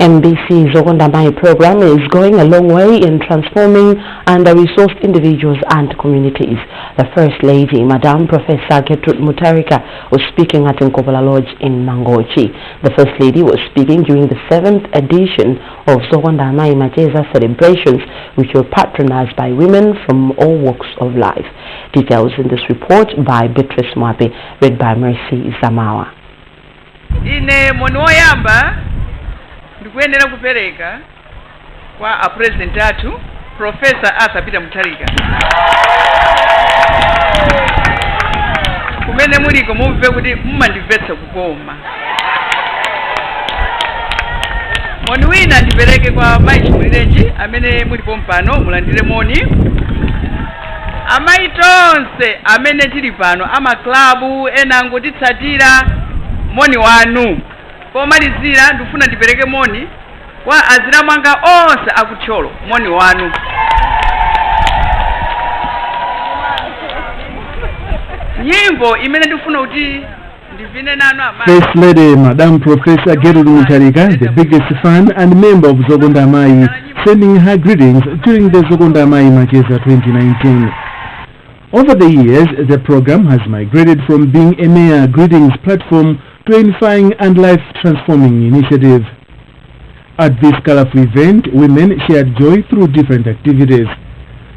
MBC Zokondamai program is going a long way in transforming under-resourced individuals and communities. The First Lady, Madam Professor Gertrude Mutarika, was speaking at Nkobola Lodge in Mangochi. The First Lady was speaking during the 7th edition of Zokondamai Macheza celebrations, which were patronized by women from all walks of life. Details in this report by Beatrice Mwape, read by Mercy Zamawa. Ine monoyamba ndikuyenera kupereka kwa a president atu Professor Arthur Mutarika kumene muliko mumve kuti mmandimvetsa kukoma. Moni wina ndipereke kwa Mai Chimulirenji amene mulipo mpano mulandire moni. Amayi tonse amene tili pano amaklabu ena ngotitsatira moni wanu. Pomalizira ndifuna ndipereke moni kwa aziramanga onse akutcholo moni wanu. Nyimbo imene ndifuna kuti ndivine nanu amayi. First Lady Madam Professor Gertrude Mutarika, the biggest fan and member of Zokondamai, sending her greetings during the Zokondamai Macheza 2019. Over the years, the program has migrated from being a mere greetings platform to a unifying and life-transforming initiative. At this colorful event, women shared joy through different activities.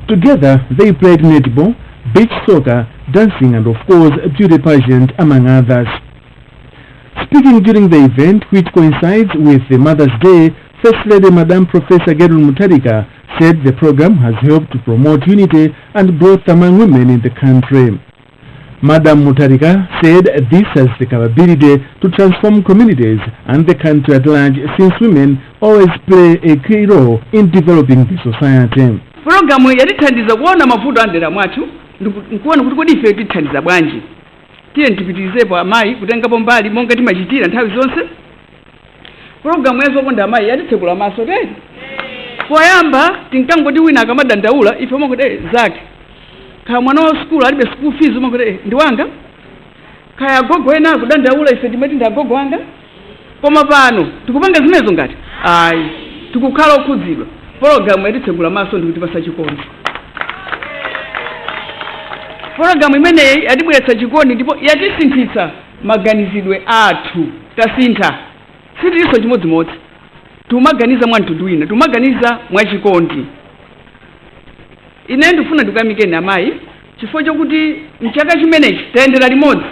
Together, they played netball, beach soccer, dancing and of course, beauty pageant, among others. Speaking during the event, which coincides with the Mother's Day, First Lady Madam Professor Gertrude Mutarika said the program has helped to promote unity and growth among women in the country. Madam Mutarika said this has the capability to transform communities and the country at large, since women always play a key role in developing the society. Programu yalithandiza kuona mavuto andera mwathu nkuona kuti kodi ife tithandiza bwanji. Tiye tipitirizepo amayi kutengapo mbali monga timachitira nthawi zonse. Programu ya Zokondamai yatitsekula maso tedi. Poyamba tinkangoti wina akamadandaula ife mongoti zake. Kaya mwana wa school alibe school fees mongoti ndi wanga. Kaya gogo ena akudandaula ife timati ndi agogo wanga. Koma pano tikupanga zimezo ngati ayi tikukhala okhudzidwa. Programu yatitsekula maso ndi kutipasa chikondi. Programu imeneyi yatibweretsa chikondi ndipo yatisinthitsa maganizidwe athu. Tasintha sitiliso chimodzimodzi. Tumaganiza mwantundu wina, tumaganiza mwachikondi. Ine ndifuna ndikuyamike na amayi chifukwa chokuti mchaka chimenechi tayendera limodzi.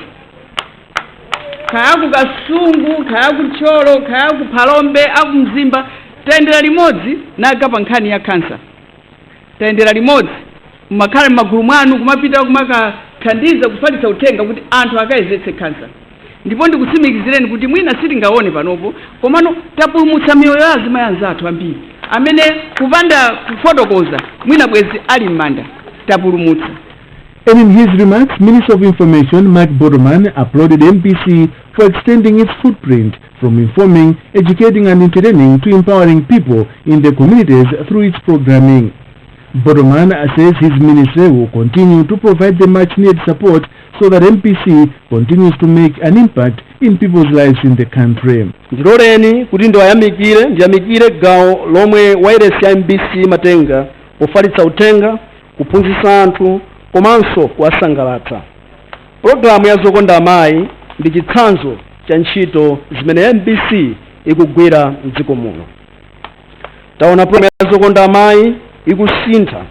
Kaya ku Kasungu, kaya ku Tcholo, kaya ku Phalombe, aku Mzimba, tayendera limodzi nagapa nkhani ya kansa. Tayendera limodzi mmakhala m'magulu mwanu kumapita kumakathandiza kufalitsa uthenga kuti anthu akayezetse kansa. Ndipo ndikutsimikizireni kuti mwina sitingaone panopo komano tapulumutsa miyoyo ya azimayi anzathu ambiri amene kupanda kufotokoza mwina bwezi ali m'manda tapulumutsa. And in his remarks, Minister of Information Mark Bodoman applauded MBC for extending its footprint from informing, educating and entertaining to empowering people in the communities through its programming. Bodoman says his ministry will continue to provide the much-needed support so that MPC continues to make an impact in people's lives in the country. Ndiloleni kuti ndiyamikire gawo lomwe wairesi ya MBC matenga kufalitsa uthenga, kuphunzitsa anthu komanso kuwasangalatsa. Programu ya Zokondamai ndi chitsanzo cha ntchito zimene MBC ikugwira m'dziko muno. Taona programu ya Zokondamai ikusintha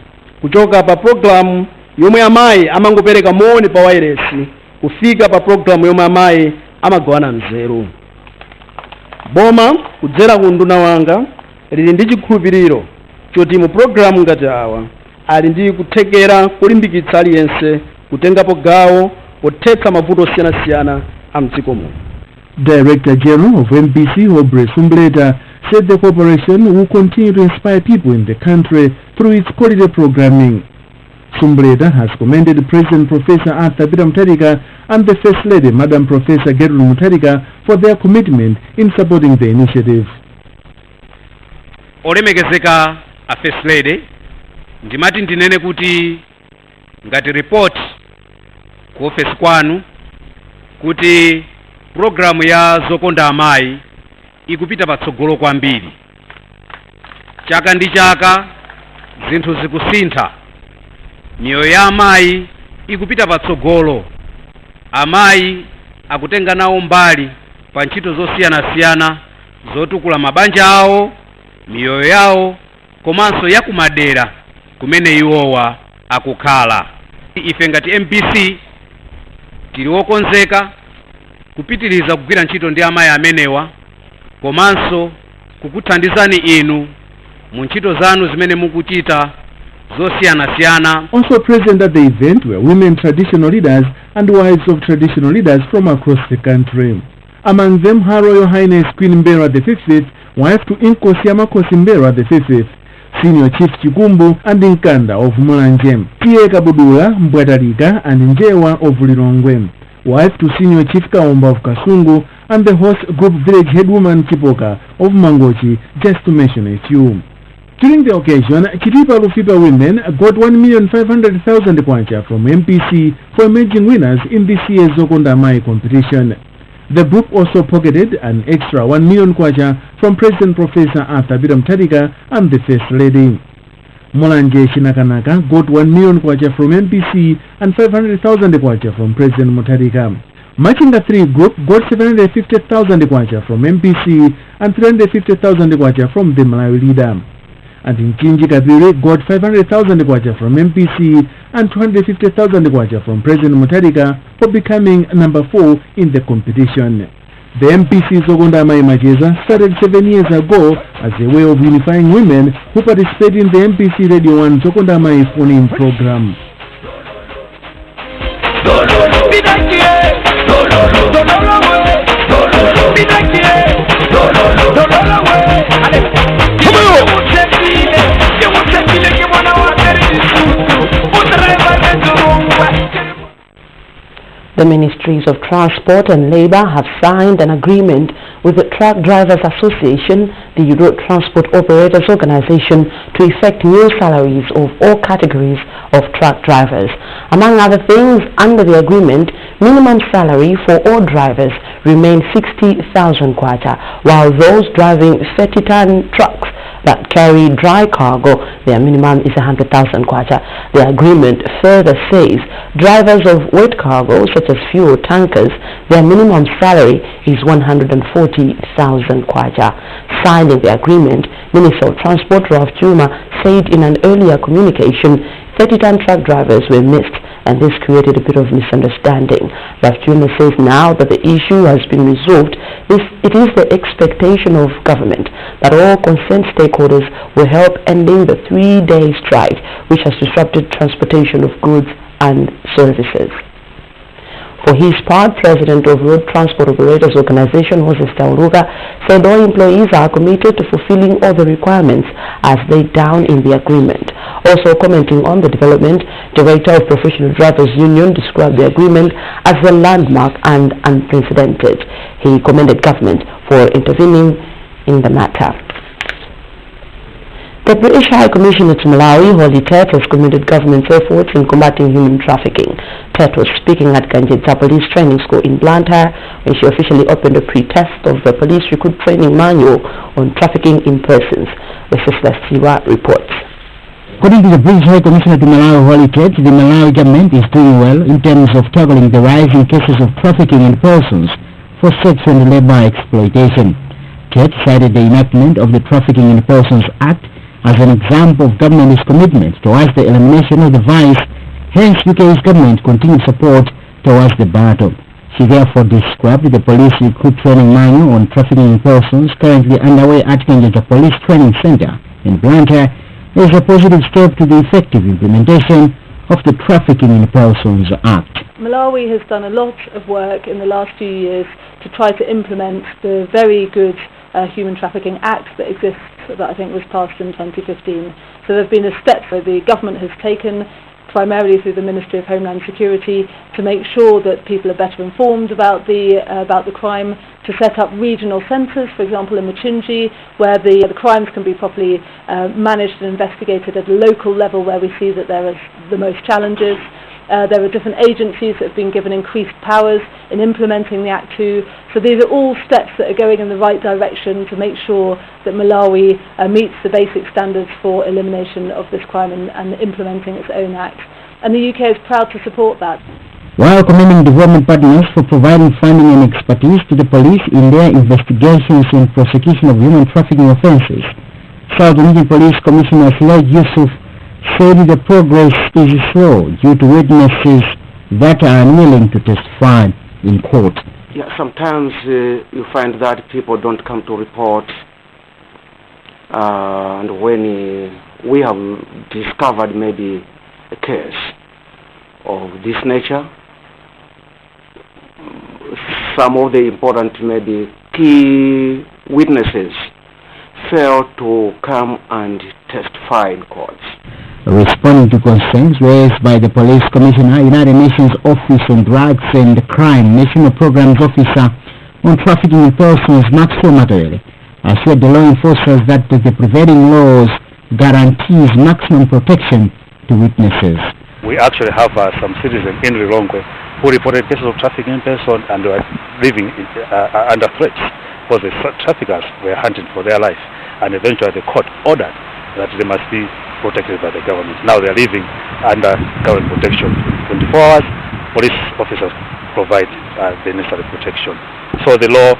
kuchoka pa programu yomwe amayi amangopereka moni pa wairesi kufika pa programu yomwe amayi amagawana nzeru. Boma kudzera ku nduna wanga lili ndi chikhulupiriro choti mu programu ngati awa ali ndi kuthekera kulimbikitsa aliyense kutengapo gawo pothetsa mavuto osiyanasiyana a mdziko muno. Director General of MBC Aubrey Sumbleta said the corporation will continue to inspire people in the country through its quality programming. Sumbleta has commended President Professor Arthur Mutarika and the First Lady Madam Professor Gertrude Mutarika for their commitment in supporting the initiative. Olemekezeka a First Lady, ndimati ndinene kuti ngati report ku office kwanu kuti programu ya Zokondamai ikupita patsogolo kwambiri. Chaka ndi chaka zinthu zikusintha, miyoyo ya amayi ikupita patsogolo, amayi akutenga nawo mbali pa ntchito zosiyanasiyana zotukula mabanja awo, miyoyo yawo, komanso yakumadera kumene iwowa akukhala. Ife ngati MBC tili wokonzeka kupitiriza kugwira ntchito ndi amayi amenewa, komanso kukuthandizani inu mu ntchito zanu zimene mukuchita zosiyanasiyana. Also present at the event were women traditional leaders and wives of traditional leaders from across the country. Among them, Her Royal Highness Queen Mbera the 50th, wife to Inkosi Amakosi Mbera the 50th, Senior Chief Chikumbu and Nkanda of Mulanje, T.A. Kabudula Mbwatarika and Njewa of Lilongwe, wife to Senior Chief Kaomba of Kasungu and the host group village headwoman Chipoka of Mangochi, just to mention a few. During the occasion, Chitipa Lufipa women got 1,500,000 kwacha from MPC for emerging winners in this year's Zokonda Mai competition. The group also pocketed an extra 1 million kwacha from President Professor Afabita Mutharika and the First Lady. Mulanje Shinakanaka got 1 million kwacha from MPC and 500,000 kwacha from President Mutharika. Machinga 3 group got 750,000 kwacha from MPC and 350,000 kwacha from the Malawi leader. And in Kinji Kabiri got 500,000 kwacha from MPC and 250,000 kwacha from President Mutharika for becoming number 4 in the competition. The MPC Zogonda Mai Macheza started 7 years ago as a way of unifying women who participate in the MPC Radio 1 Zogonda Mai phone-in program. The Ministries of Transport and Labour have signed an agreement with the Truck Drivers Association, the Road Transport Operators Organization, to effect new salaries of all categories of truck drivers. Among other things, under the agreement, minimum salary for all drivers remains 60,000 kwacha, while those driving 30-ton trucks that carry dry cargo, their minimum is 100,000 kwacha. The agreement further says drivers of wet cargo, such as fuel tankers, their minimum salary is 140,000 kwacha. Signing the agreement, Minister of Transport Ralph Juma said in an earlier communication 30-ton truck drivers were missed, and this created a bit of misunderstanding. Ralph Juma says now that the issue has been resolved, it is the expectation of government that all concerned stakeholders will help ending the 3-day strike which has disrupted transportation of goods and services. For his part, President of Road Transport Operators Organization, Moses Tauruga, said all employees are committed to fulfilling all the requirements as laid down in the agreement. Also commenting on the development, Director of Professional Drivers Union described the agreement as a landmark and unprecedented. He commended government for intervening in the matter. The British High Commissioner to Malawi, Holly Tet, has commended government's efforts in combating human trafficking. Tet was speaking at Kanjitsa Police Training School in Blantyre when she officially opened a pre-test of the police recruit training manual on trafficking in persons. The Sister Siwa reports. According to the British High Commissioner to Malawi, Holly Tet, the Malawi government is doing well in terms of tackling the rising cases of trafficking in persons for sex and labour exploitation. Tet cited the enactment of the Trafficking in Persons Act as an example of government's commitment towards the elimination of the vice, hence UK's government continued support towards the battle. She therefore described the police recruit training manual on trafficking in persons currently underway at Kanjitsa Police Training Centre in Blantyre as a positive step to the effective implementation of the Trafficking in Persons Act. Malawi has done a lot of work in the last few years to try to implement the very good Human Trafficking Act that exists, that I think was passed in 2015. So there have been a step that the government has taken, primarily through the Ministry of Homeland Security, to make sure that people are better informed about the crime, to set up regional centres, for example in Machinji, where the crimes can be properly managed and investigated at a local level where we see that there are the most challenges. There are different agencies that have been given increased powers in implementing the Act 2. So these are all steps that are going in the right direction to make sure that Malawi meets the basic standards for elimination of this crime and implementing its own act. And the UK is proud to support that. While commending development partners for providing funding and expertise to the police in their investigations and prosecution of human trafficking offences, South Region Police Commissioner Sulaj Yusuf said the progress is slow due to witnesses that are unwilling to testify in court. Yeah, sometimes you find that people don't come to report, and when we have discovered maybe a case of this nature, some of the important maybe key witnesses fail to come and testify in courts. Responding to concerns raised by the Police Commissioner, United Nations Office on Drugs and Crime National Programs Officer on Trafficking in Persons, Maxwell Materially, assured the law enforcers that the prevailing laws guarantees maximum protection to witnesses. We actually have some citizens in Lilongwe who reported cases of trafficking in person and were living under threats because the traffickers were hunting for their life, and eventually the court ordered that they must be protected by the government. Now they are living under government protection. 24 hours, police officers provide the necessary protection. So the law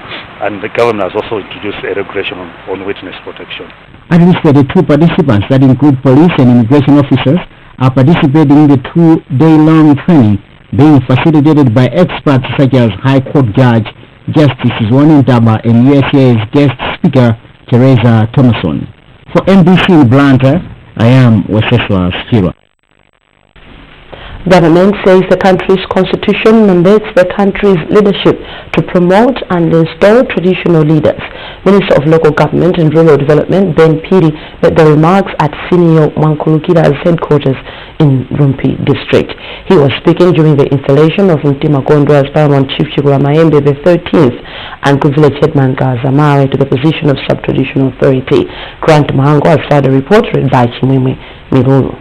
and the government has also introduced a regulation on witness protection. At least 32 participants that include police and immigration officers are participating in the 2-day-long training being facilitated by experts such as High Court Judge Justice Zwani Ntaba and USA's guest speaker Teresa Thomason. For MBC in Blantyre, I am Weseswa Sirwa. Government says the country's constitution mandates the country's leadership to promote and install traditional leaders. Minister of Local Government and Rural Development Ben Piri made the remarks at Senior Mwankulukira's headquarters in Rumpi district. He was speaking during the installation of Mtima Gondwe as Paramount Chief Chigula Mayembe the 13th and Good Village Headman Gazamawe to the position of Sub-Traditional Authority. Grant Mahango has filed a report read by Chimweme Miruru.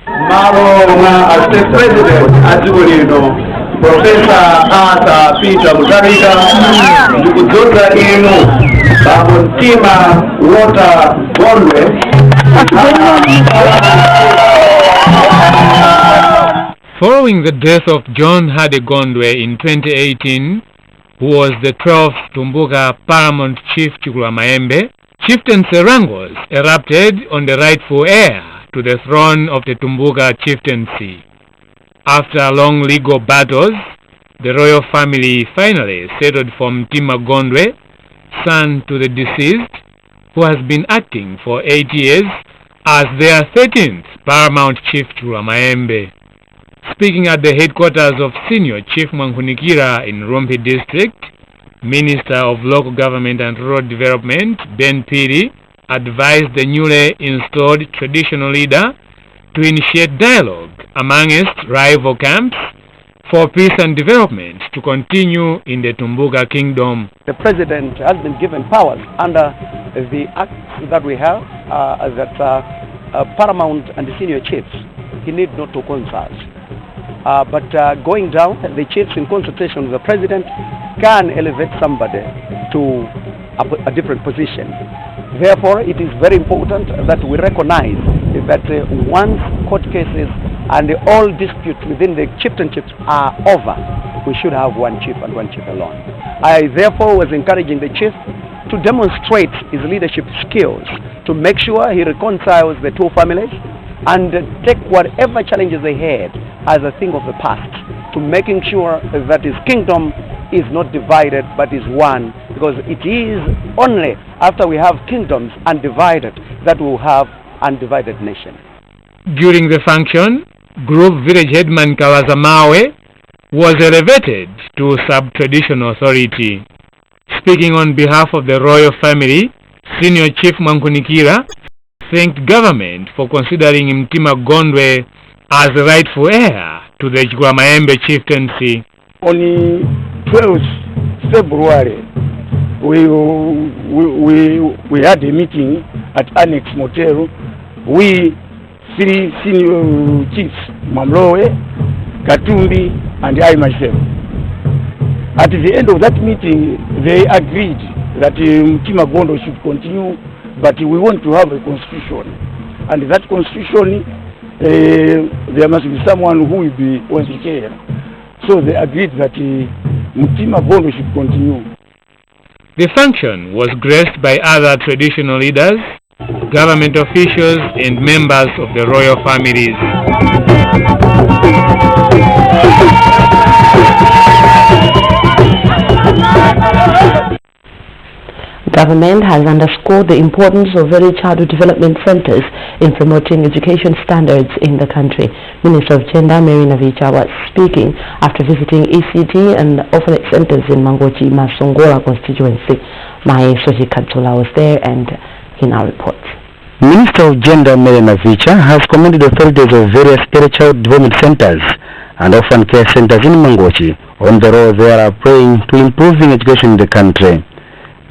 Malonga as the president azulino Professor Arthur Peter Mutharika ndikudzodza inu Mtima Gondwe. Following the death of John Hade Gondwe in 2018, who was the 12th Tumbuka Paramount Chief Chigula Mayembe, Chieftain Serangos erupted on the rightful heir to the throne of the Tumbuka chieftaincy. After long legal battles, the royal family finally settled for Mtima Gondwe, son to the deceased, who has been acting for 8 years as their 13th Paramount Chief Chigula Mayembe. Speaking at the headquarters of Senior Chief Mwankulukira in Rumpi District, Minister of Local Government and Rural Development Ben Piri advised the newly installed traditional leader to initiate dialogue amongst rival camps for peace and development to continue in the Tumbuka Kingdom. The president has been given powers under the acts that we have that paramount and the senior chiefs, he need not to consult. But going down, the chiefs in consultation with the president can elevate somebody to a different position. Therefore, it is very important that we recognize that once court cases and all disputes within the chieftainships are over, we should have one chief and one chief alone. I therefore was encouraging the chief to demonstrate his leadership skills, to make sure he reconciles the two families and take whatever challenges they had as a thing of the past, to making sure that his kingdom is not divided but is one, because it is only after we have kingdoms undivided that we will have undivided nation. During the function, Group Village Headman Kawazamawe was elevated to Sub-Traditional Authority. Speaking on behalf of the royal family, Senior Chief Mwankulukira thanked government for considering Mtima Gondwe as the rightful heir to the Chigula Mayembe chieftaincy. On 12th February, we had a meeting at Annex Motel. We three senior chiefs, Mamlowe, Katumbi, and I myself. At the end of that meeting, they agreed that Mtima Gondo should continue, but we want to have a constitution. And that constitution, there must be someone who will be on the chair. So they agreed that Mtima Gondo should continue. The function was graced by other traditional leaders, government officials, and members of the royal families. Government has underscored the importance of early childhood development centers in promoting education standards in the country. Minister of Gender Mary Navicha was speaking after visiting ECD and orphanage centers in Mangochi Masongola constituency. My Soji Katula was there and he now reports. Minister of Gender Mary Navicha has commended authorities of various early child development centers and orphan care centers in Mangochi on the role they are playing to improving education in the country.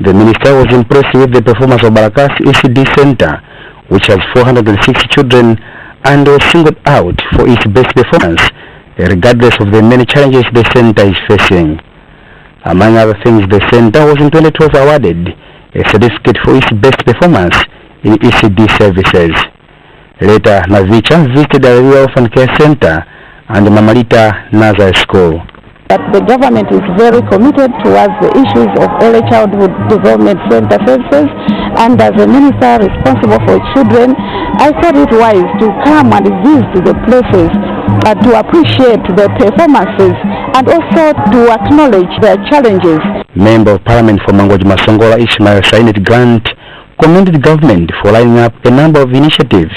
The minister was impressed with the performance of Barakas ECD Center, which has 460 children and was singled out for its best performance, regardless of the many challenges the center is facing. Among other things, the center was in 2012 awarded a certificate for its best performance in ECD services. Later, Navicha visited the Area Orphan Care Center and Mamalita Nazar School. That the government is very committed towards the issues of early childhood development center services, and as a minister responsible for children, I thought it wise to come and visit the places to appreciate the performances and also to acknowledge their challenges. Member of Parliament for Mangochi Masongola Ishmael Sainet Grant commended the government for lining up a number of initiatives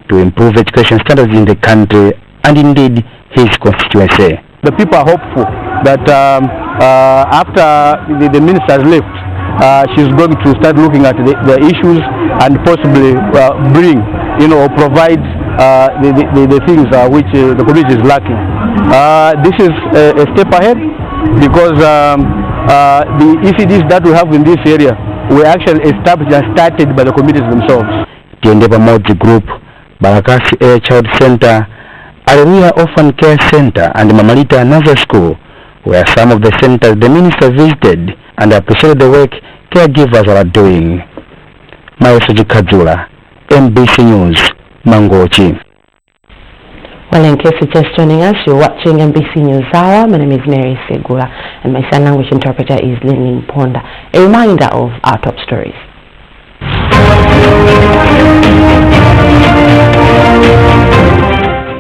to improve education standards in the country and indeed his constituency. The people are hopeful that after the minister has left, she's going to start looking at the issues and possibly provide the things which the community is lacking. This is a step ahead because the ECDs that we have in this area were actually established and started by the communities themselves. Tiendeba Moji Group, Barakasi Air Child Center, Area Orphan Care Center and Mamalita Nazar School were some of the centers the minister visited and appreciated the work caregivers are doing. Mayosoji Kadzula, MBC News, Mangochi. Well, in case you're just joining us, you're watching MBC News Hour. My name is Mary Segula and my sign language interpreter is Lynn Ponda. A reminder of our top stories.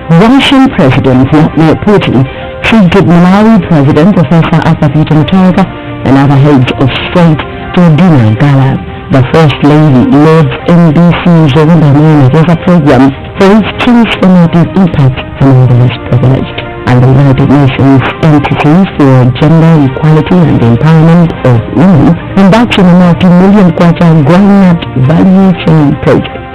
Russian President Vladimir Putin treated Malawi President Professor Athapita Mutharika and other heads of state to a dinner gala. The First Lady led MBC's Mageza program for its transformative impact among the less privileged. And the United Nations Entity for Gender Equality and Empowerment of Women embarks on a multi-million kwacha groundnut value chain project.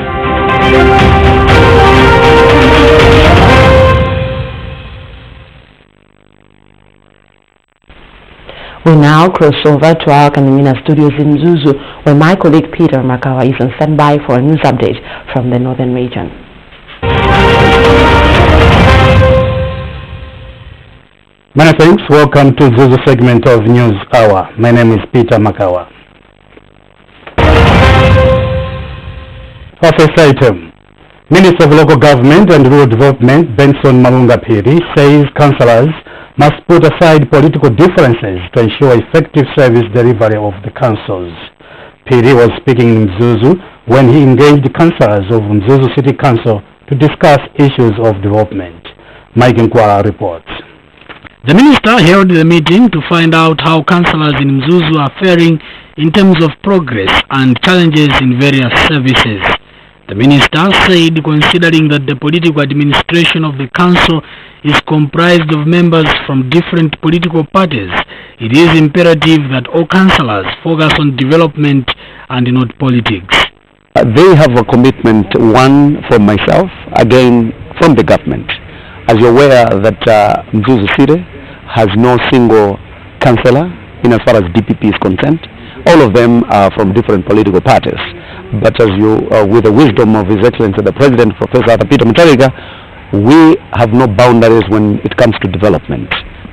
We now cross over to our Kanimina studios in Zuzu, where my colleague Peter Makawa is on standby for a news update from the northern region. Many thanks. Welcome to Zuzu segment of News Hour. My name is Peter Makawa. Office item. Minister of Local Government and Rural Development Benson Malunga Piri says councillors must put aside political differences to ensure effective service delivery of the councils. Piri was speaking in Mzuzu when he engaged councillors of Mzuzu City Council to discuss issues of development. Mike Nkwara reports. The minister held the meeting to find out how councillors in Mzuzu are faring in terms of progress and challenges in various services. The minister said, considering that the political administration of the council is comprised of members from different political parties, it is imperative that all councillors focus on development and not politics. They have a commitment, one from myself, again from the government. As you're aware that Mzuzu City has no single councillor in as far as DPP is concerned. All of them are from different political parties. But as you, with the wisdom of His Excellency the President, Professor Athapita Mutharika, We have no boundaries when it comes to development,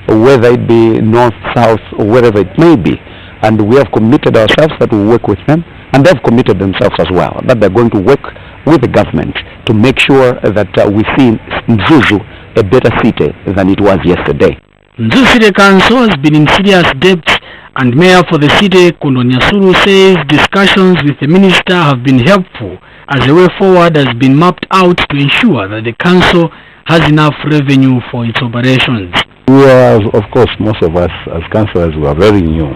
whether it be north, south, or wherever it may be. And we have committed ourselves that we work with them, and they have committed themselves as well, that they're going to work with the government to make sure that we see Mzuzu a better city than it was yesterday. Mzuzu City Council has been in serious debt, and Mayor for the city, Kondo Nyasuru, says discussions with the minister have been helpful as a way forward has been mapped out to ensure that the council has enough revenue for its operations. We are, of course, most of us as councillors were very new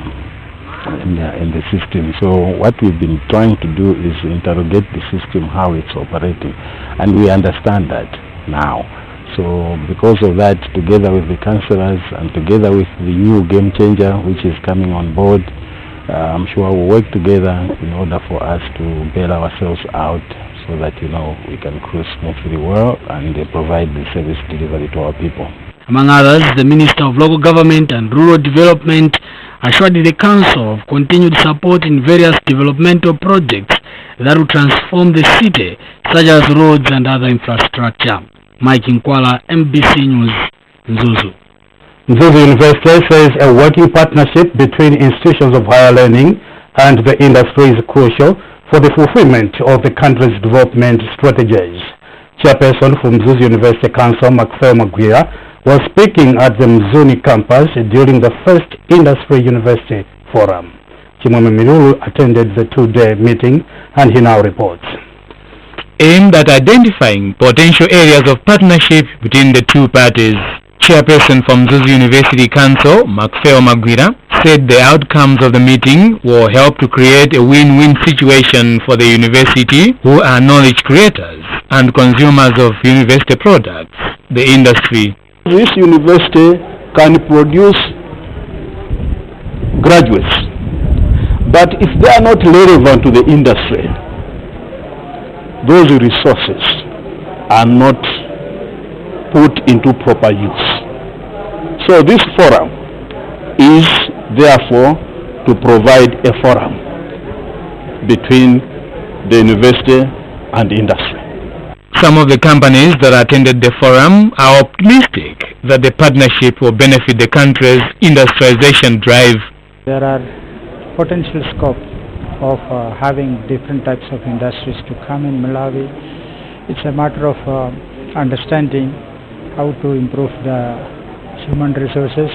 in the system. So what we've been trying to do is interrogate the system, how it's operating, and we understand that now. So because of that, together with the councillors and together with the new game changer which is coming on board, I'm sure we'll work together in order for us to bail ourselves out so that, you know, we can cruise smoothly well and provide the service delivery to our people. Among others, the Minister of Local Government and Rural Development assured the Council of continued support in various developmental projects that will transform the city, such as roads and other infrastructure. Mike Nkwala, MBC News, Mzuzu. Mzuzu University says a working partnership between institutions of higher learning and the industry is crucial for the fulfillment of the country's development strategies. Chairperson from Mzuzu University Council, Magwira, was speaking at the Mzuni campus during the first Industry University Forum. Chimwame Mirulu attended the two-day meeting and he now reports. Aimed at identifying potential areas of partnership between the two parties, Chairperson from Mzuzu University Council, Magwira, said the outcomes of the meeting will help to create a win-win situation for the university, who are knowledge creators and consumers of university products, the industry. This university can produce graduates, but if they are not relevant to the industry, those resources are not put into proper use. So this forum is therefore to provide a forum between the university and industry. Some of the companies that attended the forum are optimistic that the partnership will benefit the country's industrialization drive. There are potential scope of having different types of industries to come in Malawi. It's a matter of understanding how to improve the human resources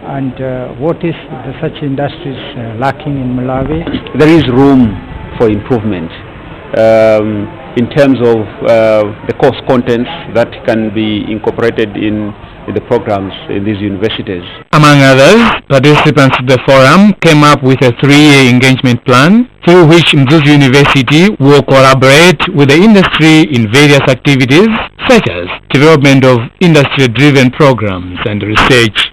and what is such industries lacking in Malawi. There is room for improvement in terms of the course contents that can be incorporated in the programs in these universities. Among others, participants of the forum came up with a 3-year engagement plan through which Mzuzu University will collaborate with the industry in various activities such as development of industry-driven programs and research.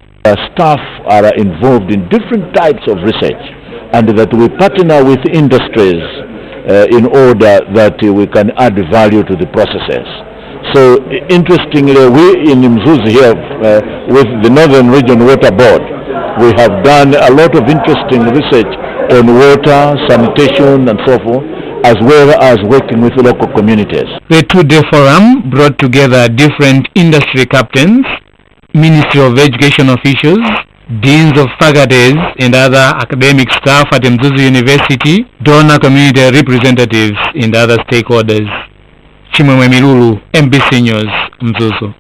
Staff are involved in different types of research, and that we partner with industries in order that we can add value to the processes. So interestingly, we in Mzuzu here with the Northern Region Water Board, we have done a lot of interesting research on water, sanitation and so forth, as well as working with local communities. The two-day forum brought together different industry captains, Ministry of Education officials, deans of faculties and other academic staff at Mzuzu University, donor community representatives and other stakeholders. Chimweme Mirulu, MBC News, Mzuzu.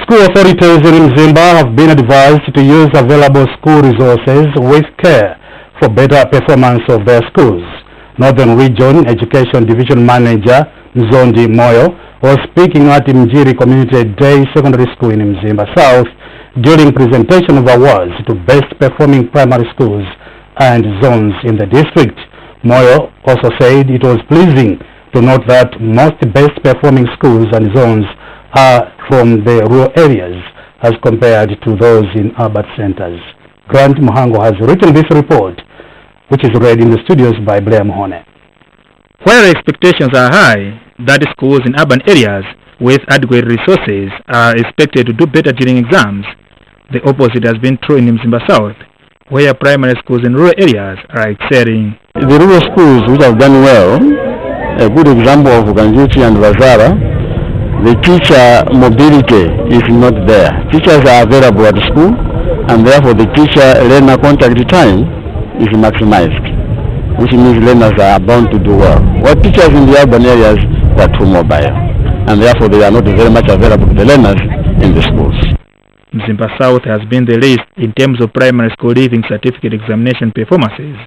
School authorities in Mzimba have been advised to use available school resources with care for better performance of their schools. Northern Region Education Division Manager Mzondi Moyo was speaking at Mjiri Community Day Secondary School in Mzimba South during presentation of awards to best performing primary schools and zones in the district. Moyo also said it was pleasing to note that most best performing schools and zones are from the rural areas as compared to those in urban centers. Grant Muhango has written this report, which is read in the studios by Blair Mohone. While expectations are high that schools in urban areas with adequate resources are expected to do better during exams, the opposite has been true in Mzimba South, where primary schools in rural areas are excelling. The rural schools which have done well, a good example of Ganjuchi and Vazara, the teacher mobility is not there. Teachers are available at school, and therefore the teacher-learner contact time is maximized, which means learners are bound to do well. What teachers in the urban areas are too mobile, and therefore they are not very much available to the learners in the schools. Mzimba South has been the least in terms of primary school leaving certificate examination performances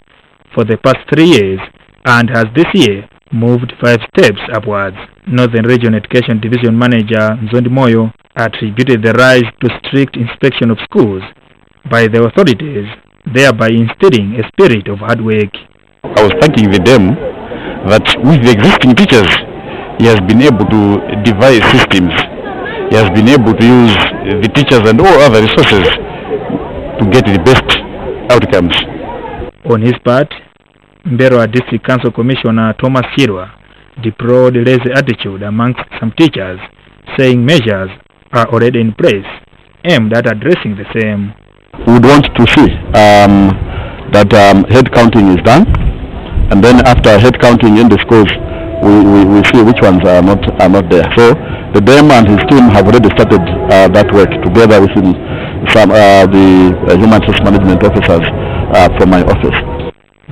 for the past 3 years, and has this year moved 5 steps upwards. Northern Region Education Division Manager Nzondi Moyo attributed the rise to strict inspection of schools by the authorities, thereby instilling a spirit of hard work. I was thanking the dam that with the existing teachers, he has been able to devise systems. He has been able to use the teachers and all other resources to get the best outcomes. On his part, Mberoa District Council Commissioner Thomas Chirwa deplored lazy attitude amongst some teachers, saying measures are already in place aimed at addressing the same. We would want to see that head counting is done, and then after head counting in the schools, we see which ones are not there. So the DEM and his team have already started that work together with some the human resource management officers from my office.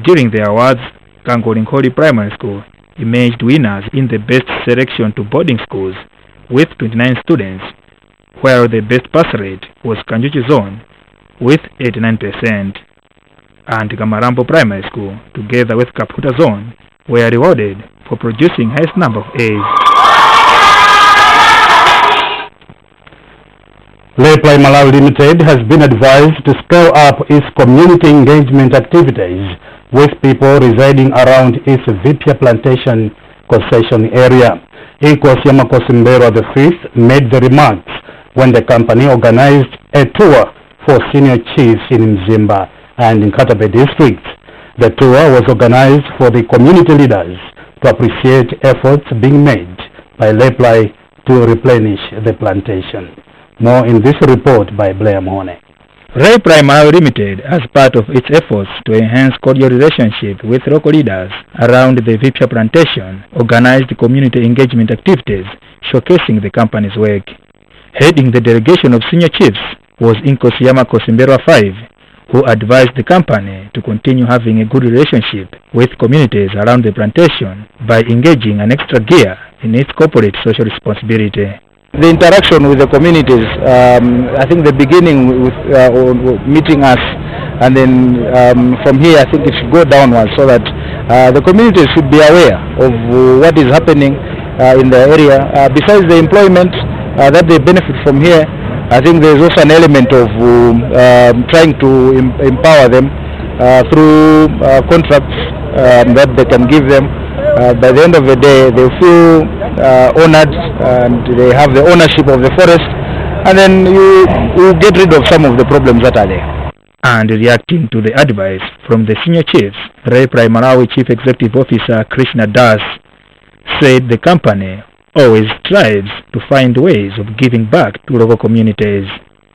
During the awards, Kangolinkholi Primary School emerged winners in the best selection to boarding schools with 29 students, while the best pass rate was Kanjuchi Zone with 89%, and Kamarambo Primary School, together with Kaputa Zone, were rewarded for producing highest number of A's. Reply Malawi Limited has been advised to scale up its community engagement activities with people residing around its Vipya Plantation concession area. Inkosi Yamakosi Mberwa V made the remarks when the company organized a tour for senior chiefs in Mzimba and in Katabe districts. The tour was organized for the community leaders to appreciate efforts being made by Reply to replenish the plantation. More in this report by Blair Mone. Reply Malawi Limited, as part of its efforts to enhance cordial relationship with local leaders around the Vipya plantation, organized community engagement activities showcasing the company's work. Heading the delegation of senior chiefs was Inkosi Yamakosi Mberwa V, who advised the company to continue having a good relationship with communities around the plantation by engaging an extra gear in its corporate social responsibility. The interaction with the communities, I think the beginning with meeting us, and then from here I think it should go downwards so that the communities should be aware of what is happening in the area. Besides the employment that they benefit from here, I think there is also an element of trying to empower them through contracts that they can give them. By the end of the day, they feel honored and they have the ownership of the forest, and then you get rid of some of the problems that are there. And reacting to the advice from the senior chiefs, Reply Malawi Chief Executive Officer Krishna Das said the company always strives to find ways of giving back to local communities.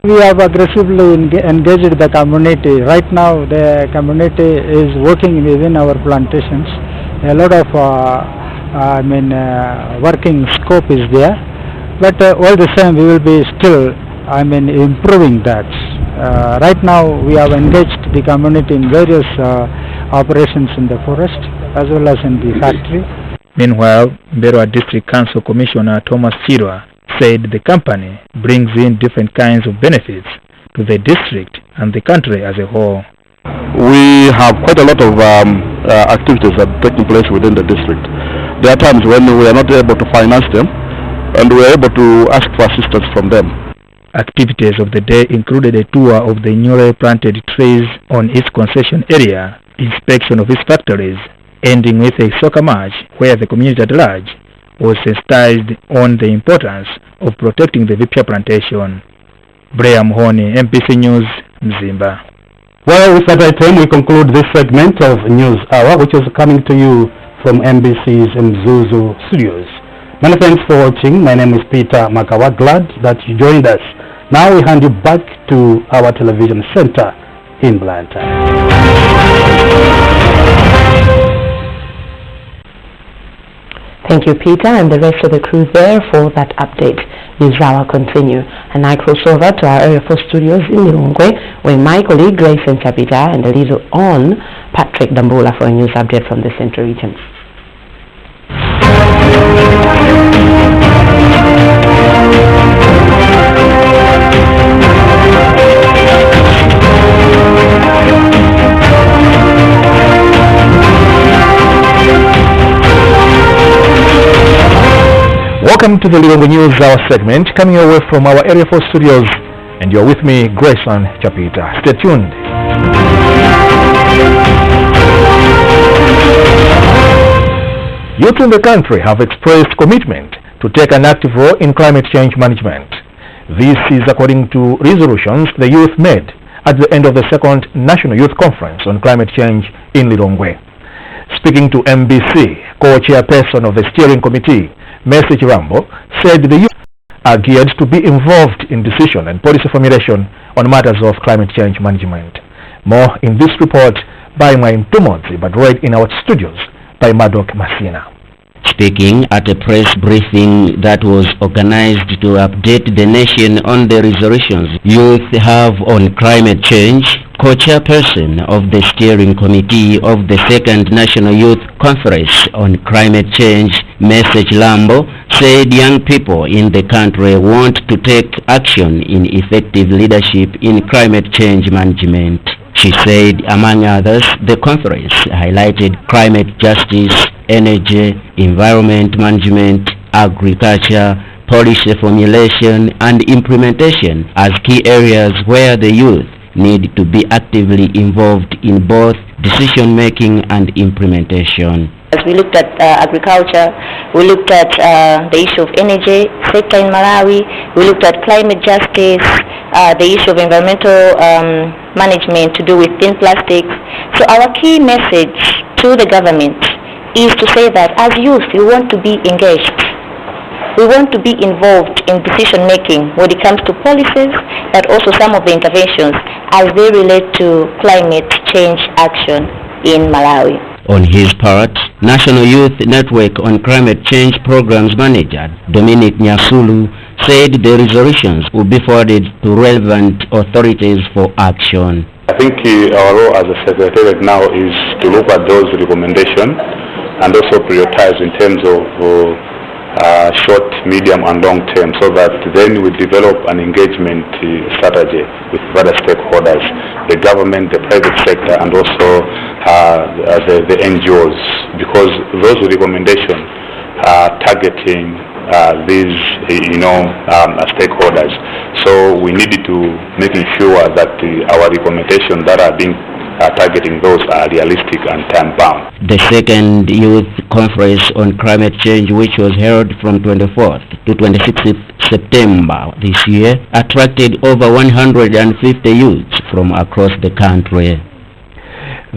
We have aggressively engaged the community. Right now the community is working within our plantations. A lot of working scope is there, but all the same we will be still improving that. Right now we have engaged the community in various operations in the forest as well as in the factory. Meanwhile, Mberoa District Council Commissioner Thomas Chirwa said the company brings in different kinds of benefits to the district and the country as a whole. We have quite a lot of activities that are taking place within the district. There are times when we are not able to finance them, and we are able to ask for assistance from them. Activities of the day included a tour of the newly planted trees on its concession area, inspection of its factories, ending with a soccer match where the community at large was sensitized on the importance of protecting the Vipya plantation. Brea Muhoni, MBC News, Mzimba. Well, with that item, we conclude this segment of News Hour, which is coming to you from MBC's Mzuzu Studios. Many thanks for watching. My name is Peter Makawa. Glad that you joined us. Now we hand you back to our television center in Blantyre. Thank you, Peter, and the rest of the crew there for that update. News Hour continue. And I cross over to our Area 4 studios in Lilongwe, where my colleague Grace Chapita and a little on Patrick Dambula for a news update from the Central Region. Welcome to the Lilongwe News Hour segment, coming away from our Area 4 studios, and you're with me, Grayson Chapita. Stay tuned. Youth in the country have expressed commitment to take an active role in climate change management. This is according to resolutions the youth made at the end of the second National Youth Conference on Climate Change in Lilongwe. Speaking to MBC, co-chairperson of the steering committee, Message Rambo, said the youth are geared to be involved in decision and policy formulation on matters of climate change management. More in this report by Mwain Tumonzi, but read in our studios by Madok Masina. Speaking at a press briefing that was organized to update the nation on the resolutions youth have on climate change, co-chairperson of the steering committee of the second National Youth Conference on Climate Change, Message Lambo, said young people in the country want to take action in effective leadership in climate change management. She said, among others, the conference highlighted climate justice, energy, environment management, agriculture, policy formulation and implementation as key areas where the youth need to be actively involved in both decision-making and implementation. As we looked at agriculture, we looked at the issue of energy sector in Malawi, we looked at climate justice, the issue of environmental management to do with thin plastics. So our key message to the government is to say that as youth, we want to be engaged. We want to be involved in decision making when it comes to policies, but also some of the interventions as they relate to climate change action in Malawi. On his part, National Youth Network on Climate Change Programs Manager Dominic Nyasulu said the resolutions will be forwarded to relevant authorities for action. I think our role as a secretariat now is to look at those recommendations and also prioritize in terms of short, medium and long term, so that then we develop an engagement strategy with other stakeholders, the government, the private sector and also the NGOs, because those recommendations are targeting these stakeholders. So we needed to making sure that our recommendations that are being targeting those are realistic and time-bound. The second Youth Conference on Climate Change, which was held from 24th to 26th September this year, attracted over 150 youths from across the country.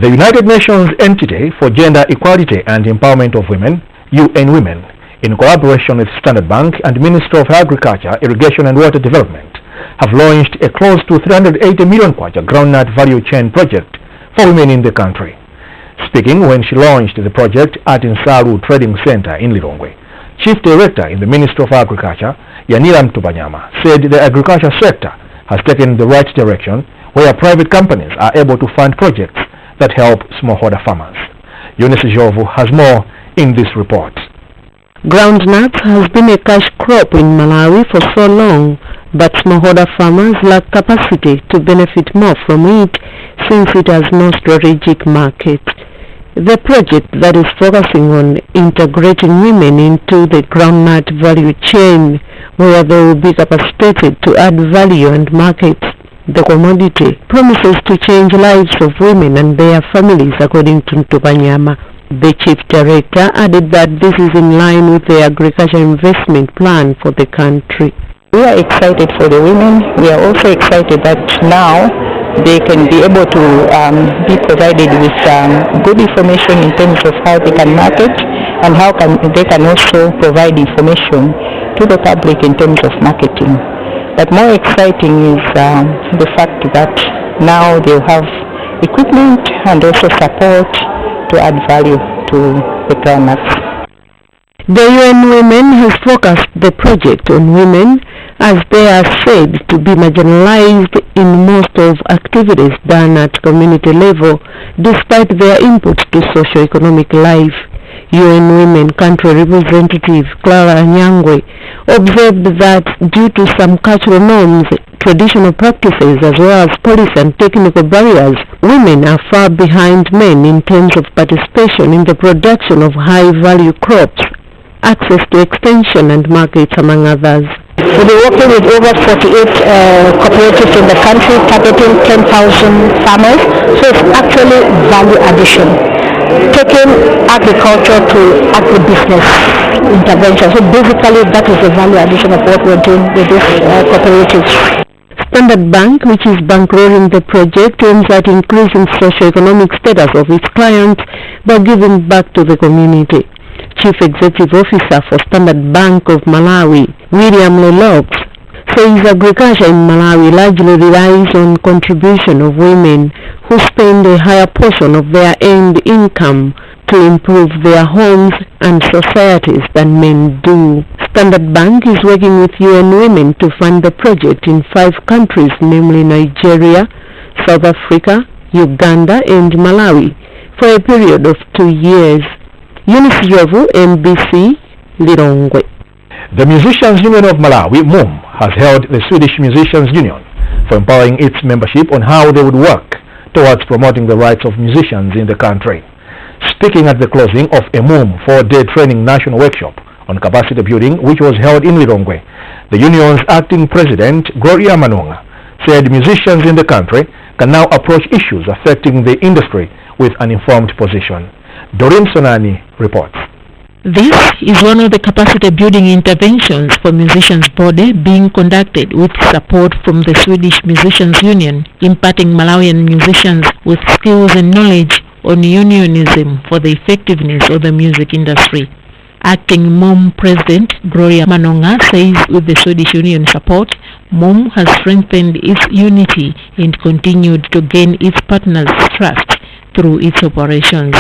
The United Nations Entity for Gender Equality and Empowerment of Women, UN Women, in collaboration with Standard Bank and Ministry of Agriculture, Irrigation and Water Development, have launched a close to 380 million kwacha groundnut value chain project for women in the country. Speaking when she launched the project at Nsalu Trading Center in Lilongwe, Chief Director in the Ministry of Agriculture, Yanira Mtubanyama, said the agriculture sector has taken the right direction where private companies are able to fund projects that help smallholder farmers. Eunice Jovu has more in this report. Groundnut has been a cash crop in Malawi for so long, but smallholder farmers lack capacity to benefit more from it since it has no strategic market. The project that is focusing on integrating women into the groundnut value chain, where they will be capacitated to add value and market the commodity, promises to change lives of women and their families, according to Ntubanyama. The Chief Director added that this is in line with the agriculture investment plan for the country. We are excited for the women. We are also excited that now they can be able to be provided with good information in terms of how they can market and how they can also provide information to the public in terms of marketing. But more exciting is the fact that now they'll have equipment and also support to add value to the groundnuts. The UN Women has focused the project on women as they are said to be marginalized in most of activities done at community level despite their input to socio-economic life. UN Women Country Representative Clara Nyangwe observed that due to some cultural norms, traditional practices as well as policy and technical barriers, women are far behind men in terms of participation in the production of high-value crops, access to extension and markets, among others. We'll be working with over 48 cooperatives in the country, targeting 10,000 farmers, so it's actually value addition, taking agriculture to agribusiness intervention. So basically that is the value addition of what we're doing with these cooperatives. Standard Bank, which is bankrolling the project, aims at increasing socio-economic status of its clients by giving back to the community. Chief Executive Officer for Standard Bank of Malawi, William Lelox, says agriculture in Malawi largely relies on contribution of women who spend a higher portion of their earned income to improve their homes and societies than men do. Standard Bank is working with UN Women to fund the project in 5 countries, namely Nigeria, South Africa, Uganda and Malawi, for a period of 2 years. Eunice Jovu, MBC, Lirongwe. The Musicians Union of Malawi, MUM, has held the Swedish Musicians Union for empowering its membership on how they would work towards promoting the rights of musicians in the country. Speaking at the closing of a MUM 4-day training national workshop on capacity building, which was held in Lirongwe, the union's acting president, Gloria Manonga, said musicians in the country can now approach issues affecting the industry with an informed position. Doreen Sonani reports. This is one of the capacity building interventions for musicians body being conducted with support from the Swedish Musicians Union, imparting Malawian musicians with skills and knowledge on unionism for the effectiveness of the music industry. Acting MUM President Gloria Manonga says with the Swedish Union support, MUM has strengthened its unity and continued to gain its partners' trust through its operations.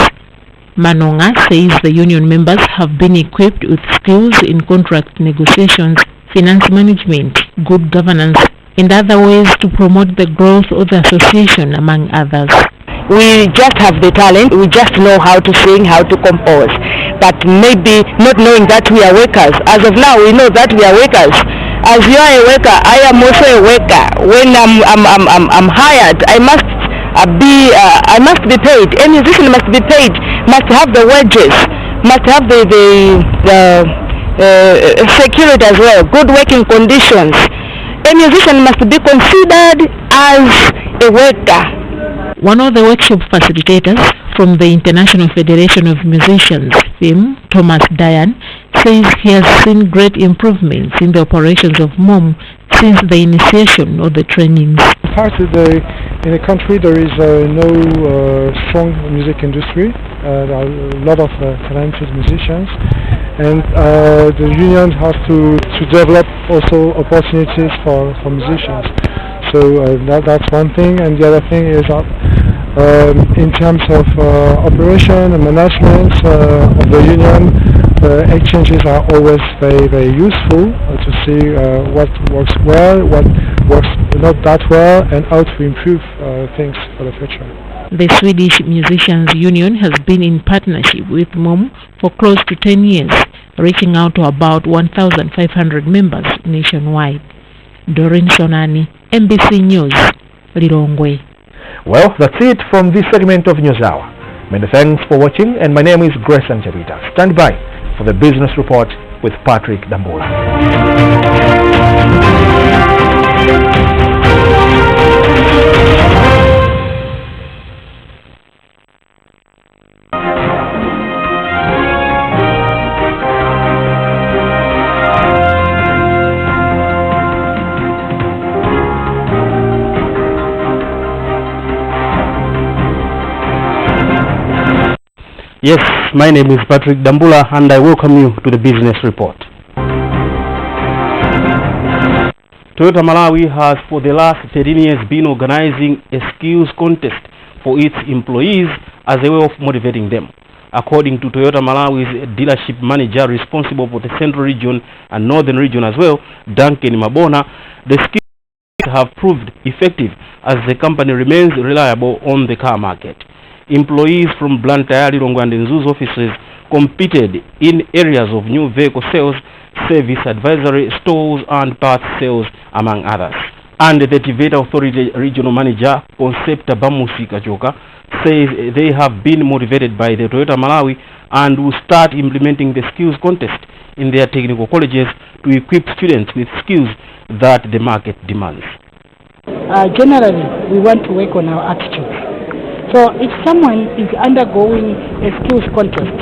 Manonga says the union members have been equipped with skills in contract negotiations, finance management, good governance, and other ways to promote the growth of the association, among others. We just have the talent, we just know how to sing, how to compose, but maybe not knowing that we are workers. As of now, we know that we are workers. As you are a worker, I am also a worker. When I'm hired, I must be paid. A musician must be paid, must have the wages, must have the security as well, good working conditions. A musician must be considered as a worker. One of the workshop facilitators from the International Federation of Musicians, FIM, Thomas Dayan, says he has seen great improvements in the operations of MUM since the initiation of the trainings. In the country there is no strong music industry. There are a lot of talented musicians, and the union has to develop also opportunities for musicians. So that's one thing, and the other thing is that in terms of operation and management of the union, exchanges are always very, very useful to see what works well, what works not that well, and how to improve things for the future. The Swedish Musicians Union has been in partnership with MUM for close to 10 years, reaching out to about 1,500 members nationwide. Doreen Sonani, MBC News, Lirongwe. Well, that's it from this segment of News Hour. Many thanks for watching, and my name is Grace Anchabita. Stand by for the business report with Patrick Dambula. Yes, my name is Patrick Dambula and I welcome you to the business report. Toyota Malawi has for the last 13 years been organizing a skills contest for its employees as a way of motivating them. According to Toyota Malawi's dealership manager responsible for the Central Region and Northern Region as well, Duncan Mabona, the skills have proved effective as the company remains reliable on the car market. Employees from Blantyre, Lilongwe and Nzuzu offices competed in areas of new vehicle sales, service advisory, stores and parts sales, among others. And the Tibeta Authority Regional Manager, Concepta Bamusi Kajoka, says they have been motivated by the Toyota Malawi and will start implementing the skills contest in their technical colleges to equip students with skills that the market demands. Generally, we want to work on our attitudes. So if someone is undergoing a skills contest,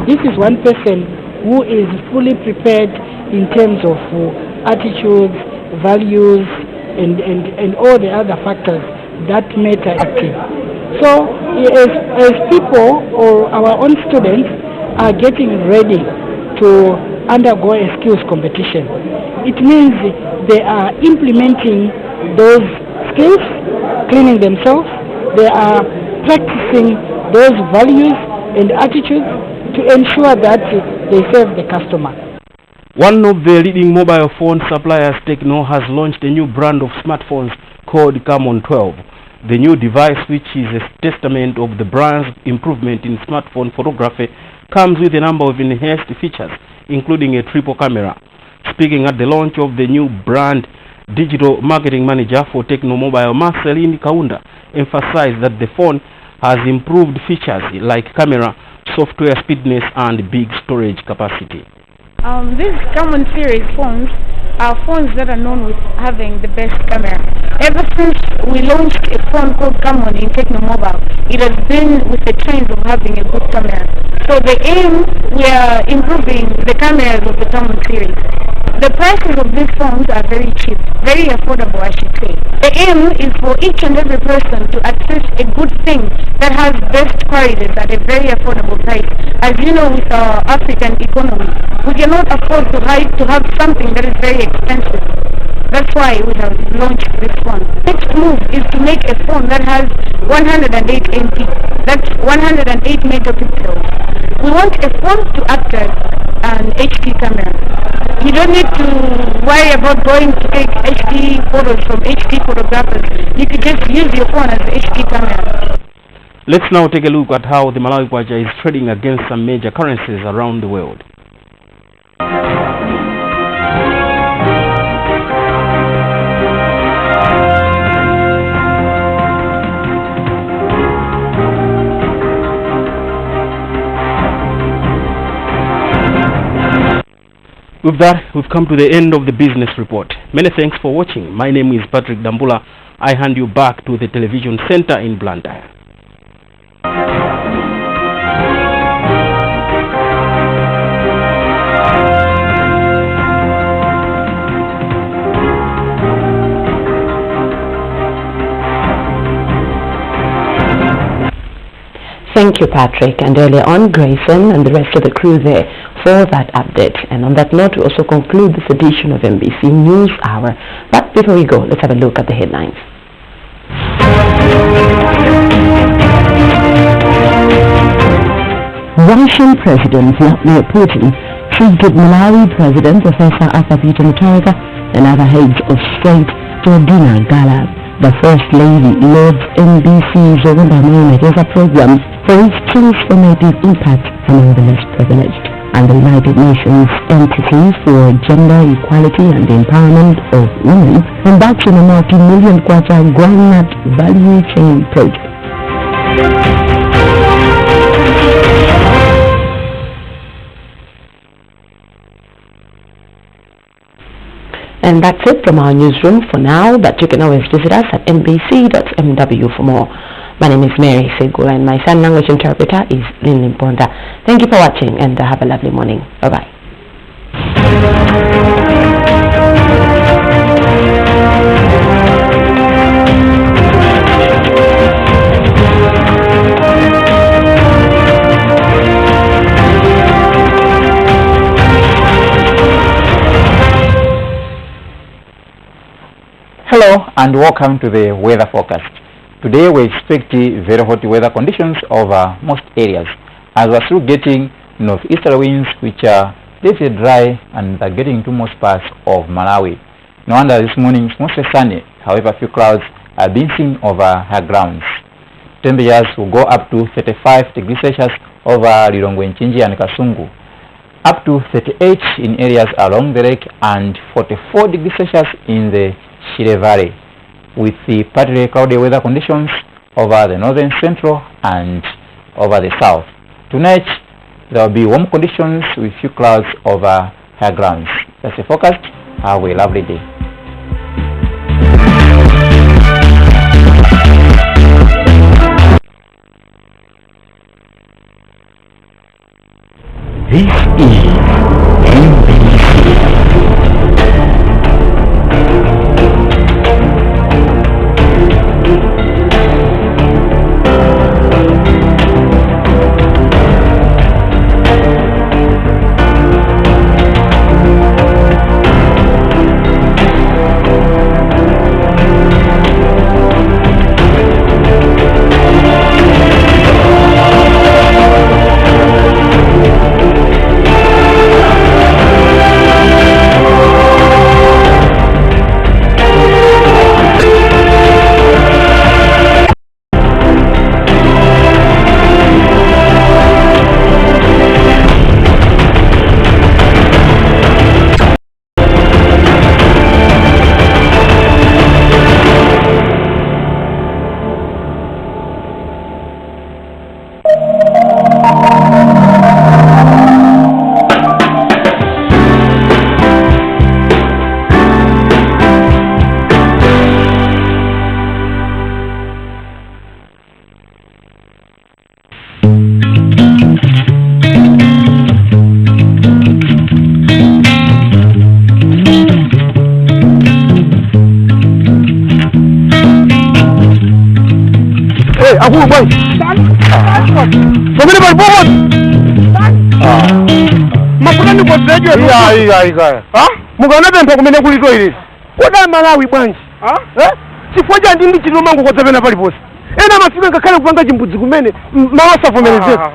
this is one person who is fully prepared in terms of attitudes, values, and all the other factors that matter active. So as people or our own students are getting ready to undergo a skills competition, it means they are implementing those skills, cleaning themselves, they are practicing those values and attitudes to ensure that they serve the customer. One of the leading mobile phone suppliers, Tecno, has launched a new brand of smartphones called Camon 12. The new device, which is a testament of the brand's improvement in smartphone photography, comes with a number of enhanced features, including a triple camera. Speaking at the launch of the new brand, digital marketing manager for Tecno Mobile, Marceline Kaunda, emphasized that the phone has improved features like camera, software speedness, and big storage capacity. These Camon series phones are phones that are known with having the best camera. Ever since we launched a phone called Camon in Tecno Mobile, it has been with the trend of having a good camera. So the aim, we are improving the cameras of the Camon series. The prices of these phones are very cheap, very affordable I should say. The aim is for each and every person to access a good thing that has best qualities at a very affordable price. As you know, with our African economy, we cannot afford to have something that is very expensive. That's why we have launched this phone. Next move is to make a phone that has 108 MP. That's 108 megapixels. We want a phone to act as an HD camera. You don't need to worry about going to take HD photos from HD photographers. You could just use your phone as an HD camera. Let's now take a look at how the Malawi Kwacha is trading against some major currencies around the world. With that, we've come to the end of the business report. Many thanks for watching. My name is Patrick Dambula. I hand you back to the television center in Blantyre. Thank you, Patrick, and earlier on, Grayson and the rest of the crew there for that update. And on that note, we also conclude this edition of MBC News Hour. But before we go, let's have a look at the headlines. Russian President Vladimir Putin treated Malawi President Professor Akapita Mutharika and other heads of state to a dinner gala. The First Lady lauds MBC's Uganda Mega program for its transformative impact among the less privileged. And the United Nations Entity for Gender Equality and Empowerment of Women embarks on a multi-million kwacha groundnut value chain project. And that's it from our newsroom for now, but you can always visit us at mbc.mw for more. My name is Mary Segula and my sign language interpreter is Lynn Ponda. Thank you for watching and have a lovely morning. Bye-bye. Hello and welcome to the weather forecast. Today we expect very hot weather conditions over most areas. as we're still getting northeasterly winds which are little dry and are getting into most parts of Malawi. No wonder this morning it's mostly sunny, however a few clouds are being seen over high grounds. Temperatures will go up to 35 degrees Celsius over Lilongwe, Nchinji and Kasungu, up to 38 in areas along the lake and 44 degrees Celsius in the Shire Valley, with the partly cloudy weather conditions over the northern central and over the south. Tonight there will be warm conditions with few clouds over high grounds. That's the forecast. Have a lovely day. This is MBC. Aku boy. Pemene berbobot. Mapuna ni kwa graduate. Iya. Ha? Mugana bempa kumene kulito ili. Koda Malawi bwanji. Chifoja ndindi chinomango kwa zabena pali posi. Ena mafika ngakhala kupanga chimbudzi kumene mawasa vomerezeka.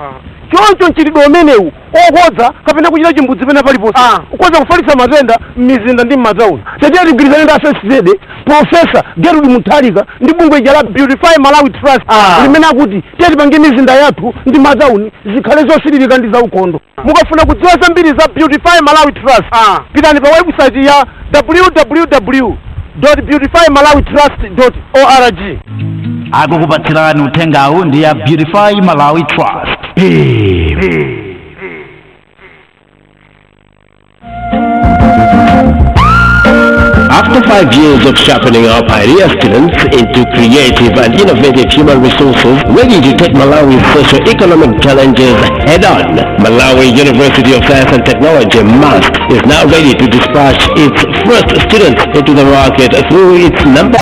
Choncho nchilido menewu ohodza kapena kuchita chimbudzi pena pali posi. Ukwaza kufalisa matenda mizinda ndi matauni. Tejeri grizana nda SSD Professor Gerald Mutarika ndi bungwe jala Beautify Malawi Trust limene akuti tiyati pange mizinda yathu ndi matauni zikhale zosiririka ndi za ukhondo. Mukafuna kudziwa zambiri za Beautify Malawi Trust pitani pa website ya www.beautifymalawitrust.org. Akukupatsirani uthengawu ndi ya Beautify Malawi Trust. After 5 years of sharpening our pioneer students into creative and innovative human resources ready to take Malawi's socio-economic challenges head-on, Malawi University of Science and Technology MUST is now ready to dispatch its first students into the market through its #1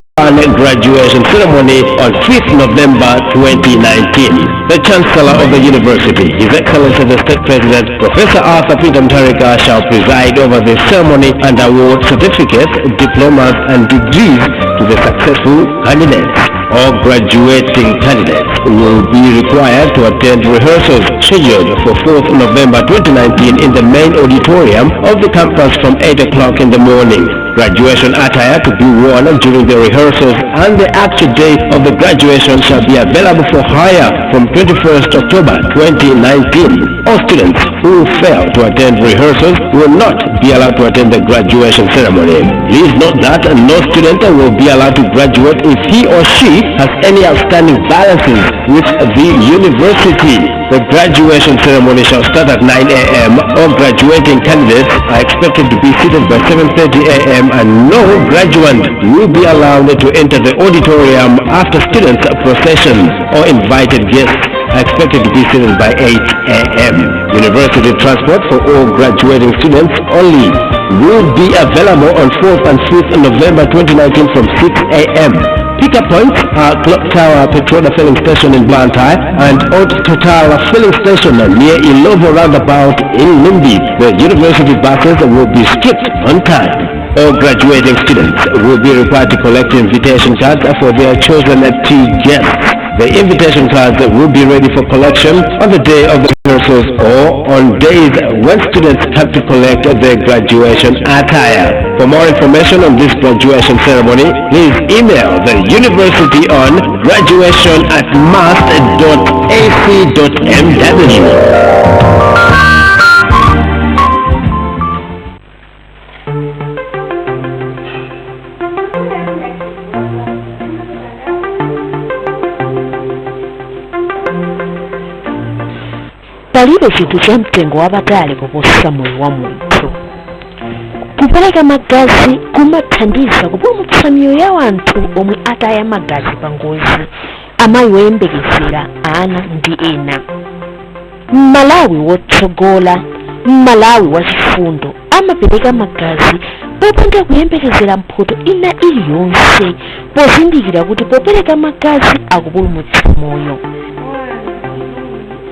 graduation ceremony on 5th November 2019. The Chancellor of the University, His Excellency the State President, Professor Arthur Peter Mutharika, shall preside over the ceremony and award certificates, diplomas and degrees to the successful candidates. All graduating candidates will be required to attend rehearsals scheduled for 4th November 2019 in the main auditorium of the campus from 8 o'clock in the morning. Graduation attire to be worn during the rehearsals and the actual day of the graduation shall be available for hire from 21st October 2019. All students who fail to attend rehearsals will not be allowed to attend the graduation ceremony. Please note that no student will be allowed to graduate if he or she has any outstanding balances with the university. The graduation ceremony shall start at 9 a.m. All graduating candidates are expected to be seated by 7:30 a.m. and no graduate will be allowed to enter the auditorium after students' procession. Or invited guests are expected to be seated by 8 a.m. University transport for all graduating students only will be available on 4th and 5th November 2019 from 6 a.m. Pickup points are Clock Tower Petrol Filling Station in Blantyre and Old Total Filling Station near Ilovo Roundabout in Limbi. The university buses will be stripped on time. All graduating students will be required to collect invitation cards for their chosen tea guests. The invitation cards will be ready for collection on the day of the resources or on days when students have to collect their graduation attire. For more information on this graduation ceremony, please email the university on graduation@mast.ac.mw. Palibe kintu kya mtengo w'abatale kuposa moyo wa muntu. Kupereka magazi kumathandiza kupulumutsa mioyo ya wanthu omwe ataya magazi pa ngozi, amayi oyembekezera ana ndi ena. Malawi wotsogola, Malawi wachifundo amapereka magazi popanda kuyembekezera mphoto ina iliyonse, pozindikira kuti popereka magazi akupulumutsa moyo.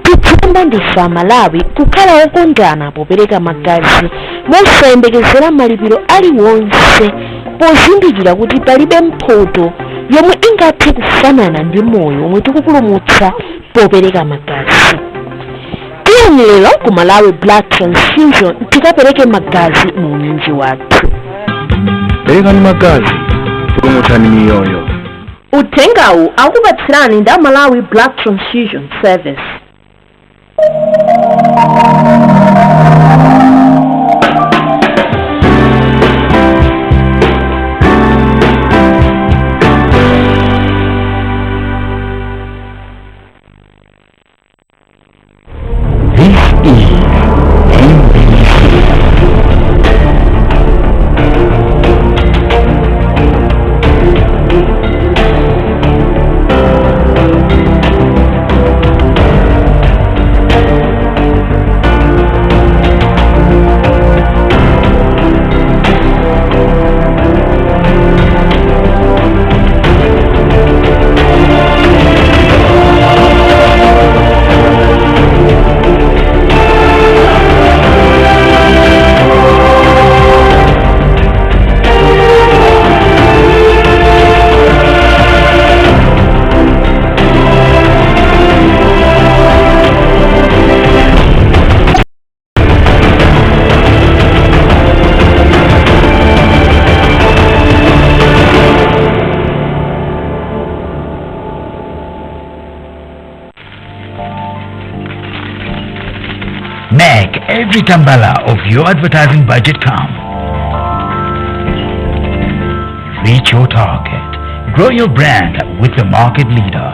Titsamba ndife Amalawi kukhala okondana popereka magazi mosayembekezera malipiro aliwonse, pozindikira kuti palibe mphoto yomwe ingathe kufanana ndi moyo omwe tikupulumutsa popereka magazi. Tiyeni lero ku Malawi Blood Transfusion tikapereke magazi mu unyinji wathu. Perekani magazi, pulumutsani miyoyo. Uthengawu akupatsirani ndi Malawi Blood Transfusion Service. This is MBC. Make every tambala of your advertising budget count. Reach your target. Grow your brand with the market leader.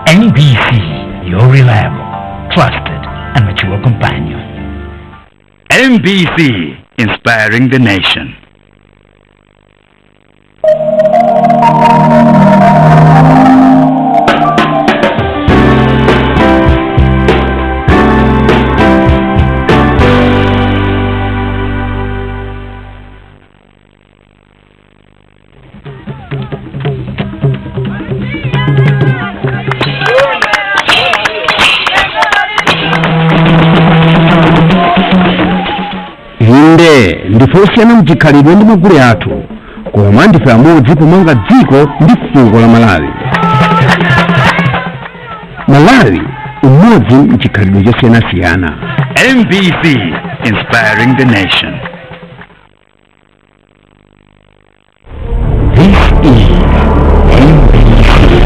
MBC, your reliable, trusted, and mature companion. MBC, inspiring the nation. Inde ndifosiyana mchikhalidwe ndi magule athu koma ndife amodzi pomanga dziko ndi fuko la Malawi. Malawi umodzi mchikhalidwe chosiyanasiyana. MBC, inspiring the nation. This is MBC.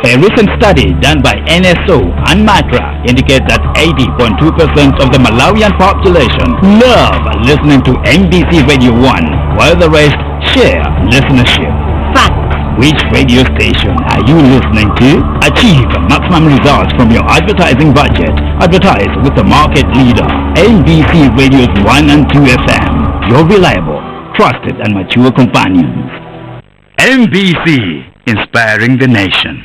A recent study done by NSO and Matra indicates that 80.2% of the Malawian population love listening to MBC Radio 1, while the rest share listenership. Fact. Which radio station are you listening to? Achieve maximum results from your advertising budget. Advertise with the market leader, MBC Radios 1 and 2 FM. Your reliable, trusted and mature companions. MBC, inspiring the nation.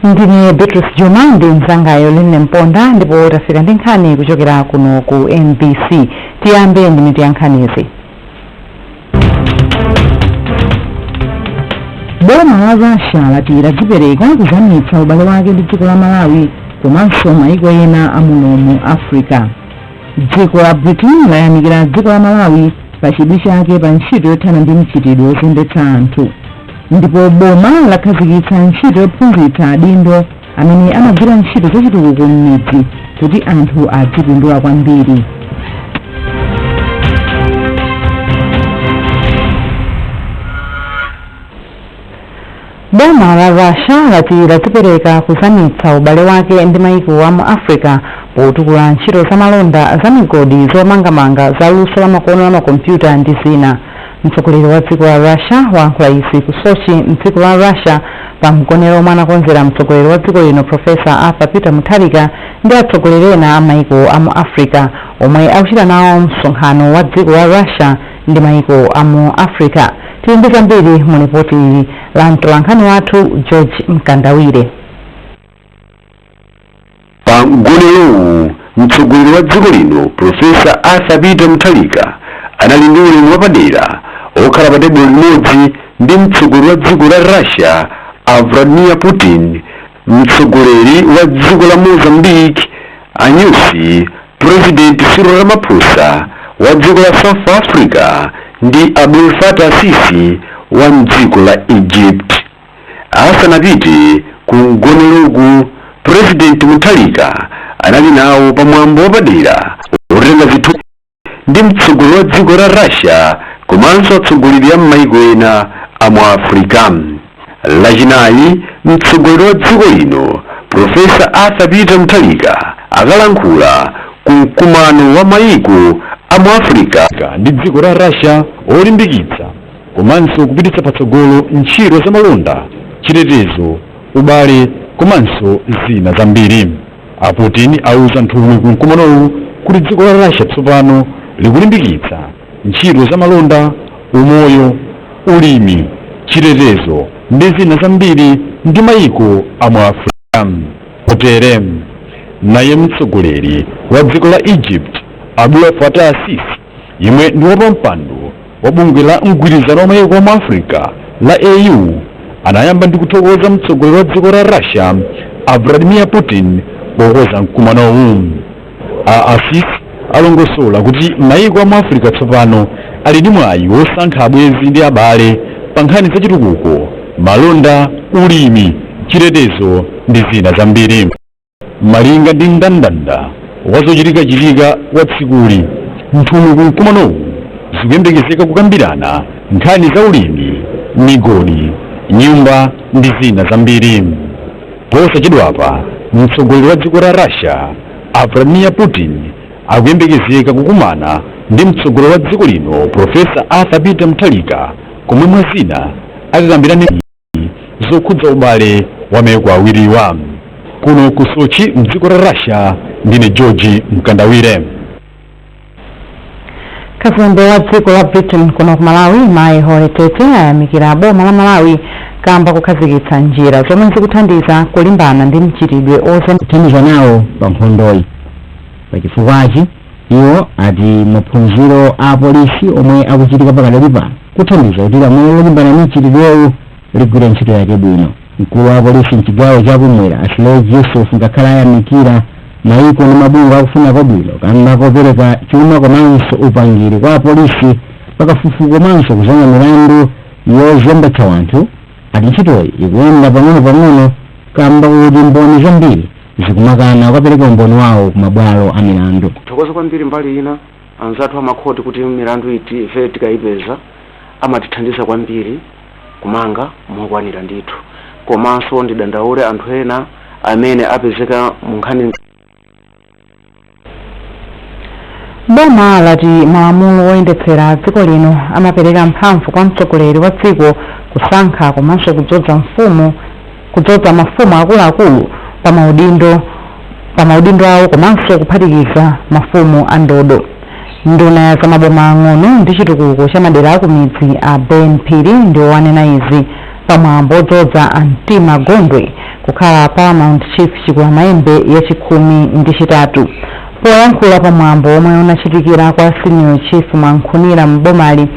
Ndine Beatrice Juma ndi mzangayo Line Mponda ndipo tafika ndi nkhani kuchokera kuno ku MBC. Tiyambe ndi mitu ya nkhanizi. Boma la Russia lati ladzipereka kuzamitsa ubale wake ndi dziko la Malawi komanso maiko ena amuno mu Africa. Dziko la Britain layamikira dziko la Malawi pa chidwi chake pa ntchito yothana ndi mchitidwe wozembetsa anthu. Ndipo boma lakhazikitsa ntchito yophunzitsa adindo amene amagwira ntchito zachitukuko m'midzi kuti anthu adzipindula kwambiri. Boma la Russia lati ladzipereka kuzamitsa ubale wake ndi maiko a mu Africa potukula ntchito za malonda za migodi zomangamanga za luso la makono la makompyuta ndi zina. Mtsogoleri wa dziko la Russia wayankhula izi ku Sochi mdziko la Russia pa mgonero omwe anakonzera mtsogoleri wa dziko lino Profesa Arthur Peter Mutharika ndi atsogoleri ena a maiko a mu Africa omwe akuchita nawo msonkhano wa dziko la Russia ndi maiko a mu Africa. Tiyimbe zambiri mu ripoti ili la mtolankhani wathu George Mkandawire. Pa mgonero mtsogoleri wa dziko lino Profesa Arthur Peter Mutharika anali ndi ulemu wapadera okhala pa tebulo limodzi ndi mtsogoleri wa dziko la Russia Vladimir Putin, mtsogoleri wa dziko la Mozambique anyusi President Cyril Ramaphosa wa dziko la South Africa ndi Abdel Fattah Sisi wa dziko la Egypt. Asanapite ku mgoneroku, President Mutharika anali nawo pamwambo wapadera otenga zithu ndi mtsogoleri wa dziko la Russia komanso atsogoleri a maiko ena a mu Africa. Lachinayi mtsogoleri wa dziko lino Profesa Arthur Peter Mutharika akalankhula ku mkumano wa maiko a mu Africa ndi dziko la Russia olimbikitsa komanso kupititsa patsogolo ntchito za malonda, chitetezo, ubale komanso zina zambiri. A Putin auza nthumwi ku mkumanowu kuti dziko la Russia tsopano likulimbikitsa ntchito za malonda, umoyo, ulimi, chitetezo ndi zina zambiri ndi maiko a mu Africa. Potere naye mtsogoleri wa dziko la Egypt Abdel Fattah Sisi yemwe ndi wapampando wa bungwe la mgwirizano wa maiko a mu Africa la AU anayamba ndi kuthokoza mtsogoleri wa dziko la Russia Vladimir Putin pokonza mkumanowu. Sisi alongosola kuti maiko a mu Africa tsopano ali ndi mwayi wosankha abwenzi ndi abale pa nkhani za chitukuko, malonda, ulimi, chitetezo ndi zina zambiri. Malinga ndi mndandanda wazochitika wa tsikuli, nthumwi ku mkumanowu zikuyembekezeka kukambirana nkhani za ulimi, migodi, nyumba ndi zina zambiri. Posachedwapa mtsogoleri wa dziko la Russia Vladimir Putin akuyembekezeka kukumana ndi mtsogoleri wa dziko lino Profesa Arthur Peter Mutharika komwe mwazina akakambirana zokhudza ubale wa maiko awiriwa. Kuno ku Sochi mdziko la Russia ndine George Mkandawire. Kazembe wa dziko la Britain kuno ku Malawi Mai Horetete ayamikira boma la Malawi kamba kukhazikitsa njira zomwe zikuthandiza kulimbana ndi mchitidwe ozembetsa nawo pa nkhondoyi. Pachifukwachi iwo ati maphunziro a polisi omwe akuchitika pakadali pano kuthandiza kuti lamulo lolimbana ndi mchitidwewu ligwire ntchito yake bwino. Mkulu wa polisi mchigawo chakumwera Asley Yusuf ngakhala ayamikira maiko ndi mabungwe akufuna kwabwino kamba kopereka chuma komanso upangiri kwa apolisi pakafukufuku komanso kuzanga milandu yozembetsa wanthu ati ntchitoyi ikuyenda pang'ono kamba kuti mboni zambiri zikumakana kukapereka umboni wawo ku mabwalo a milandu. Thokoza kwambiri mbali ina anzathu amakhoti kuti milandu iti ife tikayipeza amatithandiza kwambiri kumanga mokwanira ndithu, komanso ndidandaule anthu ena amene apezeka mu nkhani. Boma lati malamulo oyendetsera dziko lino amapereka mphamvu kwa mtsogoleri wa dziko kusankha komanso kudzoza mafumu akuluakulu pa maudindo awo komanso kuphatikiza mafumu a ndodo. Nduna za maboma ang'ono ndi chitukuko cha madera aku midzi a Ben Phiri ndiwo wanena izi pamwambo odzoza Antima Gondwe kukhala Paramount Chief Chikula Maembe yachikhumi ndi chitatu. Poyankhula pamwambo omwe unachitikira kwa Senior Chief Mwankhunira m'bomali,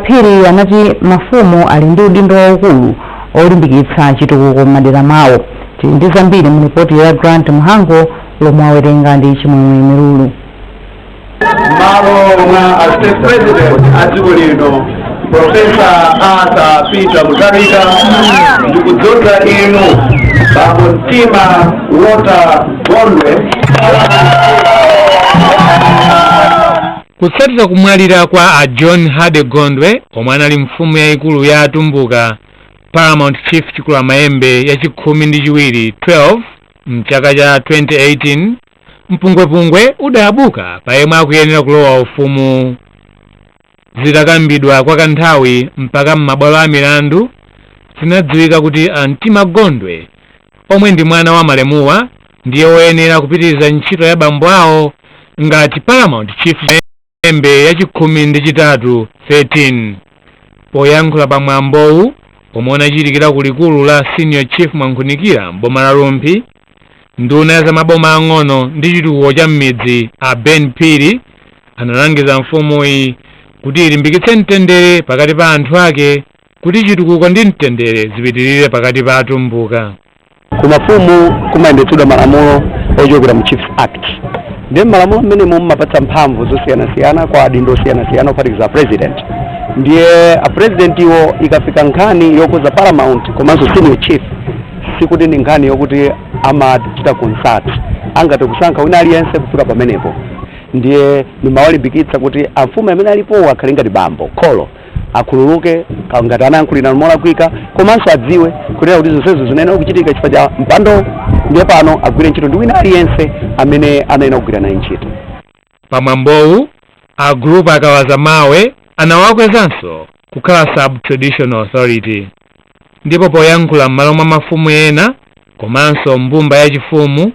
Phiri anati mafumu ali ndi udindo waukulu olimbikitsa chitukuko m'madera mawo. Tili ndi zambiri mu ripoti ya Grant Muhango lomwe awerenga ndi Chimwemwe Mirulu. Malo mwa State President adziko lino Professor Arthur Peter Mutharika ndikudzoza inu Antima Gondwe kutsatira kumwalira kwa a John Hade Gondwe omwe anali mfumu yayikulu ya atumbuka Paramount Chief Chikula Maembe yachikhumi ndi chiwiri 12 mchaka cha 2018. Mpungwepungwe udayabuka pa yemwe akuyenera kulowa ufumu. Zitakambidwa kwa kanthawi mpaka m'mabwalo a milandu zinadziwika kuti Antima Gondwe omwe ndi mwana wa malemuwa ndiye woyenera kupitiriza ntchito ya bambo awo ngati Paramount Chief Maembe yachikhumi ndi chitatu 13. Poyankhula pamwambowu omwe unachitikira ku likulu la Senior Chief Mwankhunikira m'boma la Rumpi, nduna za maboma ang'ono ndi chitukuko cha m'midzi a Ben Phiri analangiza mfumuyi kuti ilimbikitse mtendere pakati pa anthu ake kuti chitukuko ndi mtendere zipitirire pakati pa atumbuka. Ku mafumu kumayendetsedwa malamulo ochokera mu Chiefs Act. Ndi malamulo amene mumapatsa mphamvu zosiyanasiyana kwa adindo osiyanasiyana kuphatikiza president. Ndiye a president iwo ikafika nkhani yokuza Paramount komanso Senior Chief sikuti ndi nkhani yokuti amachita consult angati kusankha wina aliyense kufika pamenepo. Ndiye nimawalimbikitsa kuti amfumu amene alipo akhale ngati bambo kholo akhululuke ngati anayankhulira molakwika komanso adziwe kunena kuti zonsezo zinayenera kuchitika chifukwa cha mpando. Ndiye pano agwire ntchito ndi wina aliyense amene anayenera kugwira naye ntchito. Pamwambowu a group akawaza mawe anawakwezanso kukhala sub-traditional authority. Ndipo poyankhula m'malo mwa mafumu ena komanso mbumba yachifumu,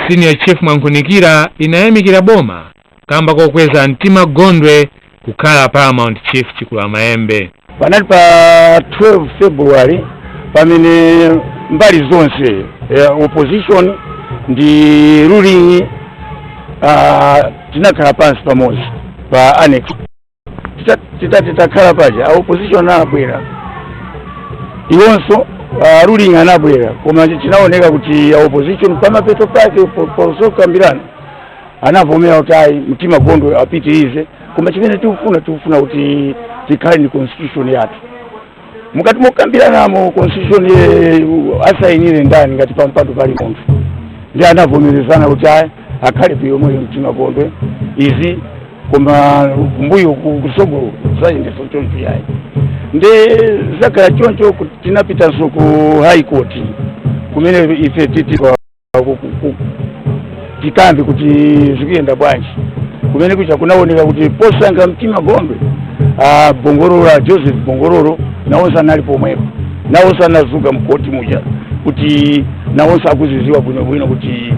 Senior Chief Mwankhunikira inayamikira boma kamba kokweza Antima Gondwe kukhala Paramount Chief Chikula Maembe. Panali pa 12 February pamene mbali zonse opposition ndi ruling tinakhala pansi pamodzi pa annex titakhala paja opposition anabwera iwonso ruling anabwera koma chinaoneka kuti opposition pamapeto pake posokambirana anavomera kuti ayi Antima Gondwe apitirize koma chimene tikufuna kuti tikhale ndi constitution yathu. Mukati mokambiranamo constitution asayinire ndani ngati pampando pali munthu ndi anavomerezana kuti ayi akhale pa yomweyo Antima Gondwe izi koma mbuyo kusogolo sayendesa choncho yayi. Ndi zakhala choncho tinapitanso ku high court kumene ife tikambe kuti zikuyenda bwanji kumene kucha kunaoneka kuti posankha Antima Gondwe Bongororo Joseph Bongororo nawonso anali pomwepo nawonso anazuka mkoti muja kuti nawonso akuziziwa bwinobwino kuti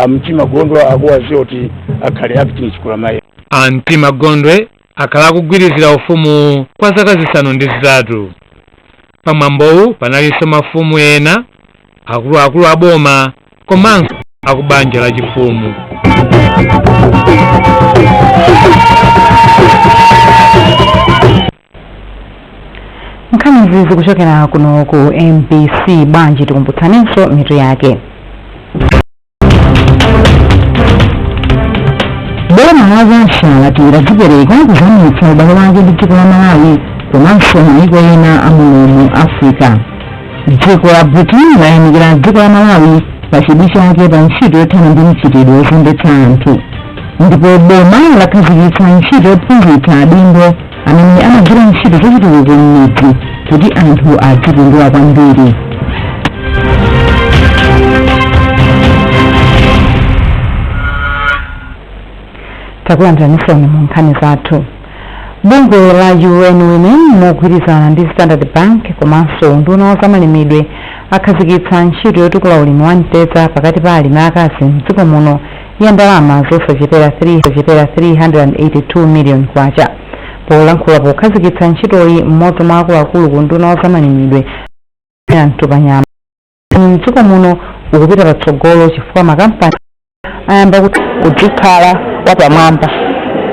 Antima Gondwe akuwaziwa kuti akhale acting Chikula Maembe. Antima Gondwe akhala kugwirizira ufumu kwa zaka zisanu ndi zitatu. Pamwambowu panalinso mafumu ena akuluakulu a boma komanso akubanja la chifumu. Nkhani zizi kuchokera kuno ku MBC bwanji tikumbutsaninso mitu yake. la Russia lati lazipereka kuzamitsa ubale wake ndi dziko la Malawi komanso mayiko ena amuno Africa. Dziko la Britain layamikira dziko la Malawi pa chidwi chake pa ntchito yothana ndi mchitidwe wozembetsa anthu, ndipo boma lakhazikitsa ntchito yophunzitsa adindo amene amagwira ntchito zachitukuko m'midzi kuti anthu adzipindula kwambiri. Takulandiranitseni mu nkhani zathu. Bungwe la UN Women mogwirizana ndi Standard Bank komanso nduna wa zamalimidwe akhazikitsa ntchito yotukula ulimi wa mtedza pakati pa alimi akazi m'dziko muno ya ndalama zosachepera 382 million kwacha. Polankhula pokhazikitsa ntchitoyi mmodzi mwa akuluakulu ku nduna wa zamalimidwe anthu panyama m'dziko muno ukupita patsogolo chifukwa makampani ayamba kuti udzikhala wapamwamba.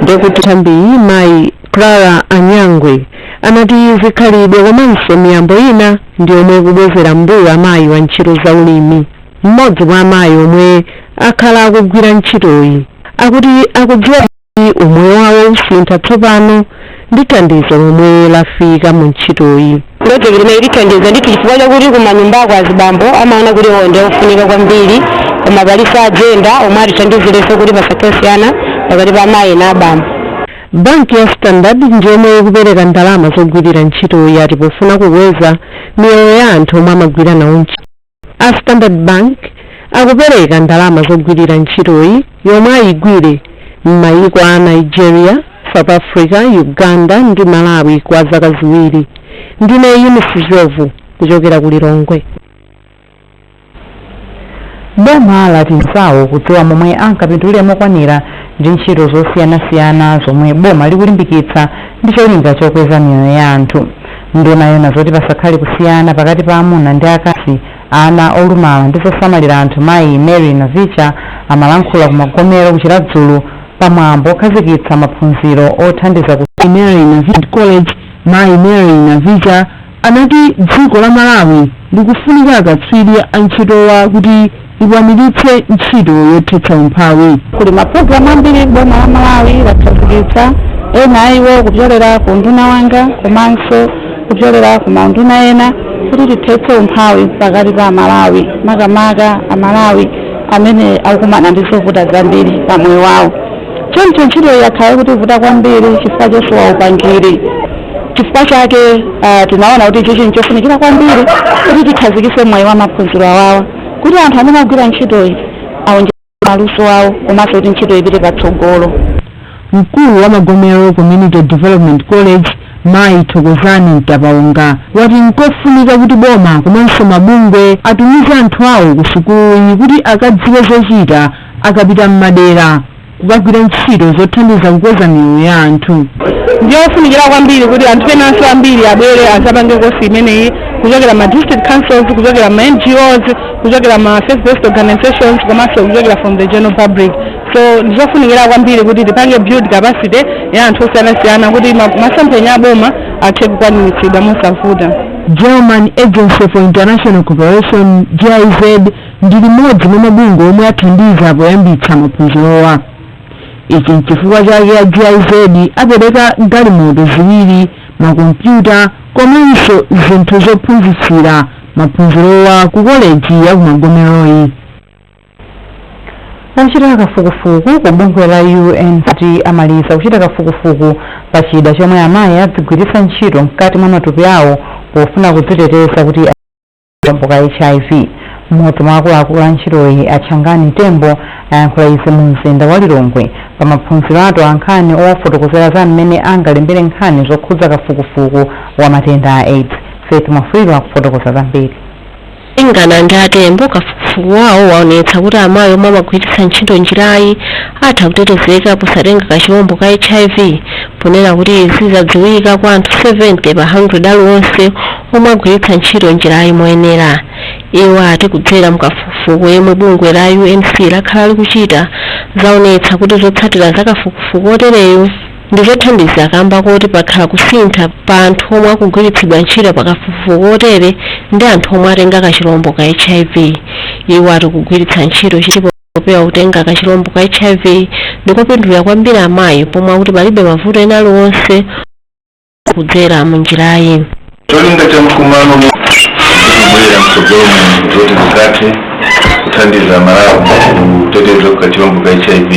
Ndekuti thambiyi mayi Clara Anyangwe anati zikhalidwe komanso miyambo ina ndi omwe kubwezera mbuyo amayi wa ntchito za ulimi. Mmodzi mwa amayi omwe akhala akugwira ntchitoyi akuti akudziwa kuti umoyo wawo usintha tsopano ndi thandizo lomwe lafika mu ntchitoyi. Project limene lithandiza ndithu chifukwa chakuti kumanyumbako azibambo amaona kuti onde ofunika kwambiri koma palisa agenda omwe atithandizireso kuti pasakasiyana pakati pa amayi na abambo. Banki ya Standard njomwe ikupereka ndalama zogwirira ntchitoyi ati pofuna kukweza miyoyo ya anthu omwe amagwira nawo ntchito. A Standard Bank akupereka ndalama zogwirira ntchitoyi yomwe ayigwire m'mayiko a Nigeria, South Africa, Uganda ndi Malawi kwa zaka ziwiri. Ndine Eunice Jovu kuchokera ku Lilongwe. Boma lati nsawo kudziwa momwe ankapindulira mokwanira ndi ntchito zosiyanasiyana zomwe boma likulimbikitsa ndi cholinga chokweza miyoyo ya anthu. Nduna yona zoti pasakhale kusiyana pakati pa amuna ndi akazi, ana olumala ndi zosamalira anthu mayi Mary Navicha amalankhula ku magomero kuchira dzulo pamwambo okhazikitsa maphunziro othandiza ku Mary Navicha College. Mayi Mary Navicha anati dziko la Malawi likufunika akatswiri a ntchitowa kuti ikwaniritse ntchito yothetsa umphawi. Kuli mapulogalamu ambiri boma la Malawi lakhazikitsa, ena iwo kupyolera ku nduna wanga komanso kupyolera ku manduna ena kuti tithetse umphawi pakati pa Malawi, makamaka Amalawi amene akukumana ndi zovuta zambiri pa moyo wawo. Choncho ntchito yakhala kuti ivuta kwambiri chifukwa chosowa upangiri. Chifukwa chake tinaona kuti icho chinthu chofunikira kwambiri kuti tikhazikitse mwayi wa maphunziro awawa kuti anthu amene agwira ntchitoyi awonjezere maluso awo komanso kuti ntchito ipite patsogolo. Mkulu wa Magomero Community Development College Mayi Thokozani Mtapaunga wati nkofunika kuti boma komanso mabungwe atumize anthu awo ku sukuluyi kuti akadziwe zochita akapita m'madera kukagwira ntchito zothandiza kukweza miyoyo ya anthu. Ndiyofunikira kwambiri kuti anthu enanso ambiri abwere azapange kosi imeneyi kuchokera ma district councils, kuchokera ma NGOs, kuchokera ma faith-based organizations komanso kuchokera from the general public. So ndizofunikira kwambiri kuti tipange build capacity ya anthu osiyanasiyana kuti masomphenya aboma athe kukwaniritsidwa mosavuta. German Agency for International Cooperation GIZ ndi limodzi mwa mabungwe omwe athandiza poyambitsa maphunzirowa. Ichi n'chifukwa chake a GIZ apereka galimoto ziwiri, makompyuta komanso zinthu zophunzitsira maphunzirowa ku koleji ya ku Magomeroyi. Ochita kafukufuku ku bungwe la UN kuti amaliza kuchita kafukufuku pa chida chomwe amayi adzigwiritsa ntchito mkati mwa matupi awo pofuna kudziteteza kuti mpoka HIV. Mmodzi mwa akuluakulu a ntchitoyi Achangani Tembo ayankhula izi mu mzinda wa Lilongwe pa maphunziro ato ankhani owafotokozera za mmene angalembere nkhani zokhudza kafukufuku wa matenda a AIDS. Faith Mafriro akufotokoza zambiri. Ingana ndi Atembo kafukufuku wawo waonetsa kuti amayi omwe amagwiritsa ntchito njirayi atha kutetezeka posatenga kachirombo ka HIV, ponena kuti izi zadziwika kwa anthu 70 pa 100 aliwonse omwe agwiritsa ntchito njirayi moyenera. Iwo ati kudzera mukafukufuku yemwe bungwe la UNC lakhala likuchita zaonetsa kuti zotsatira za kafukufuku otereyo ndi zothandiza kamba kuti pakhala kusintha pa anthu omwe akugwiritsidwa ntchito pa kafukufuku otere ndi anthu omwe atenga kachirombo ka HIV. Iwo ati kugwiritsa ntchito chilipo kupewa kutenga kachirombo ka HIV ndikopindulira kwambiri amayi pomwe akuti palibe mavuto ena aliwonse kudzera mu njirayi. Cholinga cha mkumano kubwera msogolo zote zikate kuthandiza Malawi kuteteza kukachilombo ka HIV.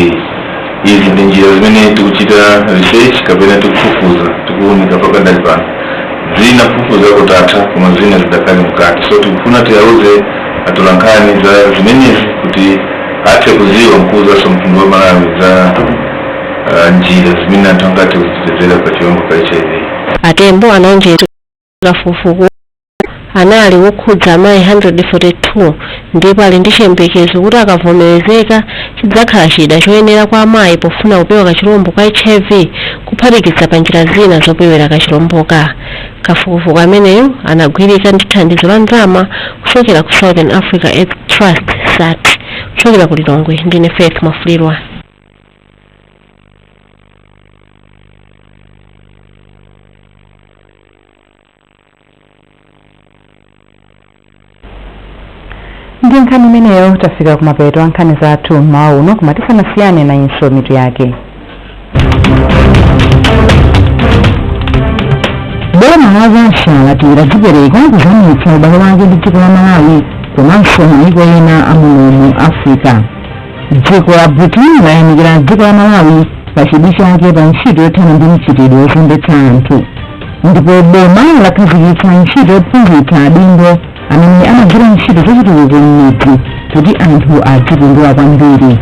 Izi ndi njira zimene tikuchita research kapena tikufufuza tikuunika pakadali pano. Zina kufufuza kutatha koma zina zidakali mkati, so tikufuna tiyauze atolankhani za zimenezi kuti athe kuziwa mkuza so mtundu wa Malawi za njira zimene anthu angati kuzitetezera kukachilombo ka HIV. Atembo anaonjera kafukufuku anali wokhudza amayi 142 ndipo ali ndi chiyembekezo kuti akavomerezeka chidzakhala chida choyenera kwa amayi pofuna kupewa kachilombo ka HIV kuphatikiza pa njira zina zopewera kachilomboka. Kafukufuku ameneyo anagwirika ndi thandizo la ndalama kuchokera ku Southern Africa AIDS Trust SAT. Kuchokera ku Lilongwe ndine Faith Mafulirwa. Ndi nkhani imeneyo tafika kumapeto nkhani zathu mmawa uno koma tisanasiyane na inso mitu yake. Boma la Russia lati ladzipereka kuzamitsa ubale wake ndi dziko la Malawi komanso mayiko ena amuno Africa. Dziko la Britain layamikira dziko la Malawi pa chidwi chake pa ntchito yothana ndi mchitidwe wozembetsa anthu. Ndipo boma lakhazikitsa ntchito yophunzitsa adindo amene amagwira ntchito zachitukuko m'midzi kuti anthu adzipindula kwambiri.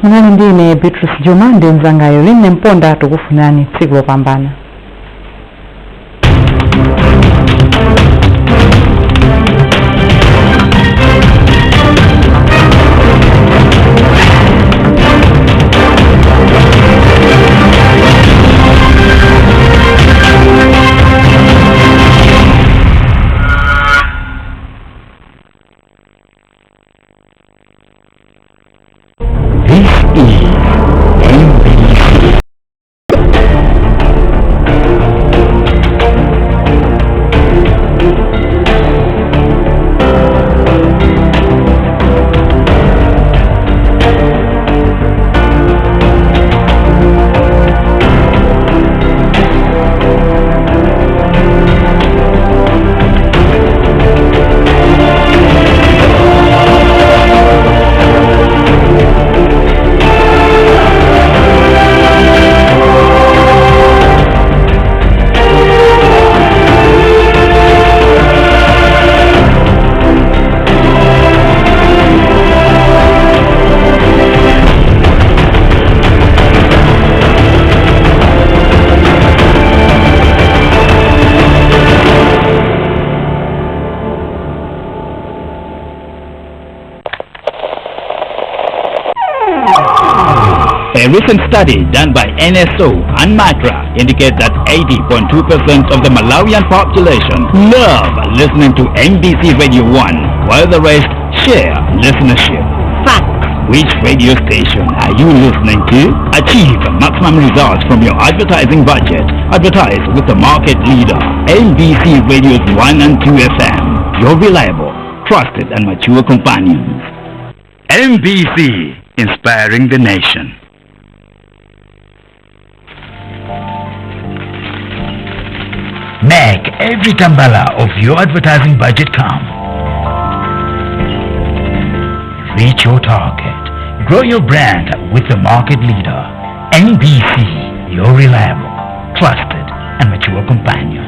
Munali ndine Beatrice Juma ndi mzangayo Line Mponda tukufunani tsiku lopambana. A recent study done by NSO and MATRA indicates that 80.2% of the Malawian population love listening to MBC Radio 1, while the rest share listenership. Fact. Which radio station are you listening to? Achieve maximum results from your advertising budget. Advertise with the market leader, MBC Radios 1 and 2 FM. Your reliable, trusted and mature companions. MBC, inspiring the nation. Make every tambala of your advertising budget count. Reach your target. Grow your brand with the market leader. MBC, your reliable, trusted and mature companion.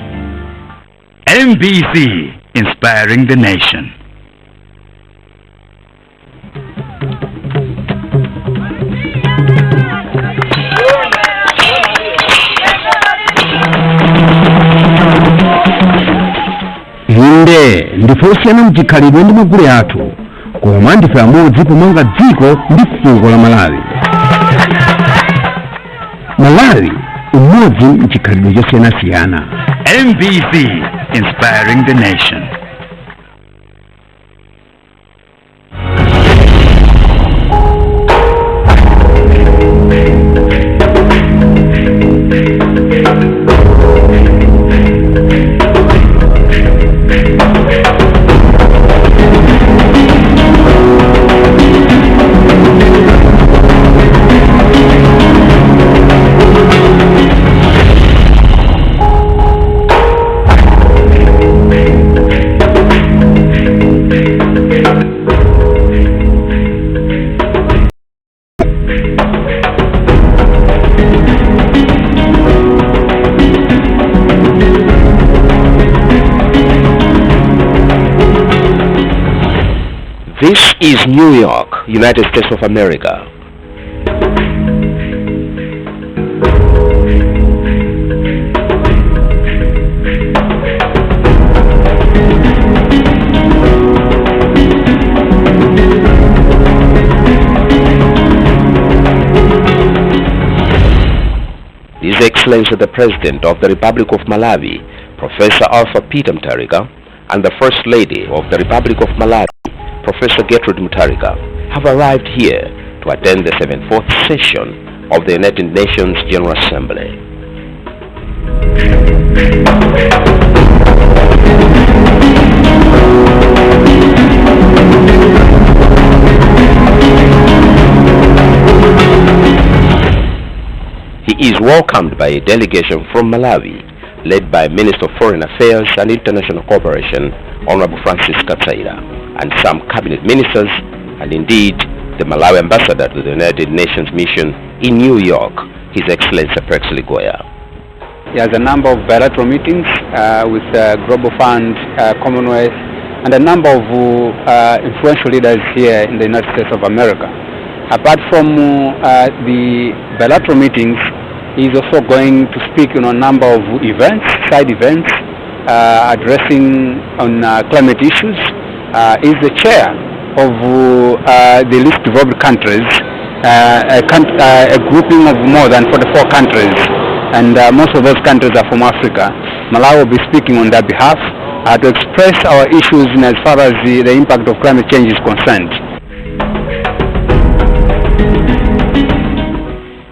MBC, inspiring the nation. Inde ndifosiyana mchikhalidwe ndi magule athu koma ndife amodzi kumanga dziko ndi fuko la Malawi. Malawi umodzi mchikhalidwe chosiyanasiyana. MBC, inspiring the nation. This is New York, United States of America. His Excellency the President of the Republic of Malawi, Professor Alpha Peter Mutharika, and the First Lady of the Republic of Malawi, Professor Gertrude Mutharika, have arrived here to attend the 74th session of the United Nations General Assembly. He is welcomed by a delegation from Malawi, led by Minister of Foreign Affairs and International Cooperation, Honorable Francis Katsaira, and some cabinet ministers, and indeed the Malawi ambassador to the United Nations mission in New York, His Excellency Prexley Goya. He has a number of bilateral meetings with Global Fund, Commonwealth, and a number of influential leaders here in the United States of America. Apart from the bilateral meetings, he is also going to speak on a number of events, side events, addressing on climate issues. He is the chair of the least developed countries, a grouping of more than 44 countries, and most of those countries are from Africa. Malawi will be speaking on their behalf to express our issues in as far as the impact of climate change is concerned.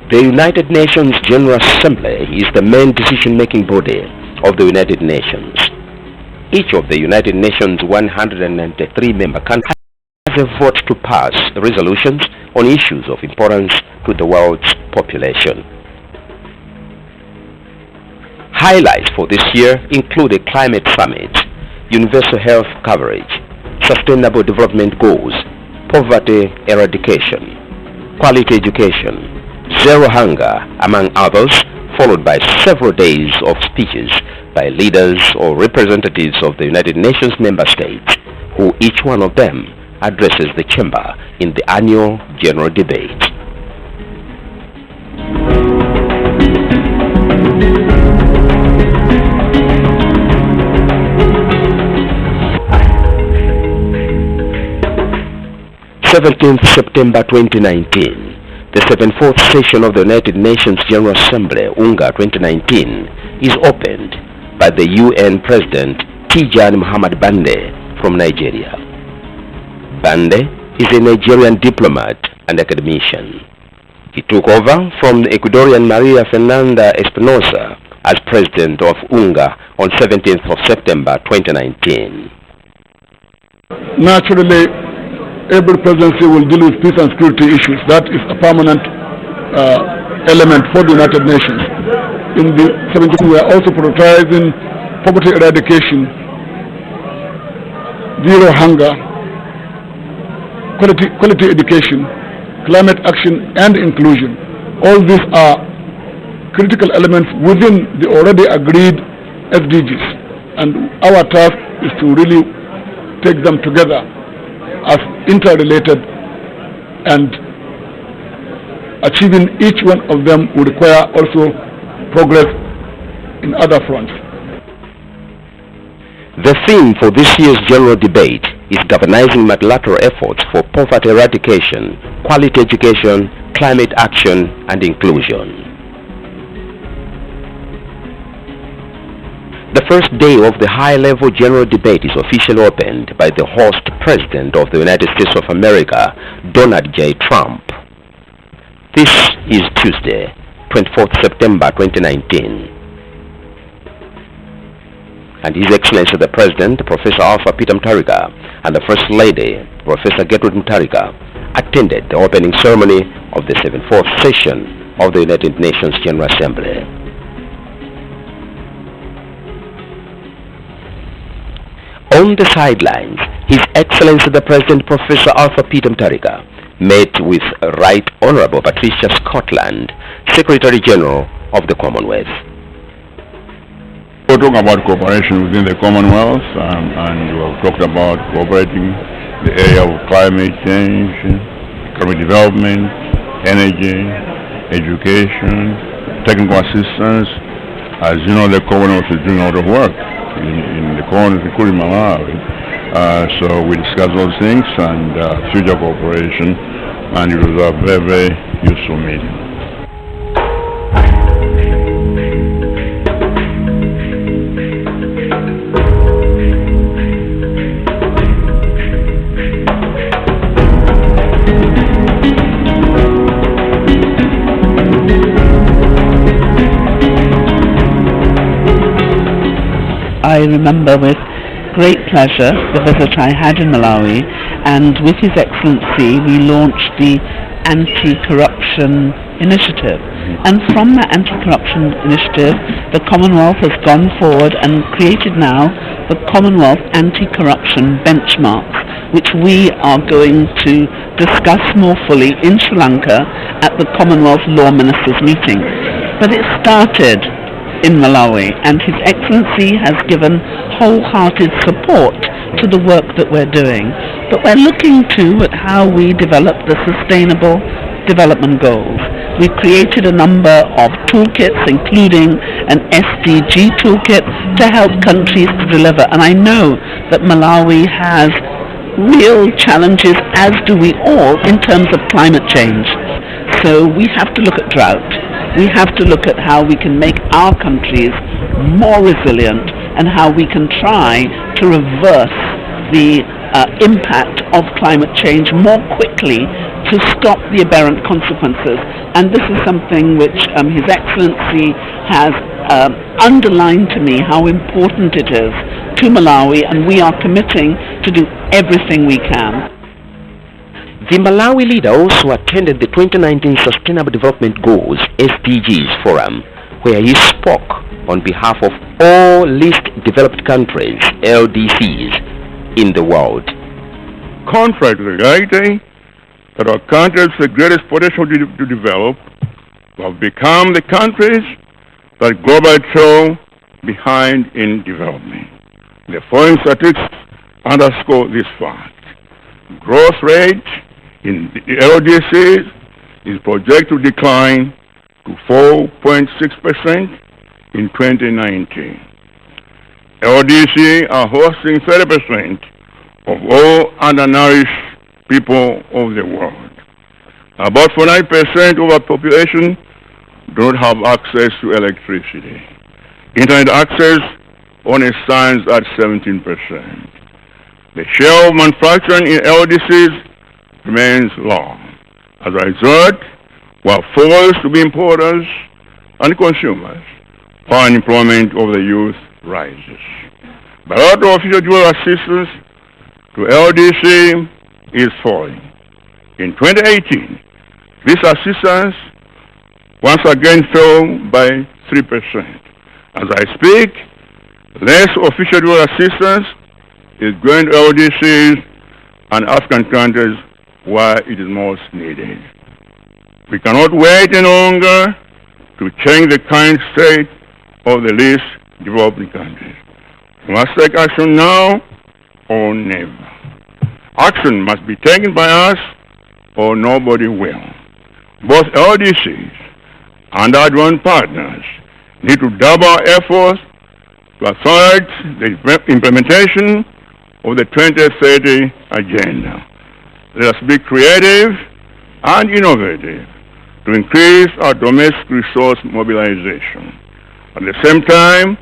The United Nations General Assembly is the main decision-making body of the United Nations. Each of the United Nations 193 member countries has a vote to pass resolutions on issues of importance to the world's population. Highlights for this year include a climate summit, universal health coverage, sustainable development goals, poverty eradication, quality education, zero hunger, among others, followed by several days of speeches by leaders or representatives of the United Nations member states, who each one of them addresses the chamber in the annual general debate. September 2019. The 74th session of the United Nations General Assembly, UNGA 2019, is opened by the UN President Tijani Muhammad Bande from Nigeria. Bande is a Nigerian diplomat and academician. He took over from the Ecuadorian Maria Fernanda Espinosa as President of UNGA on 17th of September 2019. Naturally, every presidency will deal with peace and security issues. That is a permanent element for the United Nations. In the 17th, we are also prioritizing poverty eradication, zero hunger, quality education, climate action, and inclusion. All these are critical elements within the already agreed SDGs, and our task is to really take them together as interrelated, and achieving each one of them will require also progress in other fronts. The theme for this year's general debate is galvanizing multilateral efforts for poverty eradication, quality education, climate action, and inclusion. The first day of the high-level general debate is officially opened by the host President of the United States of America, Donald J. Trump. This is Tuesday, 24th September 2019. And His Excellency the President, Professor Alpha Peter Mutharika, and the First Lady, Professor Gertrude Mutharika, attended the opening ceremony of the 74th session of the United Nations General Assembly. On the sidelines, His Excellency the President, Professor Alpha Peter Mutharika, met with Right Honorable Patricia Scotland, Secretary General of the Commonwealth. We're talking about cooperation within the Commonwealth, and we have talked about cooperating the area of climate change, economic development, energy, education, technical assistance. As you know, the Commonwealth is doing a lot of work in the Commonwealth, including Malawi. So we discussed those things and future cooperation, and it was a very, very useful meeting. I remember with great pleasure the visit I had in Malawi, and with His Excellency we launched the Anti-Corruption Initiative. And from that Anti-Corruption Initiative, the Commonwealth has gone forward and created now the Commonwealth Anti-Corruption Benchmarks, which we are going to discuss more fully in Sri Lanka at the Commonwealth Law Ministers meeting. But it started in Malawi, and His Excellency has given wholehearted support to the work that we're doing. But we're looking too at how we develop the Sustainable Development Goals. We've created a number of toolkits, including an SDG toolkit, to help countries to deliver. And I know that Malawi has real challenges, as do we all, in terms of climate change. So we have to look at drought. We have to look at how we can make our countries more resilient and how we can try to reverse the impact of climate change more quickly to stop the aberrant consequences. And this is something which His Excellency has underlined to me how important it is to Malawi, and we are committing to do everything we can. The Malawi leader also attended the 2019 Sustainable Development Goals (SDGs) Forum, where he spoke on behalf of all least developed countries (LDCs) in the world. Contrary to the reality that our countries with the greatest potential to develop have become the countries that globally throw behind in development. The following statistics underscore this fact. Growth rate in the LDCs is projected to decline to 4.6% in 2019. LDC are hosting 30% of all undernourished people of the world. About 49% of our population don't have access to electricity. Internet access only stands at 17%. The share of manufacturing in LDCs remains low. As a result, we are forced to be importers and consumers. Unemployment of the youth rises. Bilateral official dual assistance to LDC is falling. In 2018, this assistance once again fell by 3%. As I speak, less official dual assistance is going to LDCs and African countries where it is most needed. We cannot wait any longer to change the current state of the least developing countries. We must take action now or never. Action must be taken by us or nobody will. Both LDCs and our joint partners need to double our efforts to accelerate the implementation of the 2030 agenda. Let us be creative and innovative to increase our domestic resource mobilization. At the same time,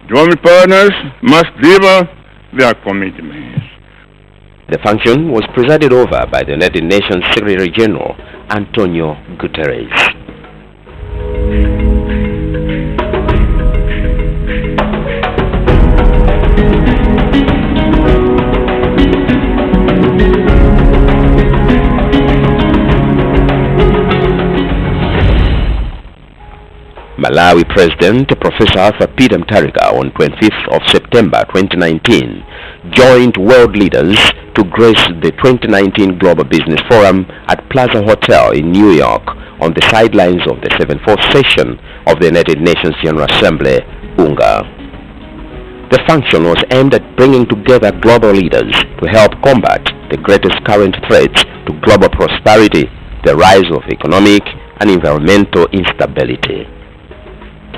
development partners must deliver their commitments. The function was presided over by the United Nations Secretary General Antonio Guterres. Malawi President Professor Arthur Peter Mutharika on 25th of September 2019 joined world leaders to grace the 2019 Global Business Forum at Plaza Hotel in New York on the sidelines of the 74th session of the United Nations General Assembly, UNGA. The function was aimed at bringing together global leaders to help combat the greatest current threats to global prosperity, the rise of economic and environmental instability.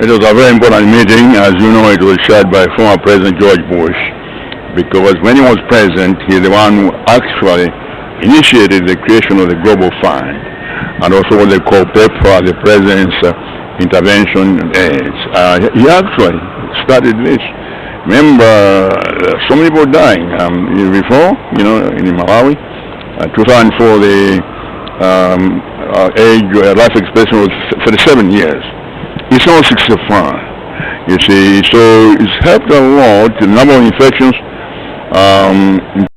It was a very important meeting. As you know, it was chaired by former President George Bush, because when he was president, he's the one who actually initiated the creation of the Global Fund, and also what they call PEPFAR, the President's Intervention Aids. He actually started this. Remember, so many people dying. Before, in Malawi, 2004, the life expectancy was 37 years. It's now 65. You see, so it's helped a lot. The number of infections